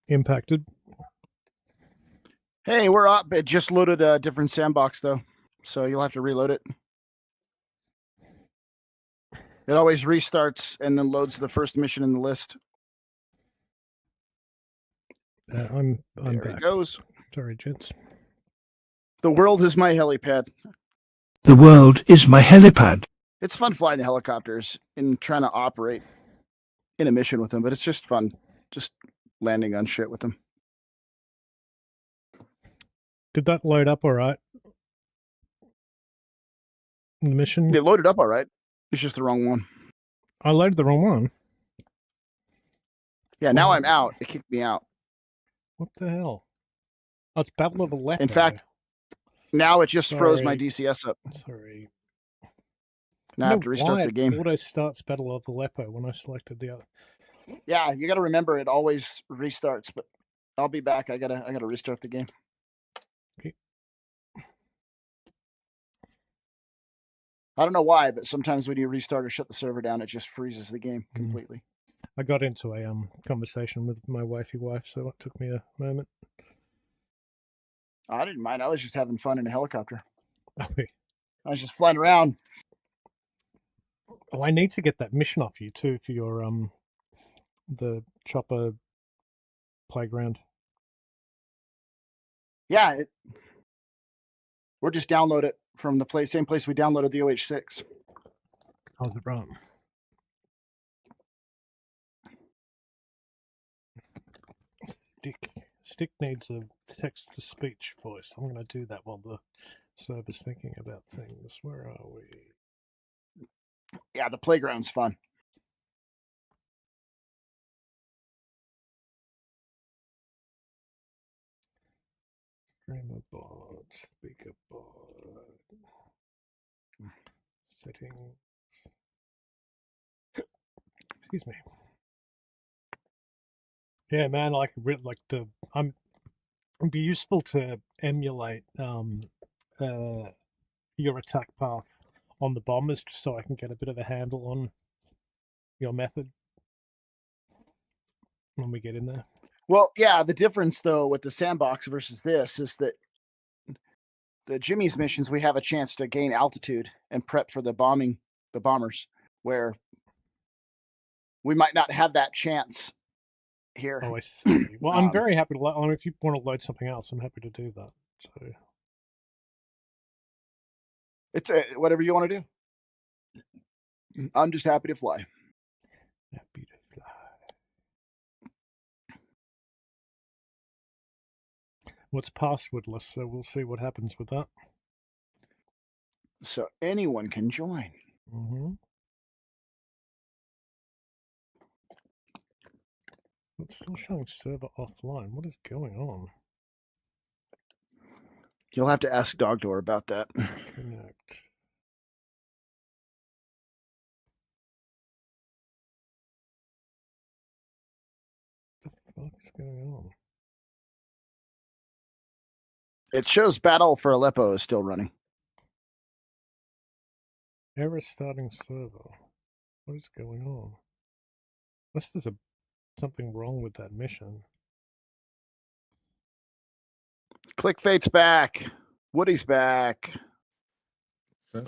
Impacted. Hey, we're up. It just loaded a different sandbox though, so you'll have to reload it. It always restarts and then loads the first mission in the list. I'm there back. It goes. Sorry, gents. The world is my helipad. The world is my helipad. It's fun flying the helicopters and trying to operate in a mission with them, but it's just fun, just landing on shit with them. Did that load up all right? The mission? It loaded up all right. It's just the wrong one. I loaded the wrong one. Yeah, now I'm out. It kicked me out. What the hell? Oh, it's Battle of Aleppo. In fact, now it just froze my DCS up. Sorry. Now I have to restart the game. Auto starts Battle of Aleppo when I selected the other. Yeah, you got to remember it always restarts. But I'll be back. I gotta restart the game. Okay. I don't know why, but sometimes when you restart or shut the server down, it just freezes the game completely. I got into a conversation with my wifey wife, so it took me a moment. I didn't mind. I was just having fun in a helicopter. Okay. I was just flying around. Oh, I need to get that mission off you too for your the chopper playground. Yeah, we'll just download it from the same place we downloaded the OH6. How's it run? Stick needs a text-to-speech voice. I'm going to do that while the server's thinking about things. Where are we? Yeah, the playground's fun. Streamer board, speaker board, settings. Excuse me. Yeah, man. It'd be useful to emulate your attack path on the bombers, just so I can get a bit of a handle on your method when we get in there. Well, yeah, the difference though with the sandbox versus this is that the Jimmy's missions we have a chance to gain altitude and prep for the bombers, where we might not have that chance here. Oh, I see. Well, I'm very happy to. If you want to load something else, I'm happy to do that. So it's whatever you want to do. I'm just happy to fly. Happy to fly. What's passwordless? So we'll see what happens with that. So anyone can join. Mm-hmm. It's still showing server offline. What is going on? You'll have to ask Dogdoor about that. Connect. What the fuck is going on? It shows Battle for Aleppo is still running. Error starting server. What is going on? Unless there's something wrong with that mission. Click Fate's back. Woody's back. So?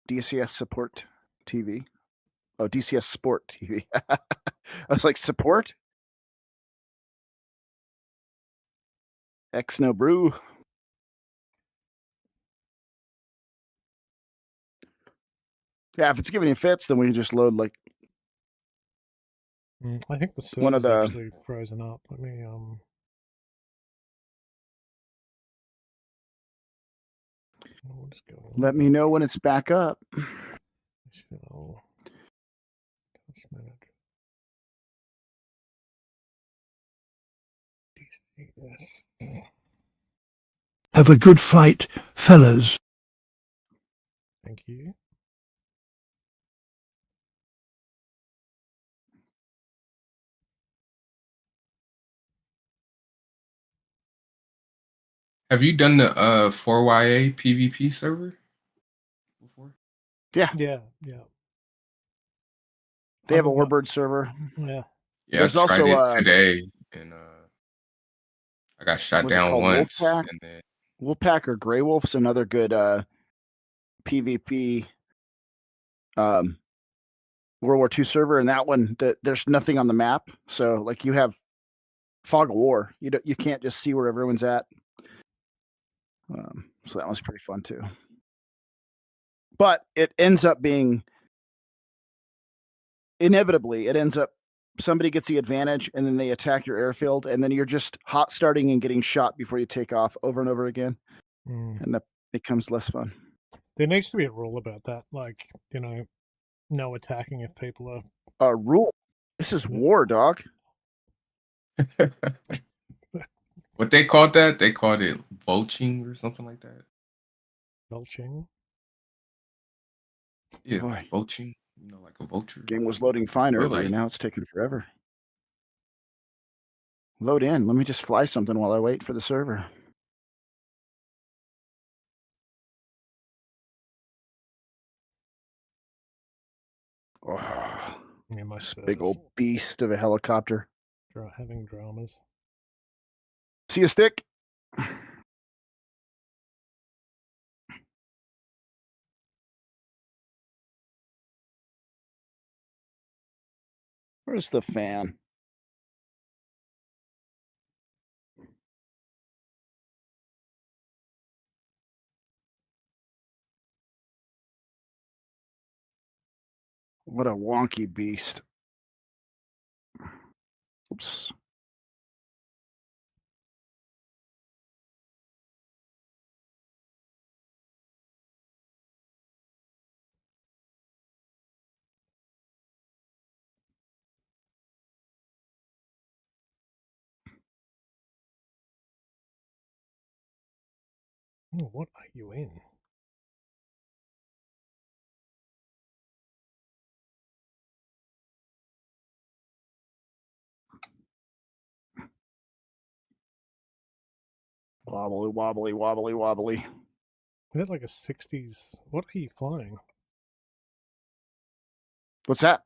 DCS Support TV. Oh, DCS Sport TV. I was like, support? X no brew. Yeah, if it's giving you fits, then we can just load like I think the one of server's the actually frozen up. Let me what's going on? Let me know when it's back up. DCS. Have a good flight, fellas. Thank you. Have you done the 4YA PvP server before? Yeah. Yeah. They have a Warbird server. Yeah. Yeah, There's I tried also it today, and I got shot was it down called once. Wolfpack? And then Wolfpack or Grey Wolf's another good PvP World War II server, and that one there's nothing on the map, so like you have fog of war. You can't just see where everyone's at. So that was pretty fun too. But it ends up being inevitably somebody gets the advantage, and then they attack your airfield, and then you're just hot starting and getting shot before you take off over and over again, and that becomes less fun. There needs to be a rule about that, like, no attacking if people are... A rule? This is war, dog. what they called that? They called it vulching or something like that. Vulching? Yeah, Boy. vulching. Like a vulture. Game was loading fine earlier. Now it's taking forever. Load in. Let me just fly something while I wait for the server. Oh, yeah, this big old beast of a helicopter. Having dramas. See a stick? Where's the fan? What a wonky beast. Oops. Oh, what are you in? Wobbly, wobbly, wobbly, wobbly. Is that like a 60s? What are you flying? What's that?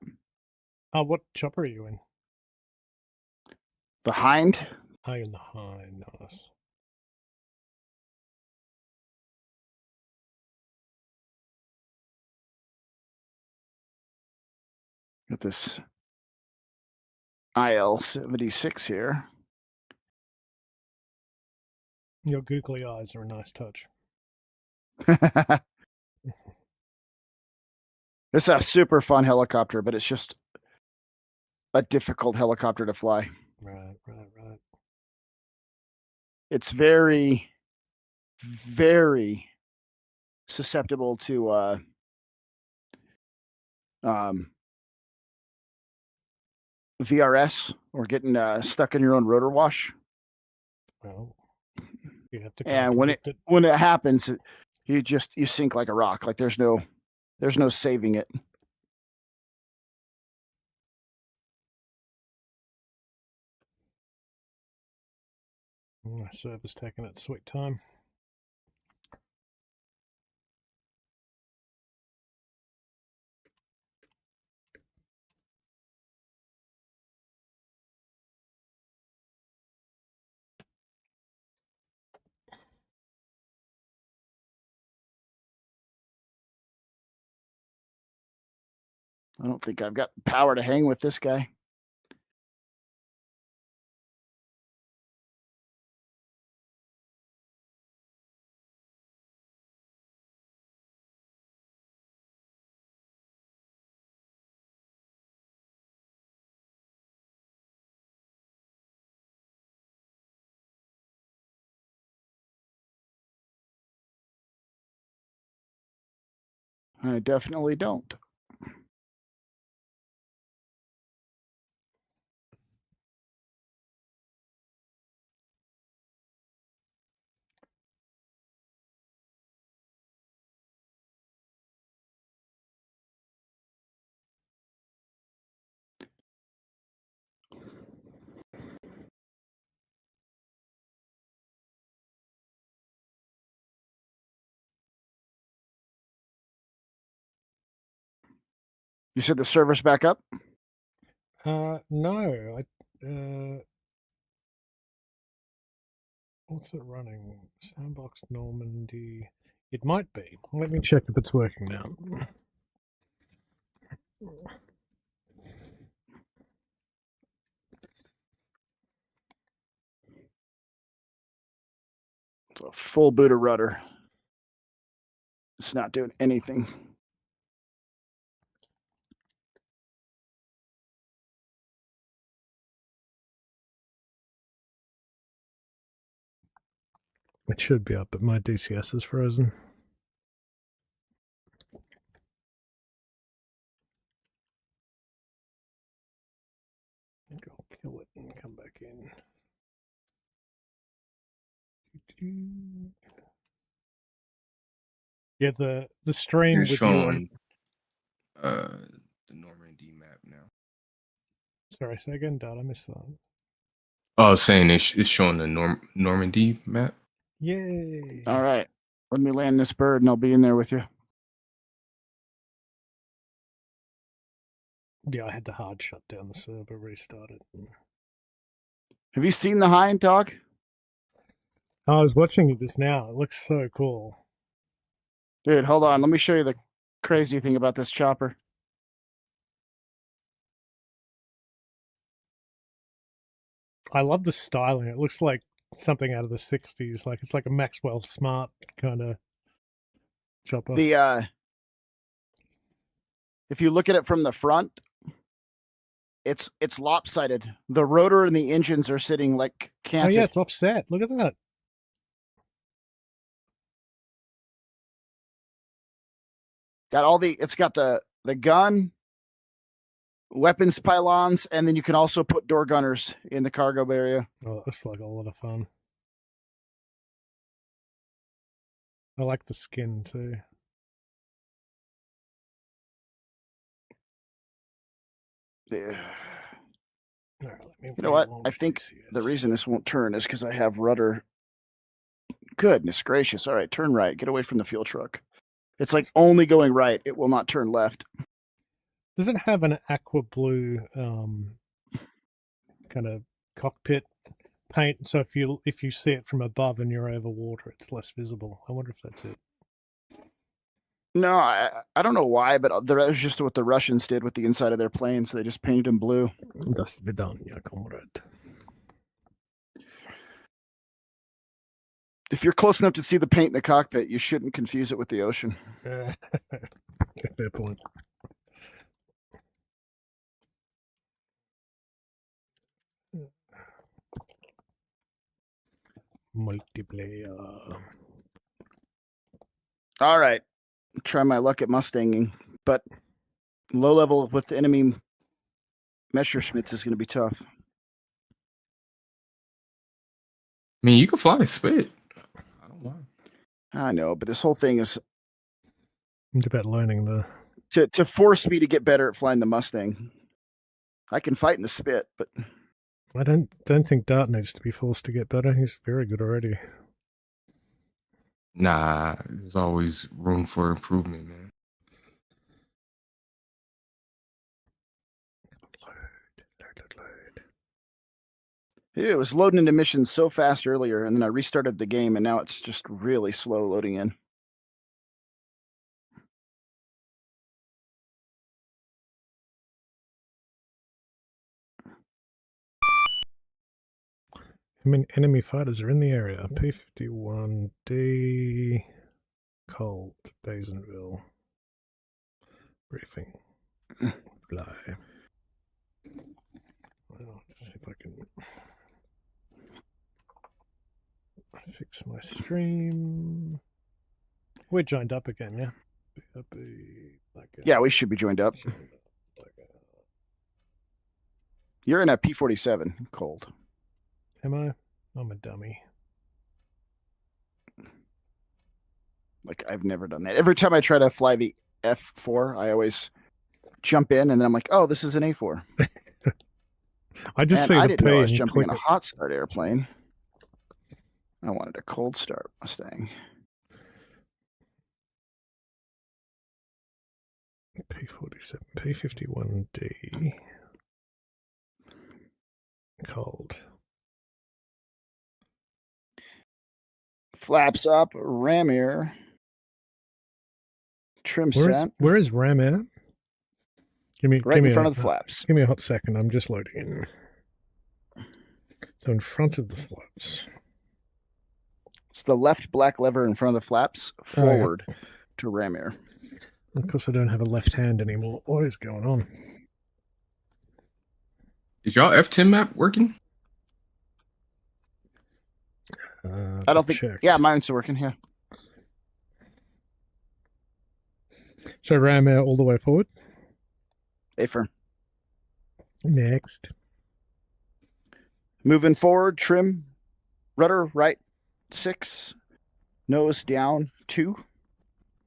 What chopper are you in? The Hind. Oh, you're in the high. Nice. Got this IL-76 here. Your googly eyes are a nice touch. It's a super fun helicopter, but it's just a difficult helicopter to fly. Right. It's very, very susceptible to VRS or getting stuck in your own rotor wash. Well, you have to. And when it happens, you sink like a rock. Like there's no saving it. My server's taking its sweet time. I don't think I've got the power to hang with this guy. I definitely don't. You said the server's back up? No. What's it running? Sandbox Normandy. It might be. Let me check if it's working now. It's a full boot of rudder. It's not doing anything. It should be up, but my DCS is frozen. I think I'll kill it and come back in. Yeah, the stream You're with showing the Normandy map now. Sorry, say again, Dad. I missed that. Oh, I was saying it's showing the Normandy map. Yay! All right. Let me land this bird and I'll be in there with you. Yeah, I had to hard shut down the server, restart it. Have you seen the Hind, dog? I was watching it just now. It looks so cool. Dude, hold on. Let me show you the crazy thing about this chopper. I love the styling. It looks like something out of the 60s. Like it's like a Maxwell Smart kind of chopper. The if you look at it from the front, it's lopsided. The rotor and the engines are sitting like canted. Oh yeah, it's offset. Look at that. It's got the gun, weapons pylons, and then you can also put door gunners in the cargo area. Oh, that looks like a lot of fun. I like the skin too. Yeah. All right, you know what? I think the reason this won't turn is because I have rudder Goodness gracious. All right, turn right. Get away from the fuel truck. It's like only going right. It will not turn left. Does it have an aqua blue kind of cockpit paint? So if you see it from above and you're over water, it's less visible. I wonder if that's it. No, I don't know why, but that was just what the Russians did with the inside of their planes. They just painted them blue. Das Vidania, comrade. If you're close enough to see the paint in the cockpit, you shouldn't confuse it with the ocean. Fair point. Multiplayer. All right. Try my luck at Mustanging, but low level with the enemy Messerschmitts is going to be tough. I mean, you can fly a spit. I don't mind. I know, but this whole thing is It's about learning the to force me to get better at flying the Mustang. I can fight in the spit, but I don't think Dart needs to be forced to get better. He's very good already. Nah, there's always room for improvement, man. it was loading into missions so fast earlier, and then I restarted the game, and now it's just really slow loading in. I mean, enemy fighters are in the area. P-51D, Colt, Basenville. Briefing. Fly. Well, let's see if I can fix my stream. We're joined up again, yeah? Yeah, we should be joined up. You're in a P-47, Cold. Am I? I'm a dummy. Like, I've never done that. Every time I try to fly the F4, I always jump in, and then I'm like, oh, this is an A4. I just see I the didn't know I was P and jumping click in a it. hot start airplane. I wanted a cold start Mustang. P-47, P-51D. Cold. Flaps up, ram air. Trim set. Where is ram air? Right in front of the flaps. Give me a hot second. I'm just loading in. So in front of the flaps. It's the left black lever in front of the flaps, forward to ram air. Of course, I don't have a left hand anymore. What is going on? Is y'all F10 map working? I don't think. checked. Yeah, mine's working. Yeah. So ram air all the way forward. A-firm. Next. Moving forward, trim, rudder right 6, nose down 2,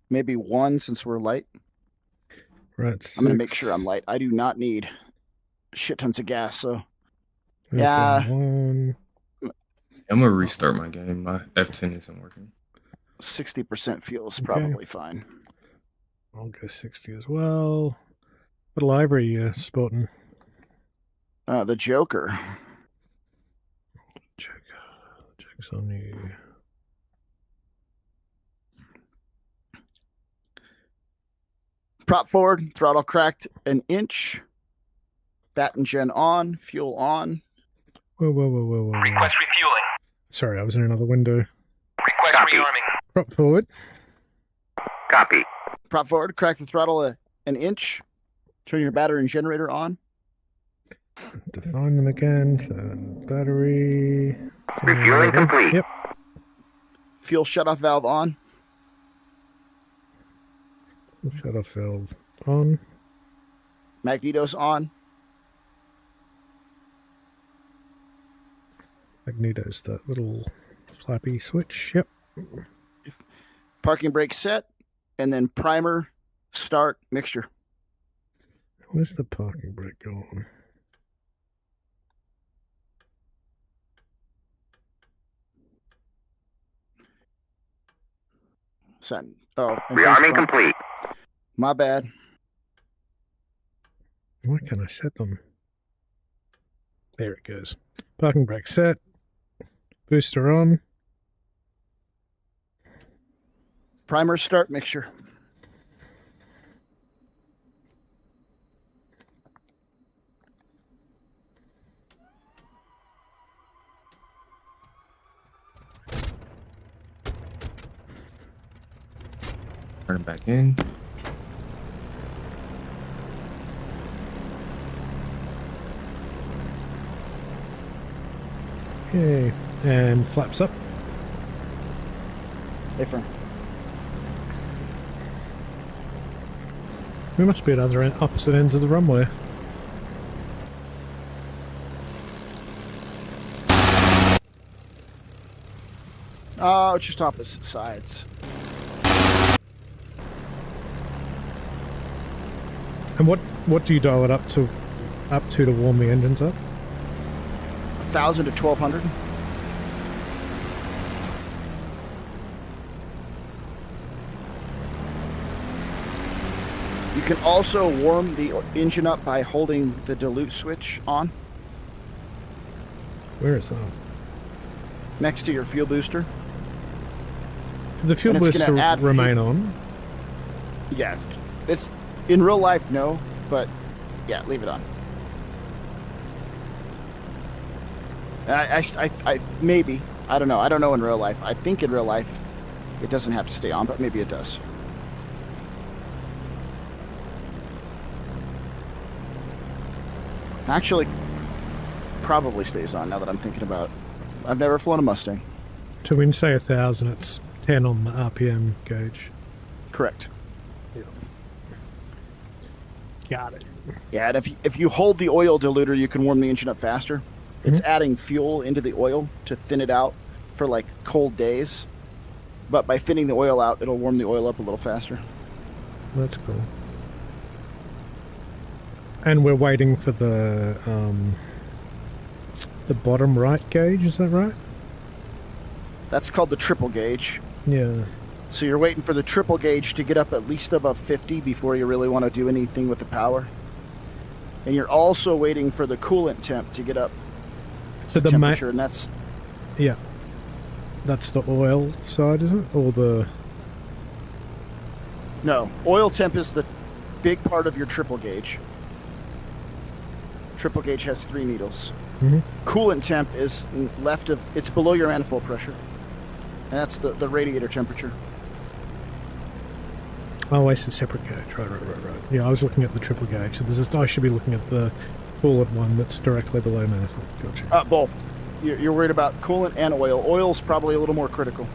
maybe 1 since we're light. Right. I'm going to make sure I'm light. I do not need shit tons of gas, so Nose yeah. down 1. I'm gonna restart my game. My F10 isn't working. 60% fuel is Okay. probably fine. I'll go 60 as well. What livery are you sporting? The Joker. Check's on you. Prop forward, throttle cracked an inch. Batten gen on, fuel on. Whoa. Request refueling. Sorry, I was in another window. Request rearming. Prop forward. Copy. Prop forward, crack the throttle an inch. Turn your battery and generator on. Define them again. So battery. Refueling complete. Yep. Fuel shutoff valve on. Shut off valve on. Magneto's on. Magneto's that little flappy switch. Yep. Parking brake set. And then primer, start, mixture. Where's the parking brake going? Send. Oh, and Rearming boost bump. complete. My bad. Why can't I set them? There it goes. Parking brake set. Booster on. Primer start mixture. Turn it back in. Okay. And flaps up. Different. We must be at other opposite ends of the runway. Oh, it's just opposite sides. And what do you dial it up to warm the engines up? 1,000 to 1,200. You can also warm the engine up by holding the dilute switch on. Where is that? Next to your fuel booster. Should the fuel And it's booster gonna add remain on? Yeah, it's in real life, no, but yeah, leave it on. I maybe, I don't know. I don't know in real life. I think in real life it doesn't have to stay on, but maybe it does. Actually, probably stays on now that I'm thinking about it. I've never flown a Mustang. So when you say 1,000, it's 10 on the RPM gauge. Correct. Got it. Yeah, and if you hold the oil diluter, you can warm the engine up faster. It's adding fuel into the oil to thin it out for like cold days. But by thinning the oil out, it'll warm the oil up a little faster. That's cool. And we're waiting for the bottom right gauge, is that right? That's called the triple gauge. Yeah. So you're waiting for the triple gauge to get up at least above 50 before you really want to do anything with the power. And you're also waiting for the coolant temp to get up So to the temperature, and that's... Yeah. That's the oil side, is it? Or the... No, oil temp is the big part of your triple gauge. Triple gauge has 3 needles. Coolant temp is left of... It's below your manifold pressure. And that's the radiator temperature. Oh, it's a separate gauge. Right. Yeah, I was looking at the triple gauge. So I should be looking at the coolant one that's directly below manifold. Gotcha. Both. You're worried about coolant and oil. Oil's probably a little more critical.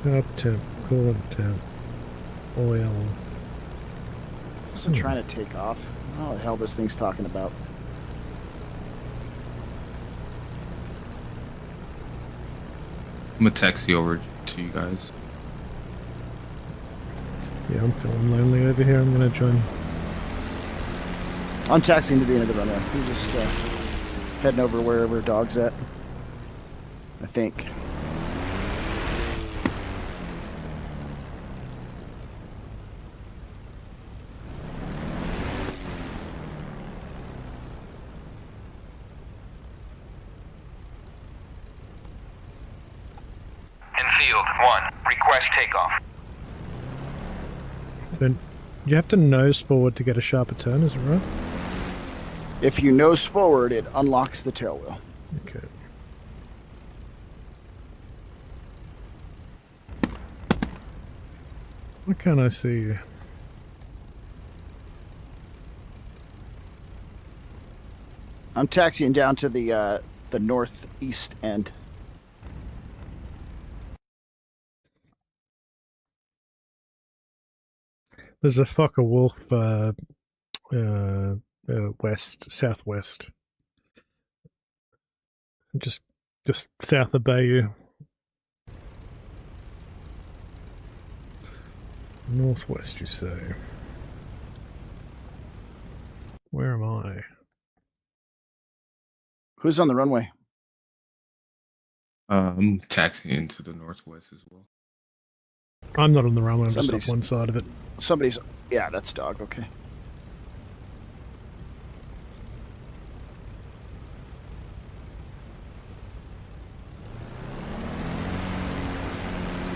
Up temp, coolant temp, oil. Also trying to take off. What the hell this thing's talking about? I'm gonna text you over to you guys. Yeah, I'm feeling lonely over here. I'm gonna join. I'm taxiing to the end of the runway. We're just heading over wherever dog's at. I think. Field 1, request takeoff. Then you have to nose forward to get a sharper turn, is it right? If you nose forward, it unlocks the tail wheel. Okay. Why can't I see you? I'm taxiing down to the northeast end. There's a Fokker Wolf southwest. Just south of Bayou. Northwest, you say? Where am I? Who's on the runway? I'm taxiing to the northwest as well. I'm not on the runway. I'm Somebody's- just off one side of it. Somebody's. Yeah, that's dog. Okay.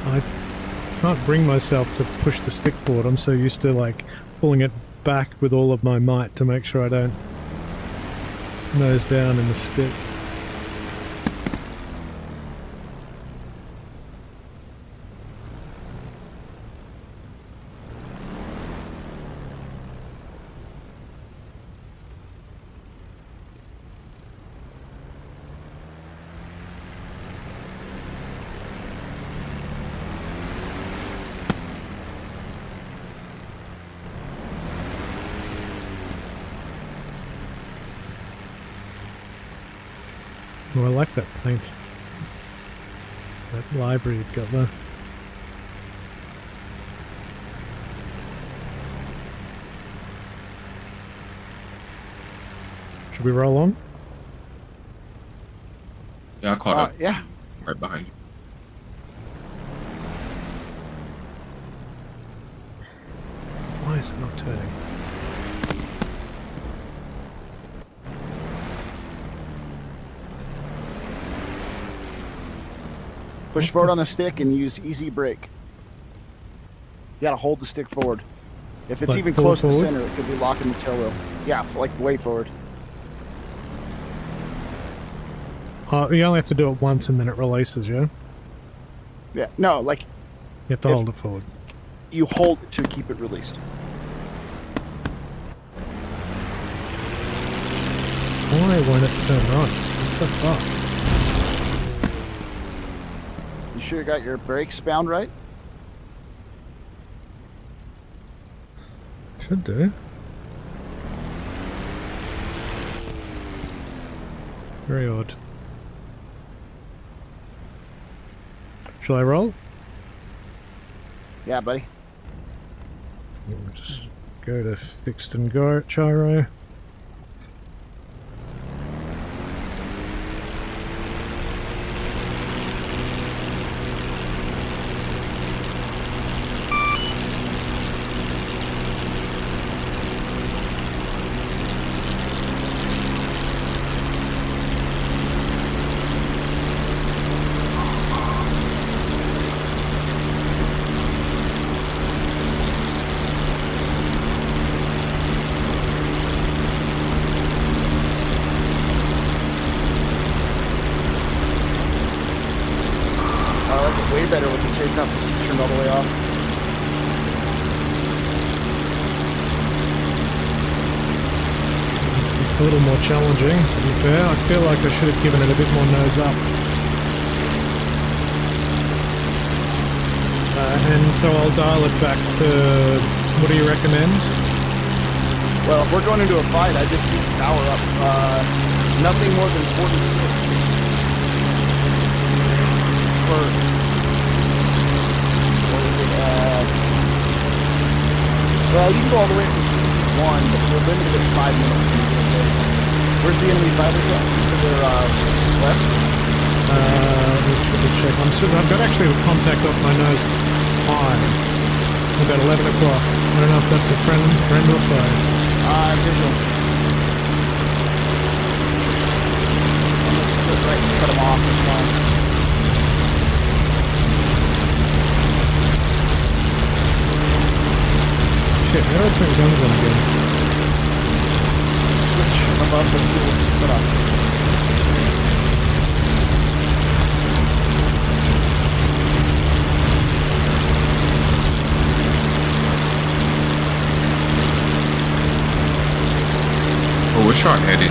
I can't bring myself to push the stick forward. I'm so used to like pulling it back with all of my might to make sure I don't nose down in the spit. Oh, I like that paint. That livery you've got there. Should we roll on? Yeah, I caught up. Yeah. Right behind you. Why is it not turning? Push forward on the stick and use easy brake. You gotta hold the stick forward. If it's Like even pull close to forward? center, it could be locking the tail wheel. Yeah, like way forward. You only have to do it once and then it releases, yeah? Yeah, no, like You have to If- hold it forward. you hold it to keep it released. Why won't it turn on? What the fuck? You sure you got your brakes bound right? Should do. Very odd. Shall I roll? Yeah, buddy. We'll just go to fixed and go gyro. I like it way better with the takeoff. This is turned all the way off. A little more challenging, to be fair. I feel like I should have given it a bit more nose up. And so I'll dial it back to... What do you recommend? Well, if we're going into a fight, I just keep the power up. Nothing more than 46. For... What is it? Well, you can go all the way up to 61, but we're limited at 5 minutes. When you get there. Where's the enemy fighters at? You said they're west? Let me triple check. I've got actually a contact off my nose high. About 11 o'clock. I don't know if that's a friend or foe. Visual. I'm gonna split right and cut them off and climb. Shit, how do I turn guns on again? Switch above the fuel cut off. Oh, what's y'all headed?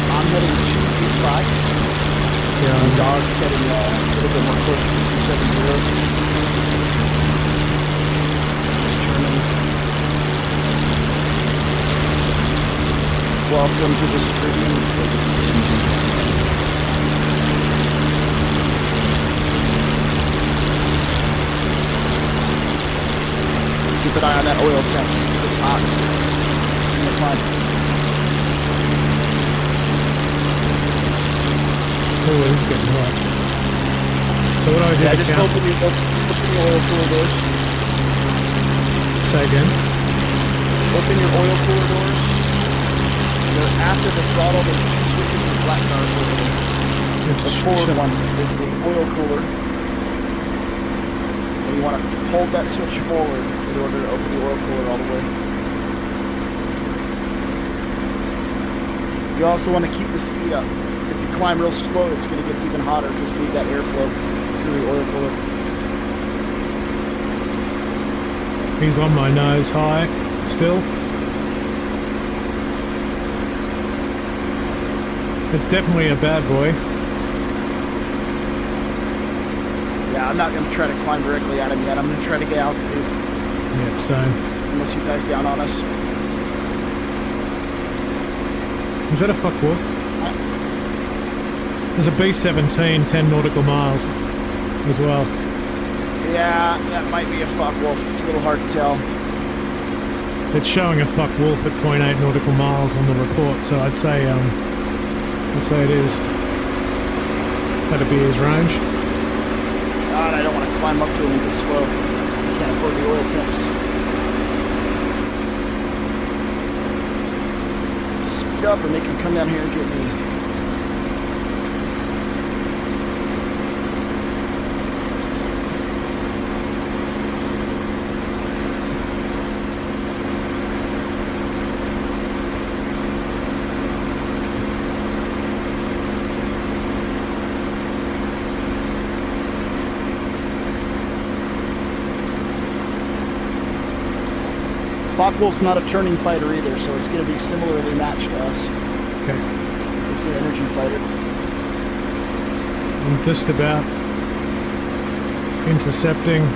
I'm heading 285. Yeah, The dog's heading a little bit more closer to 270, 260. Just turning. Welcome to the stream, ladies and gentlemen. Keep an eye on that oil sense. It's hot. In the climb. getting hot. So what do I do Yeah, to just count? open the oil cooler doors. Say again. Open your oil cooler doors. After the throttle, there's 2 switches with black guards over them. The forward one is the oil cooler. And you want to hold that switch forward in order to open the oil cooler all the way. You also want to keep the speed up. If you climb real slow, it's going to get even hotter because you need that airflow through the oil cooler. He's on my nose high still. It's definitely a bad boy. Yeah, I'm not going to try to climb directly at him yet. I'm going to try to get altitude. Yep, same. Unless you guys down on us. Is that a fuck wolf? There's a B-17, 10 nautical miles as well. Yeah, that might be a fuck wolf. It's a little hard to tell. It's showing a fuck wolf at 0.8 nautical miles on the report, so I'd say it is. That'd be his range. God, I don't want to climb up to him this slow. I can't afford the oil temps. Speed up or make him come down here and get me. Focke-Wulf's not a turning fighter either, so it's going to be similarly matched to us. Okay. It's an energy fighter. I'm just about intercepting.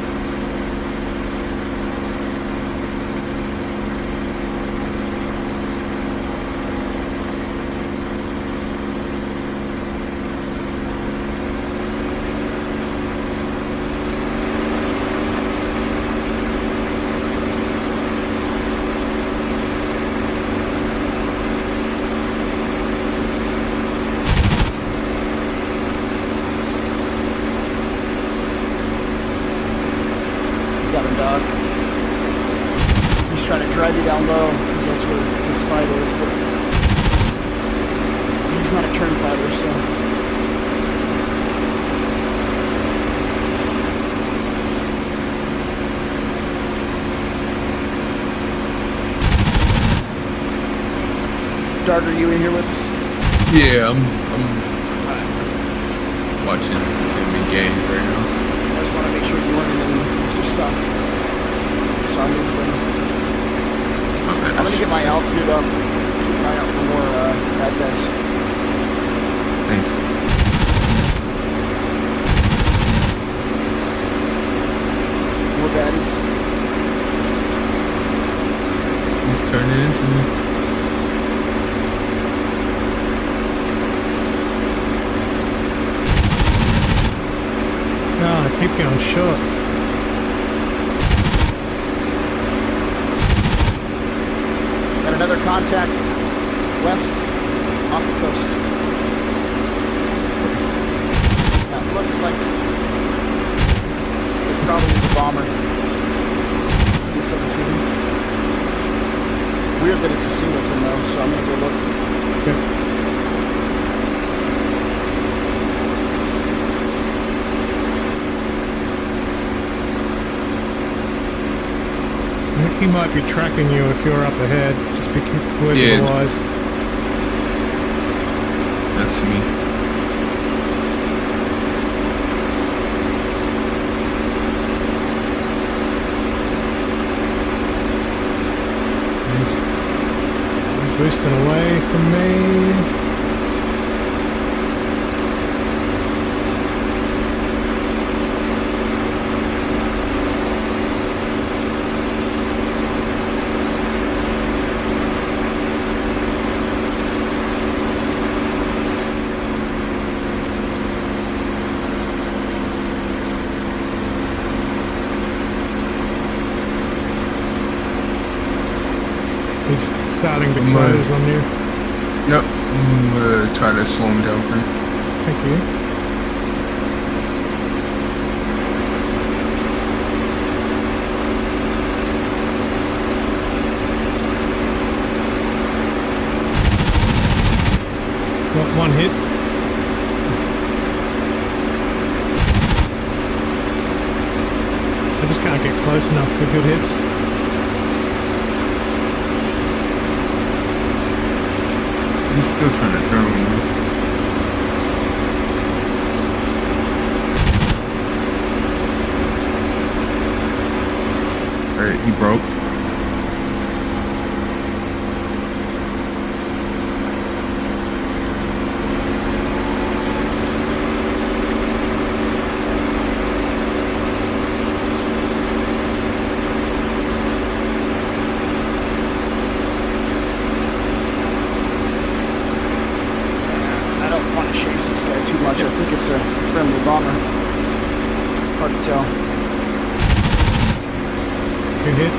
Got him, dog. He's trying to drive you down low, because that's where this fight is, but he's not a turn fighter, so... Dart, are you in here with us? Yeah, I'm watching enemy games right now. I just want to make sure you weren't in the just saw me clean. I'm gonna get my altitude up. Keep an eye out for more bad guys. Thank you. More baddies. He's turning into me. No, I keep going short. Got another contact west off the coast. Now it looks like it probably is a bomber. B-17. Weird that it's a singleton though, so I'm gonna go look. Okay. I think he might be tracking you if you're up ahead. Just be words Yeah. otherwise. That's me. He's boosting away from me. He's starting to close on you. Yep, I'm gonna try to slow him down for you. Thank you. One hit. I just can't get close enough for good hits. He's still trying to turn on me. Alright, he broke. I don't want to chase this guy too much. I think it's a friendly bomber. Hard to tell. Good hit.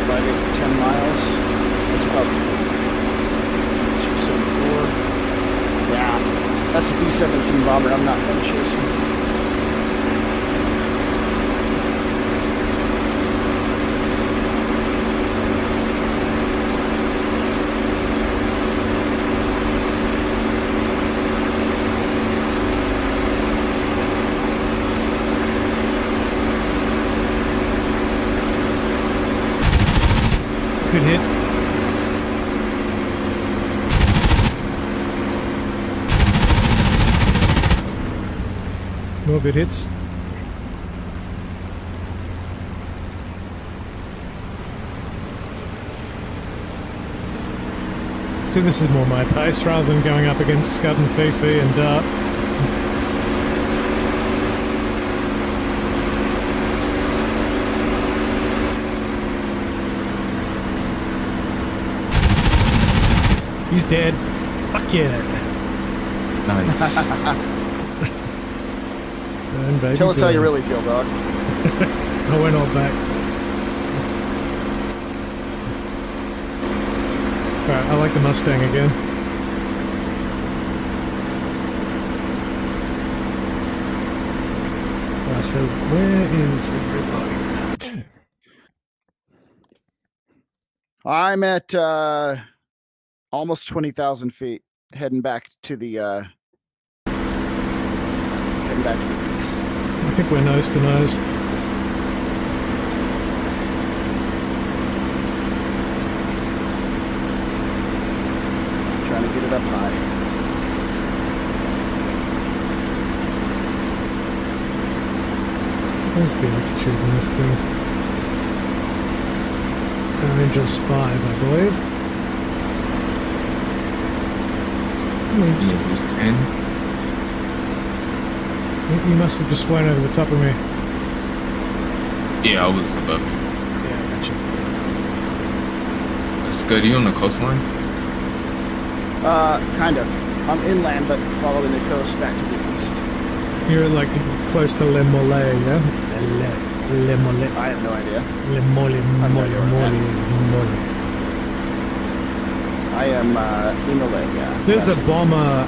For 10 miles. That's about 274. Yeah, that's a B-17 bomber. I'm not going to chase him. Good hit. More good hits. So this is more my pace rather than going up against Scud and Fifi and Dart. He's dead. Fuck yeah. Nice. Burn, baby, Tell us how you burn. really feel, dog. I went all back. Alright, I like the Mustang again. So where is everybody at? I'm at almost 20,000 feet, heading back to the east. I think we're nose to nose. Trying to get it up high. Where's the altitude in this thing? Ranger's 5, I believe. It was 10. You must have just flown over the top of me. Yeah, I was above you. Yeah, gotcha. Scud, you on the coastline? Kind of. I'm inland, but following the coast back to the east. You're like close to Le Mollet, yeah? Le Mollet. I have no idea. Le Mollet, Mollet. I am Imole, yeah. There's Yes. a bomber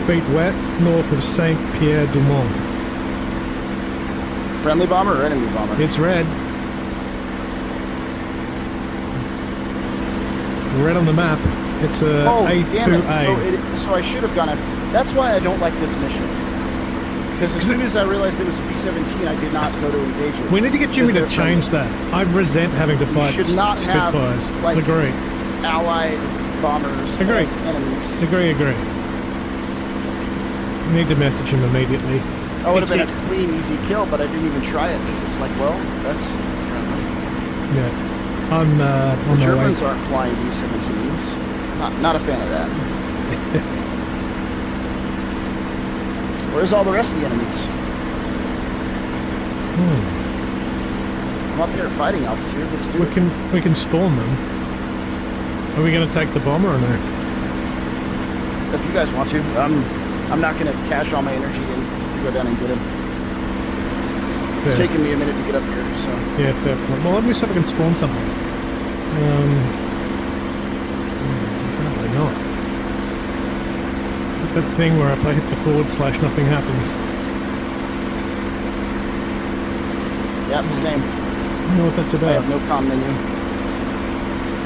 feet wet north of Saint Pierre du Mont. Friendly bomber or enemy bomber? It's red. Red on the map. It's a A2A. So I should have gone it. That's why I don't like this mission. Because as soon as I realized it was a B-17, I did not go to engage it. We need to get Jimmy to change that. I resent having to fight should not have, Spitfires. like, Agree. Allied bombers Agree. as enemies. Agree. Need to message him immediately. I would have been a clean, easy kill, but I didn't even try it because it's like, well, that's friendly. Yeah. I'm The on my way. Germans aren't flying B-17s. Not a fan of that. Where's all the rest of the enemies? I'm up here at fighting altitude. Let's do it. We can spawn them. Are we going to take the bomber or no? If you guys want to. I'm not going to cash all my energy and go down and get him. It's Yeah. taken me a minute to get up here, so. Yeah, fair point. Well, let me see if I can spawn something. Apparently not. That thing where if I hit the / nothing happens. Yep, same. I don't know what that's I about. have no comm menu.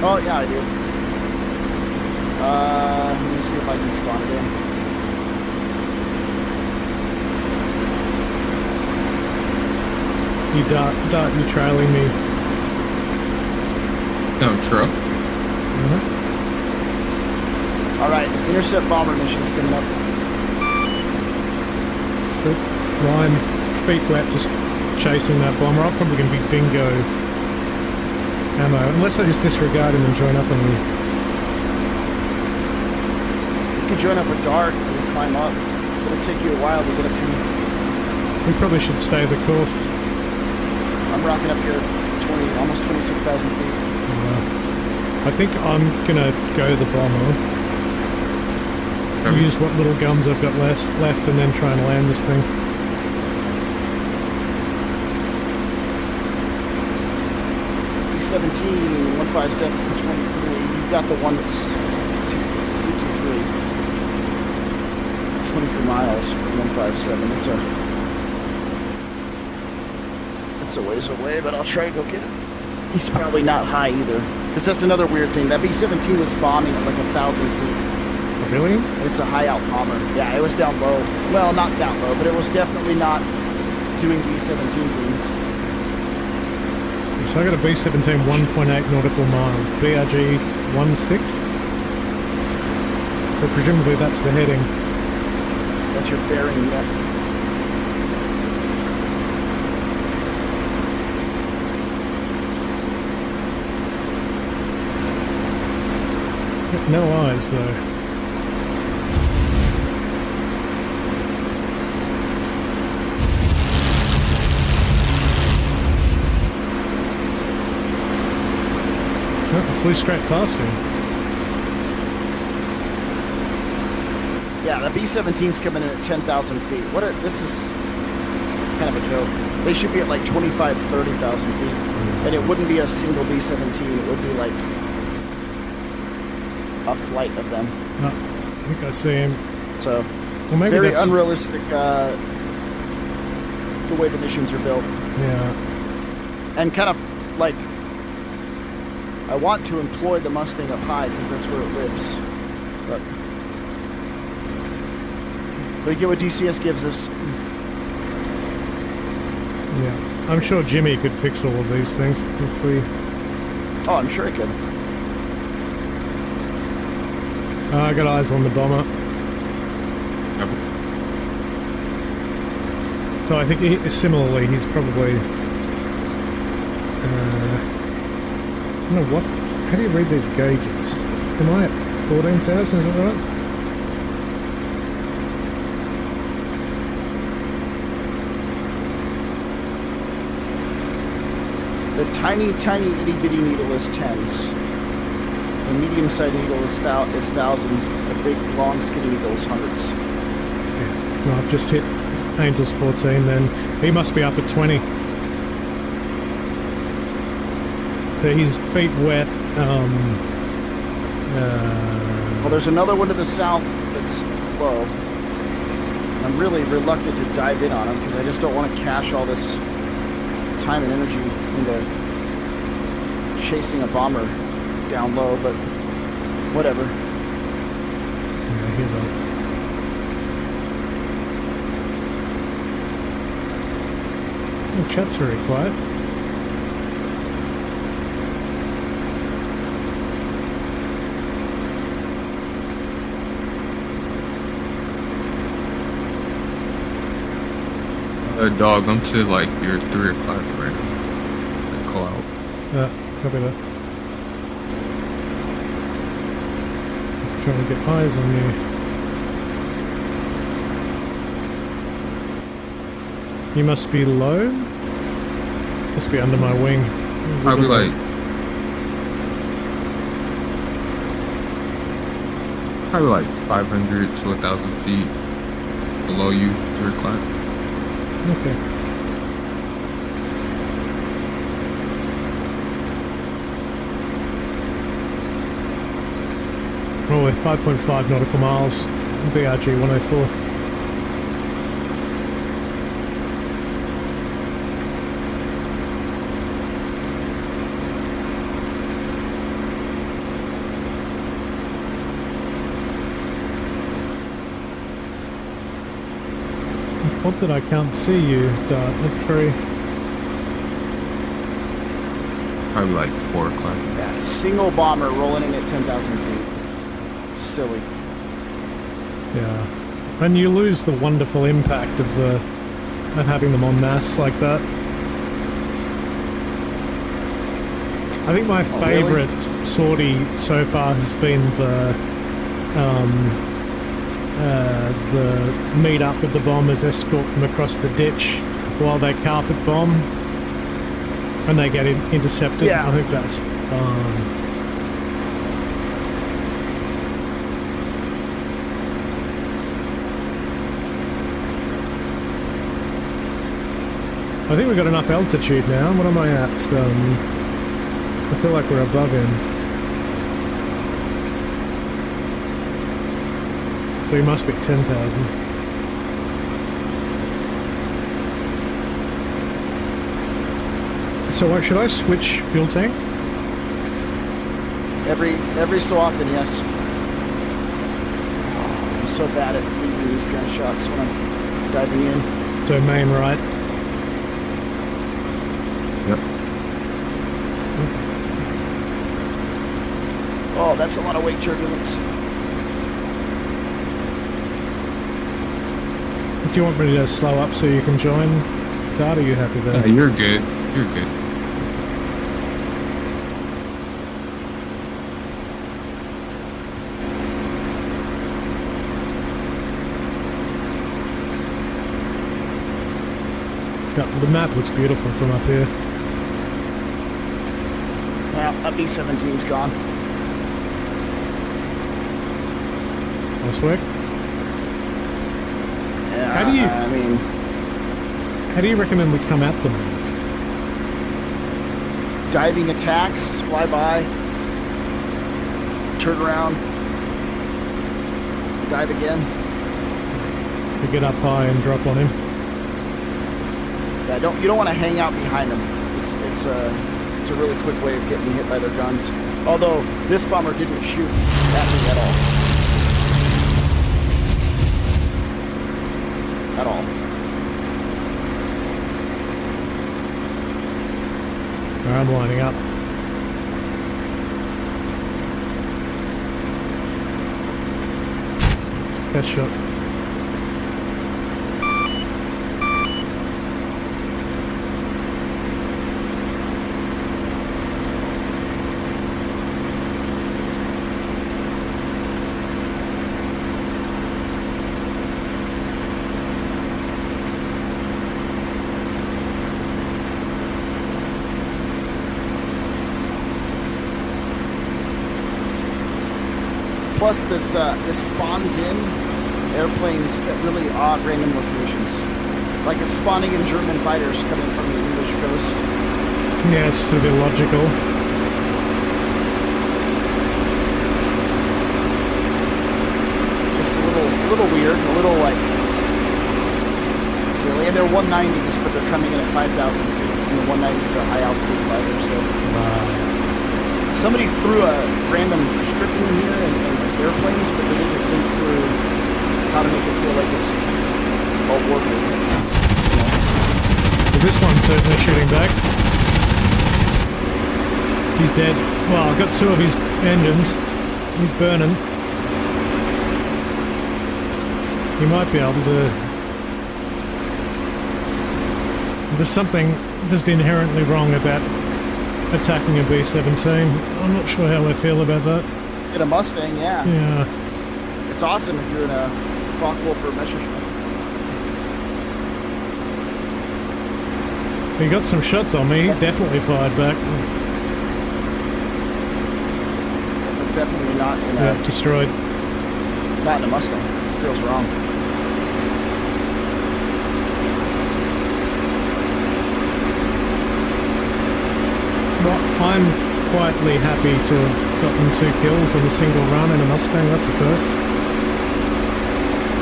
Oh, yeah, I do. Let me see if I can spawn it in. Dart, you trailing me. No, truck. Alright, intercept bomber missions coming up. Good. Ryan, feet wet, just chasing that bomber. I'm probably going to be bingo ammo, unless I just disregard him and join up on you. You can join up with Dart and climb up. It'll take you a while to get up here. We probably should stay the course. I'm rocking up here almost 26,000 feet. I think I'm going to go the bomber. Use what little guns I've got left and then try and land this thing. B-17, 157 for 23. You've got the one that's 323. 23 miles for 157. It's a ways away, but I'll try to go get him. He's probably not high either. Because that's another weird thing. That B-17 was bombing at like 1,000 feet. Really? It's a high-out bomber. Yeah, it was down low. Well, not down low, but it was definitely not doing B-17 things. So I got a B-17 1.8 nautical miles. BRG 1/6. So presumably that's the heading. That's your bearing, yeah. No eyes, though. Flew straight past him. Yeah, the B-17's coming in at 10,000 feet. This is kind of a joke. They should be at like 25, 30,000 feet. And it wouldn't be a single B-17. It would be like a flight of them. No, I think I see him. So, well, maybe very that's unrealistic the way the missions are built. Yeah. And kind of like, I want to employ the Mustang up high because that's where it lives. But we get what DCS gives us. Yeah. I'm sure Jimmy could fix all of these things if we... Oh, I'm sure he could. I got eyes on the bomber. So I think similarly, he's probably... I don't know what... How do you read these gauges? Am I at 14,000, is that right? The tiny, tiny, itty-bitty needle is tens. The medium-sized needle is thousands. The big, long, skinny needle is hundreds. Yeah. No, I've just hit Angel's 14 then. He must be up at 20. So his feet wet. Well, there's another one to the south that's low. I'm really reluctant to dive in on him because I just don't want to cache all this time and energy into chasing a bomber down low, but whatever. Yeah, I hear that. The chat's very quiet. Dog, I'm to like your 3 o'clock right now. Like, call out. Yeah, copy that. I'm trying to get eyes on you. You must be low? Must be under my wing. Probably like... Probably like 500 to 1,000 feet below you, 3 o'clock. Okay. Well, we're 5.5 nautical miles, BRG 104. What that I can't see you, Dart, at 3. Probably like 4 o'clock. Yeah, single bomber rolling in at 10,000 feet. Silly. Yeah. And you lose the wonderful impact of having them en masse like that. I think my favourite sortie so far has been the meet up with the bombers, escort them across the ditch while they carpet bomb and they get intercepted. Yeah. I think that's I think we've got enough altitude now. What am I at? I feel like we're above him. So he must be 10,000. So what, should I switch fuel tank? Every so often, yes. I'm so bad at leaving these gunshots when I'm diving in. So main right. Yep. Oh, that's a lot of weight turbulence. Do you want me to slow up so you can join? Dart, are you happy there? You're good. You're good. The map looks beautiful from up here. Yeah, that B-17's gone. Nice work. Yeah, How do you? I mean, how do you recommend we come at them? Diving attacks, fly by, turn around, dive again. To get up high and drop on him. Yeah, you don't want to hang out behind them. It's a really quick way of getting hit by their guns. Although this bomber didn't shoot at me at all. At all. I'm lining up. Test shot. Plus, this spawns in airplanes at really odd random locations. Like it's spawning in German fighters coming from the English coast. Yeah, it's to be logical. Just a little weird, a little like silly. And they're 190s, but they're coming in at 5,000 feet. And the 190s are high altitude fighters, so. Somebody threw a random scripting in here and airplanes, but they didn't think through how to make it feel like it's all working. Well, this one's certainly shooting back. He's dead. Well, I've got 2 of his engines. He's burning. He might be able to... There's something just inherently wrong about attacking a B-17. I'm not sure how I feel about that. In a Mustang, yeah. Yeah. It's awesome if you're in a Focke-Wulf or Messerschmitt. He got some shots on me. He definitely fired back. But definitely not in Yeah, destroyed. Not in a Mustang. It feels wrong. Well, I'm quietly happy to have gotten 2 kills in a single run in a Mustang. That's a first.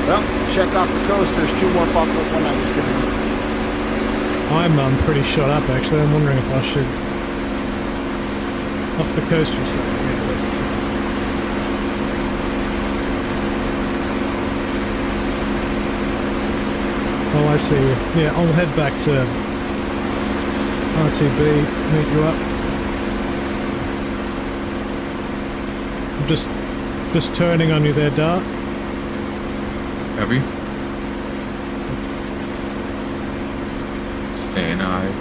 Well, check off the coast. There's 2 more Focke-Wulf 190s coming in. I'm pretty shot up, actually. I'm wondering if I should... Off the coast, you're saying? Oh, I see. Yeah, I'll head back to RTB, meet you up. I'm just turning on you there, Dart. Heavy. Staying high.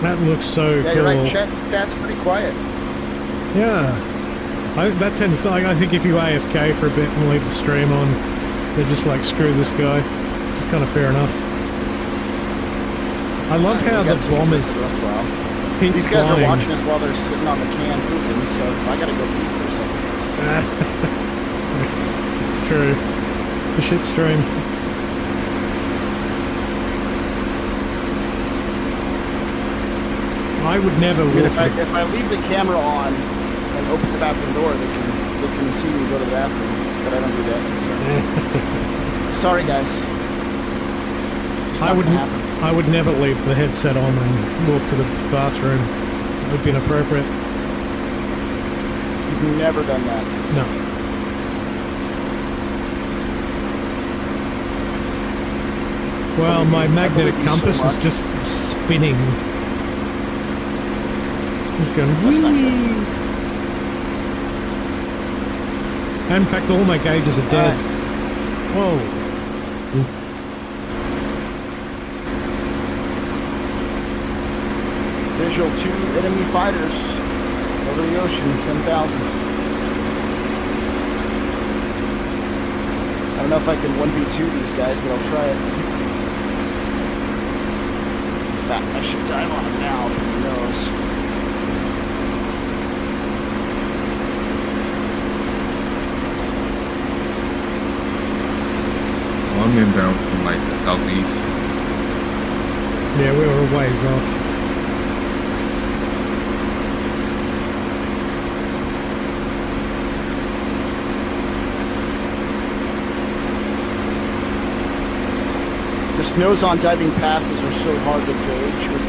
That looks so Yeah, cool. you're right. Chat's pretty quiet. Yeah. That tends to, like, I think if you AFK for a bit and leave the stream on, they're just like, screw this guy. It's kind of fair enough. I love how the bombers keep These guys flying. are watching us while they're sitting on the can pooping, so I gotta go pee for a second. It's true. It's a shit stream. I would never walk. If I leave the camera on and open the bathroom door, they can see me go to the bathroom, but I don't do that. So. Sorry, guys. I would never leave the headset on and walk to the bathroom. It would be inappropriate. You've never done that. No. Well, my magnetic compass is just spinning. It's going wee. In fact, all my gauges are dead. Whoa. Visual 2 enemy fighters over the ocean, 10,000. I don't know if I can 1v2 these guys, but I'll try it. In fact, I should dive on him now from the nose. I'm inbound from like the southeast. Yeah, we were a ways off. Just nose-on diving passes are so hard to gauge with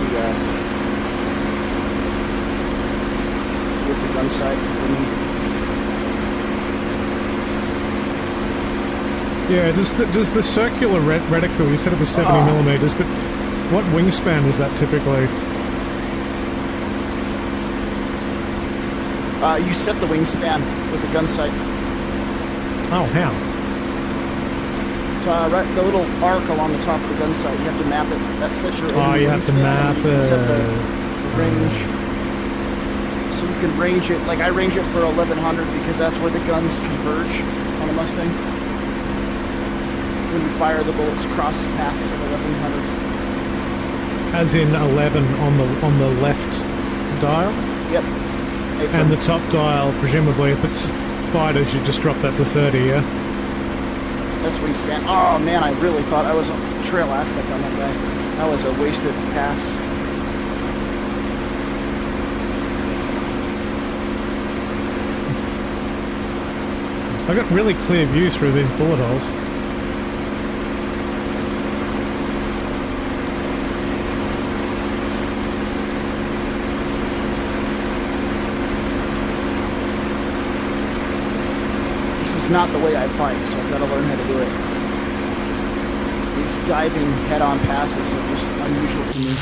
the gun sight for me. Yeah, does the circular reticle, you said it was 70 millimeters, but what wingspan is that typically? You set the wingspan with the gun sight. Oh, how? So right, the little arc along the top of the gun sight, you have to map it. That sets your you have to map it. You can set the range. So you can range it, like I range it for 1100 because that's where the guns converge on a Mustang. When you fire, the bullets cross paths at 1100. As in 11 on the left dial? Yep. And the top dial, presumably, if it's fighters, you just drop that to 30, yeah? That's wingspan. Oh man, I really thought I was a trail aspect on that guy. That was a wasted pass. I got really clear views through these bullet holes. Not the way I fight, so I've got to learn how to do it. These diving head-on passes are just unusual to me.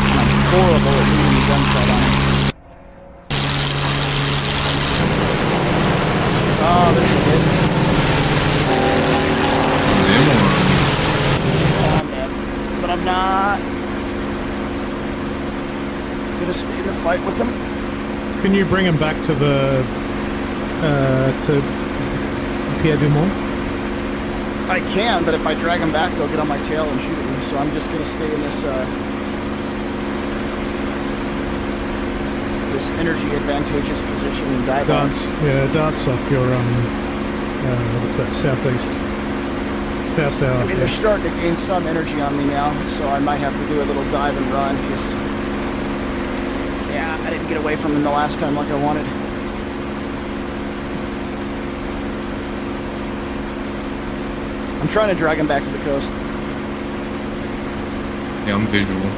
And I'm horrible at leaving the gun sight on him. Oh, there's a hit. Oh, man. But I'm not gonna stay in the fight with him. Can you bring him back to the to Pierre Dumont? I can, but if I drag him back, they'll get on my tail and shoot at me. So I'm just gonna stay in this this energy advantageous position and dive on. Darts off your what's that, southeast, south. I mean, they're starting to gain some energy on me now, so I might have to do a little dive and run because. Yeah, I didn't get away from him the last time like I wanted. I'm trying to drag him back to the coast. Yeah, I'm visual.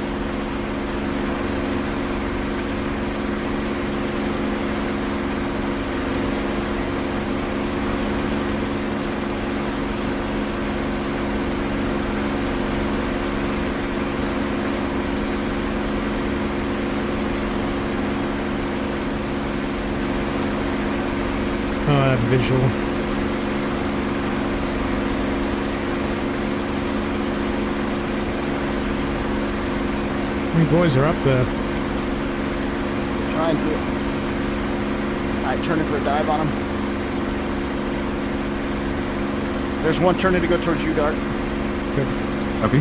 visual. How many boys are up there? Trying to. Alright, turning for a dive on him. There's one turning to go towards you, Dart. Good. Copy.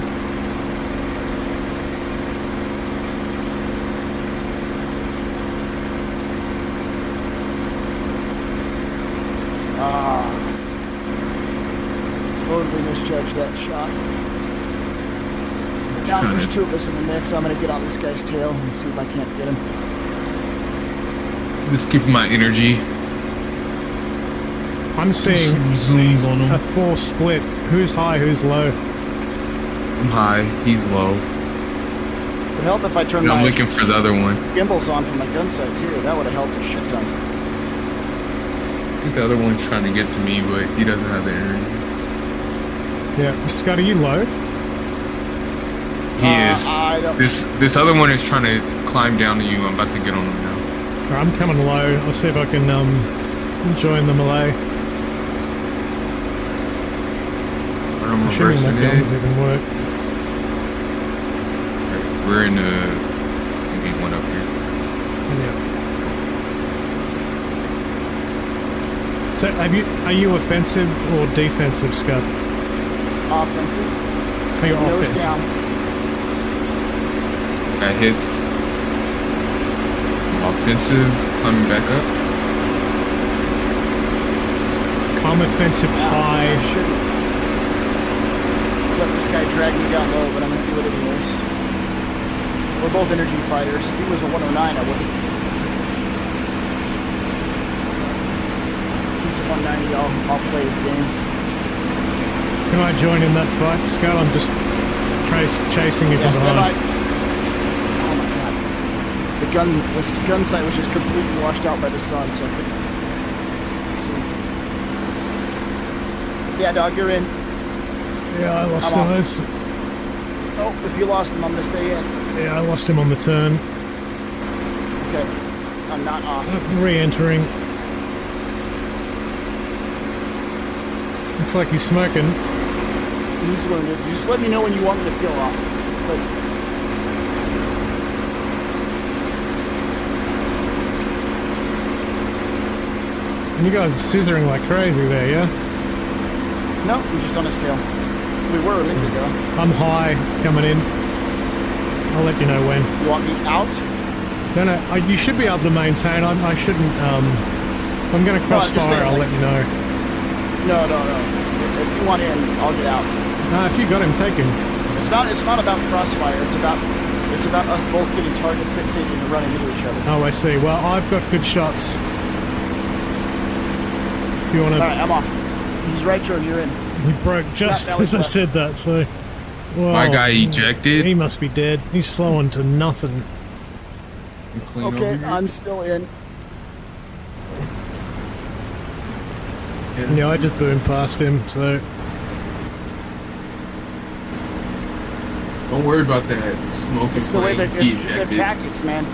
Totally misjudged that shot. But now there's two of us in the mix. I'm going to get on this guy's tail and see if I can't get him. Just keep my energy. I'm seeing zooms on him. a 4 split. Who's high, who's low? I'm high, he's low. It would help if I turned And I'm my looking for the other one. gimbals on from my gun sight too. That would have helped a shit ton. I think the other one's trying to get to me, but he doesn't have the energy. Yeah, Scott, are you low? He is. This other one is trying to climb down to you. I'm about to get on him now. Alright, I'm coming low. I'll see if I can join the melee. I'm Assuming reversing that it. guns even work. Right, we're in maybe one up here. Yeah. So, are you offensive or defensive, Scott? Offensive. Are you Nose offensive? down. Got hits. Offensive, climbing back up. I'm offensive high. I shouldn't let this guy drag me down low, but I'm going to do it anyways. We're both energy fighters. If he was a 109, I wouldn't. He's a 190, I'll play his game. Can I join in that fight, Scott? I'm just chasing you from behind. Oh my god. This gun sight was just completely washed out by the sun, so I couldn't see. Yeah, dog, you're in. Yeah, I lost I'm off. those. Oh, if you lost him, I'm gonna stay in. Yeah, I lost him on the turn. Okay. I'm not off. Re-entering. Looks like he's smoking. He's wounded. You just let me know when you want me to peel off. But And you guys are scissoring like crazy there, yeah? no, I'm just on his tail. We were a minute ago. I'm high, coming in. I'll let you know when. You want me out? No, you should be able to maintain. I shouldn't, I'm gonna crossfire, I'll let you know. No. If you want in, I'll get out. No, if you got him, take him. It's not about crossfire. It's about us both getting target fixated and running into each other. Oh, I see. Well, I've got good shots. If you wanna... Alright, I'm off. He's right, Joe, you're in. He broke just as I said that, so... Well, My guy ejected. He must be dead. He's slowing to nothing. Okay, I'm still in. Yeah, I just boomed past him, so... Don't worry about that smoking. It's the way that it's their tactics, man.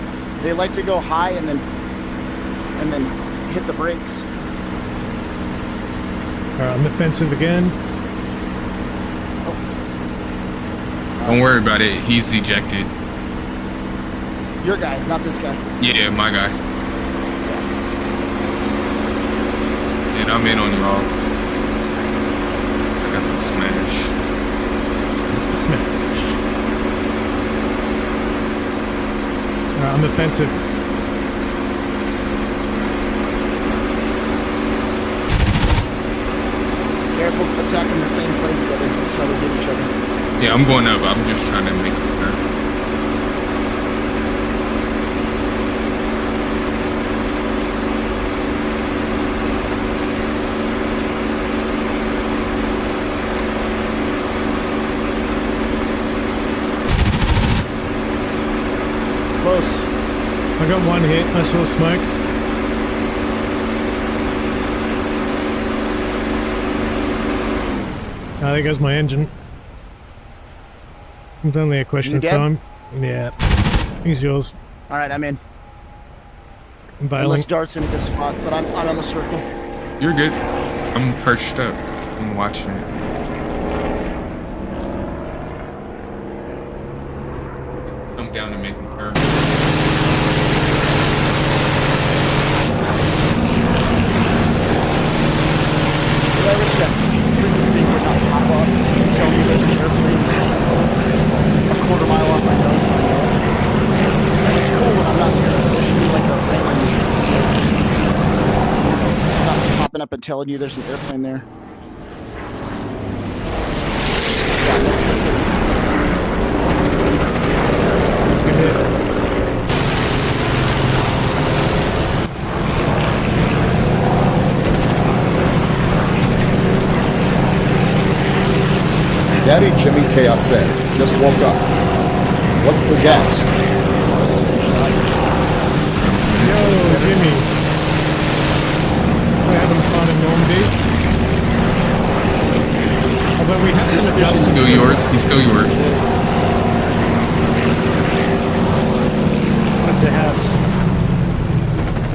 They like to go high and then hit the brakes. Alright, I'm offensive again. Don't worry about it. He's ejected. Your guy, not this guy. Yeah, my guy. And I'm in on y'all. I got the smash. Smash. Alright, I'm offensive. Careful attacking the same plane together. That's how we hit each other. Yeah, I'm going up. I'm just trying to make a turn. Close. I got one hit. I saw smoke. There goes my engine. It's only a question You of dead? time. Yeah. He's yours. Alright, I'm in. I'm bailing. Unless Dart's in a good spot, but I'm on the circle. You're good. I'm perched up. I'm watching it. Come down and make him turn. I wish that freaking thing would not pop up and tell me there's an airplane a quarter mile off my nose. And it's cool when I'm not here. There should be like a range. It stops popping up and telling you there's an airplane there. Yeah, no kidding. Daddy Jimmy Chaos said, just woke up. What's the gas? Yo, Jimmy. We're having fun in Normandy. Although we have some adjustments. He's still yours. He's still yours. That's a house.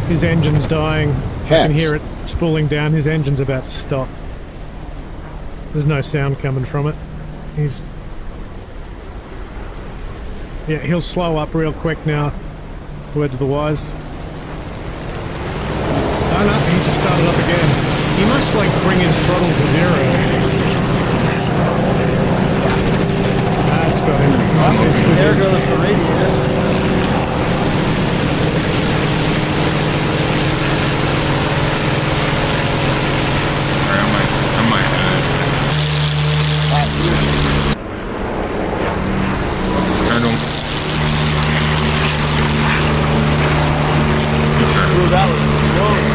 His engine's dying. I can hear it spooling down. His engine's about to stop. There's no sound coming from it. He'll slow up real quick now. Word to the wise. Oh no, he just started up again. He must like bring his throttle to 0. That's got him. There goes the radiator. Ooh, that was close.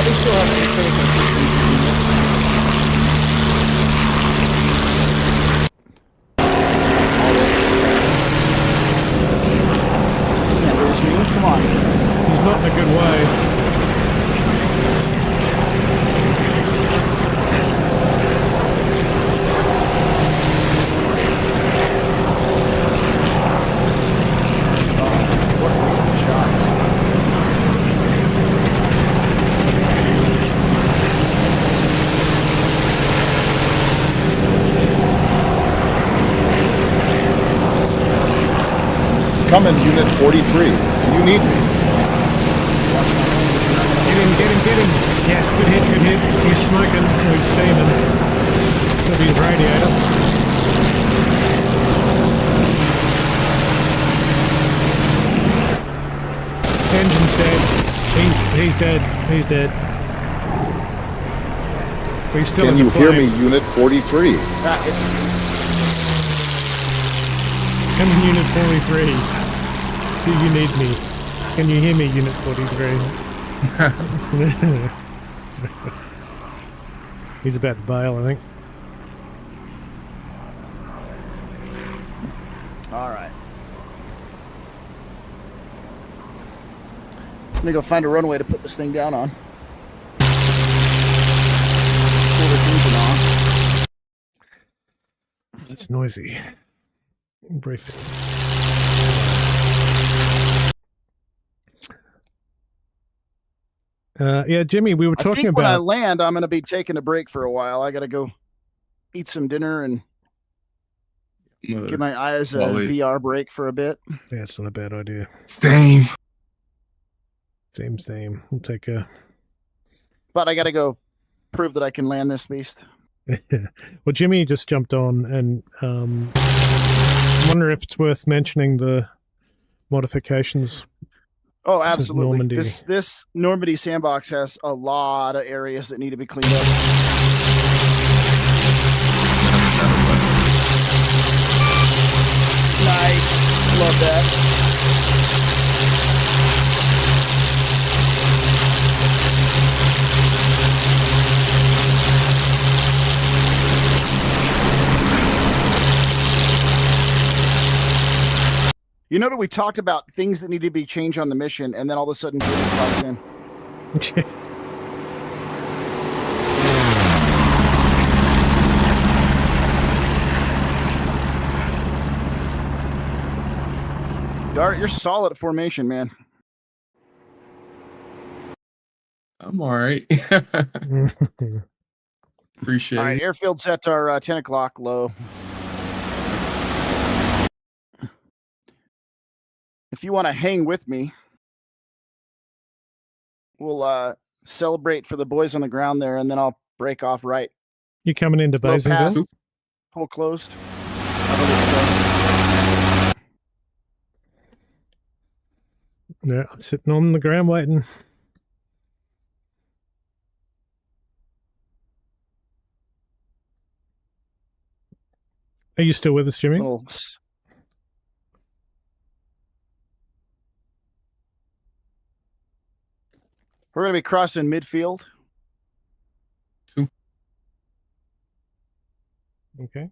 They still have some critical systems. Can't lose me. Come on. He's not in a good way. Coming, Unit 43. Do you need me? Get him. Yes, good hit. He's smoking. He's steaming. Could be his radiator. Engine's dead. He's dead. But he's still Can in the you hear me, plane. Unit 43? Come in, Unit 43. Do you need me? Can you hear me, Unit 43? He's about to bail, I think. All right. Let me go find a runway to put this thing down on. Pull this engine off. It's noisy. Briefing. Yeah, Jimmy, we were talking I think about... when I land, I'm going to be taking a break for a while. I got to go eat some dinner and give my eyes a VR break for a bit. Yeah, it's not a bad idea. Same. We'll take a... But I got to go prove that I can land this beast. Well, Jimmy just jumped on, and I wonder if it's worth mentioning the modifications. Oh, absolutely. Normandy. This Normandy sandbox has a lot of areas that need to be cleaned up. Nice. Love that. You know that we talked about things that need to be changed on the mission, and then all of a sudden Jimmy pops in. Dart, you're solid at formation, man. I'm all right. Appreciate All right, it. airfield set our 10 o'clock low. If you want to hang with me, we'll celebrate for the boys on the ground there, and then I'll break off right. You coming into Low pass, Basingville? hole closed. I Yeah, I'm sitting on the ground waiting. Are you still with us, Jimmy? We're going to be crossing midfield. Two. Okay.